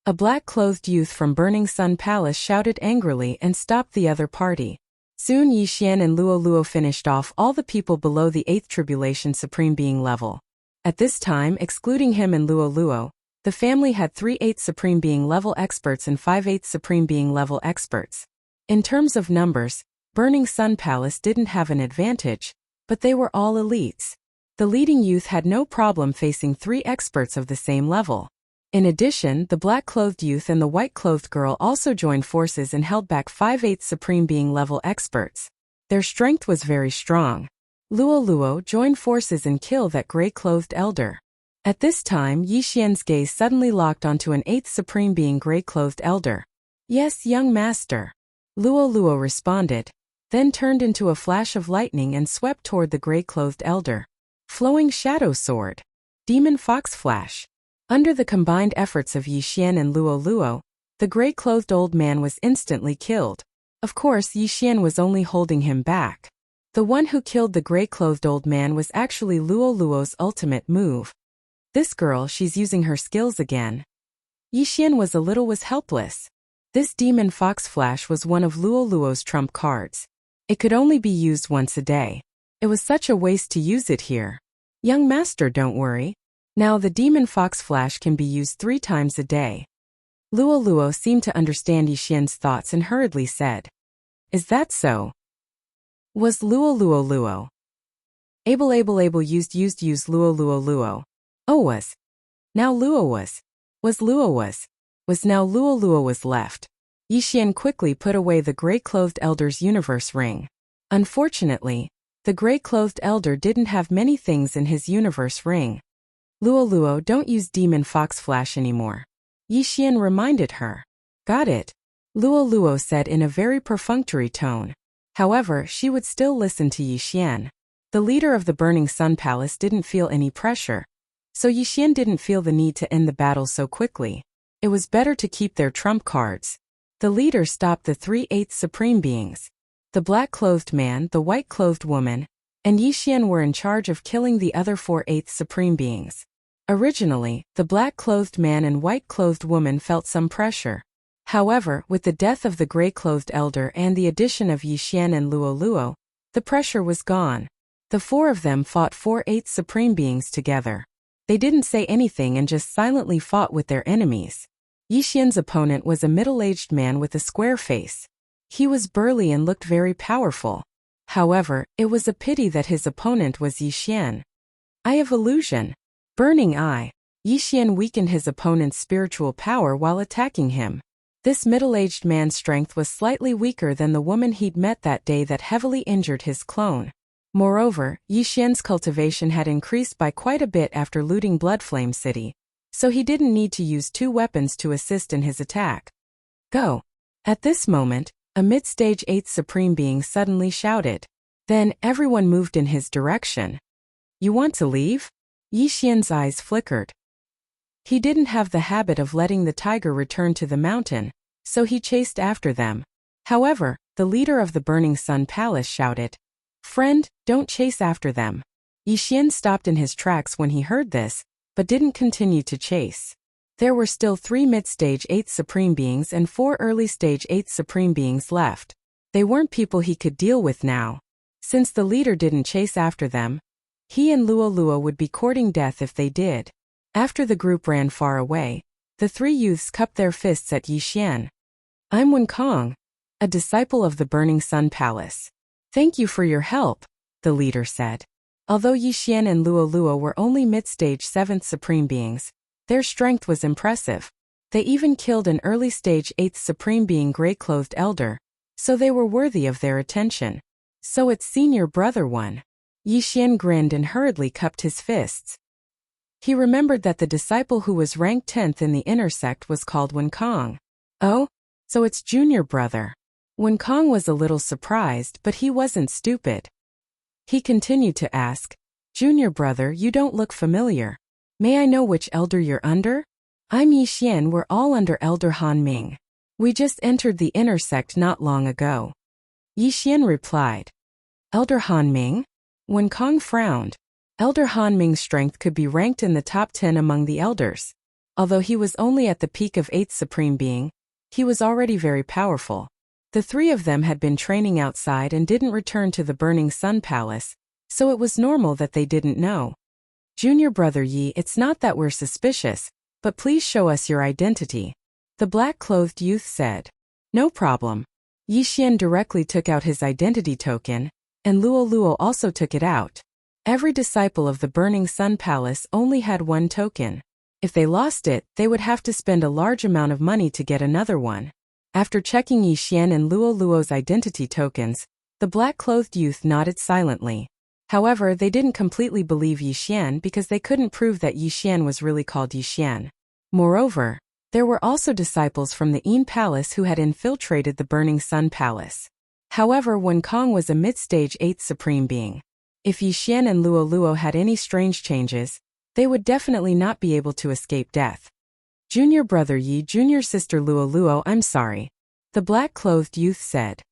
A black-clothed youth from Burning Sun Palace shouted angrily and stopped the other party. Soon Yixian and Luoluo finished off all the people below the 8th Tribulation Supreme Being level. At this time, excluding him and Luoluo, the family had 3 8th Supreme Being level experts and 5 8th Supreme Being level experts. In terms of numbers, Burning Sun Palace didn't have an advantage, but they were all elites. The leading youth had no problem facing 3 experts of the same level. In addition, the black-clothed youth and the white-clothed girl also joined forces and held back 5 8th Supreme Being level experts. Their strength was very strong. Luoluo joined forces and killed that gray-clothed elder. At this time, Yixian's gaze suddenly locked onto an 8th Supreme Being gray-clothed elder. Yes, young master. Luoluo responded, then turned into a flash of lightning and swept toward the gray-clothed elder. Flowing Shadow Sword. Demon Fox Flash. Under the combined efforts of Yixian and Luoluo, the gray-clothed old man was instantly killed. Of course, Yixian was only holding him back. The one who killed the gray-clothed old man was actually Luoluo's ultimate move. This girl, she's using her skills again. Yixian was helpless. This demon fox flash was one of Luo Luo's trump cards. It could only be used once a day. It was such a waste to use it here. Young master, don't worry. Now the demon fox flash can be used 3 times a day. Luo Luo seemed to understand Yi Xian's thoughts and hurriedly said, "Is that so?" Was Luo Luo. Able used Luo Luo. Oh was. Now Luo was. Was Luo was now Luo Luo was left. Yi Xian quickly put away the gray-clothed elder's universe ring. Unfortunately, the gray-clothed elder didn't have many things in his universe ring. Luo Luo, don't use demon fox flash anymore. Yi Xian reminded her. Got it, Luo Luo said in a very perfunctory tone. However, she would still listen to Yi Xian. The leader of the Burning Sun Palace didn't feel any pressure, so Yi Xian didn't feel the need to end the battle so quickly. It was better to keep their trump cards. The leader stopped the 3/8 supreme beings. The black-clothed man, the white-clothed woman, and Yi Xian were in charge of killing the other 4/8 supreme beings. Originally, the black-clothed man and white-clothed woman felt some pressure. However, with the death of the gray-clothed elder and the addition of Yi Xian and Luo Luo, the pressure was gone. The 4 of them fought 4/8 supreme beings together. They didn't say anything and just silently fought with their enemies. Yi Xian's opponent was a middle-aged man with a square face. He was burly and looked very powerful. However, it was a pity that his opponent was Yi Xian. Eye of Illusion. Burning Eye. Yi Xian weakened his opponent's spiritual power while attacking him. This middle-aged man's strength was slightly weaker than the woman he'd met that day that heavily injured his clone. Moreover, Yi Xian's cultivation had increased by quite a bit after looting Bloodflame City, so he didn't need to use 2 weapons to assist in his attack. Go! At this moment, a mid-stage 8th supreme being suddenly shouted. Then, everyone moved in his direction. You want to leave? Yi Xian's eyes flickered. He didn't have the habit of letting the tiger return to the mountain, so he chased after them. However, the leader of the Burning Sun Palace shouted, Friend, don't chase after them. Yi Xian stopped in his tracks when he heard this, but didn't continue to chase. There were still 3 mid-stage 8th supreme beings and 4 early-stage 8th supreme beings left. They weren't people he could deal with now. Since the leader didn't chase after them, he and Luo Luo would be courting death if they did. After the group ran far away, the 3 youths cupped their fists at Yi Xian. I'm Wenkong, a disciple of the Burning Sun Palace. Thank you for your help, the leader said. Although Yi Xian and Luo Luo were only mid-stage 7th supreme beings, their strength was impressive. They even killed an early-stage 8th supreme being gray-clothed elder, so they were worthy of their attention. So it's senior brother one. Yi Xian grinned and hurriedly cupped his fists. He remembered that the disciple who was ranked 10th in the inner sect was called Wenkong. Oh, so it's junior brother. Wenkong was a little surprised, but he wasn't stupid. He continued to ask, Junior brother, you don't look familiar. May I know which elder you're under? I'm Yi Xian, we're all under Elder Han Ming. We just entered the inner sect not long ago. Yi Xian replied. Elder Han Ming? Wenkong frowned. Elder Han Ming's strength could be ranked in the top 10 among the elders. Although he was only at the peak of 8th supreme being, he was already very powerful. The 3 of them had been training outside and didn't return to the Burning Sun Palace, so it was normal that they didn't know. Junior brother Yi, it's not that we're suspicious, but please show us your identity, the black-clothed youth said. No problem. Yi Xian directly took out his identity token, and Luo Luo also took it out. Every disciple of the Burning Sun Palace only had 1 token. If they lost it, they would have to spend a large amount of money to get another one. After checking Yi Xian and Luo Luo's identity tokens, the black-clothed youth nodded silently. However, they didn't completely believe Yi Xian because they couldn't prove that Yi Xian was really called Yi Xian. Moreover, there were also disciples from the Yin Palace who had infiltrated the Burning Sun Palace. However, Wenkong was a mid-stage 8th supreme being. If Yi Xian and Luo Luo had any strange changes, they would definitely not be able to escape death. Junior brother Yi, junior sister Luo Luo, I'm sorry, the black-clothed youth said.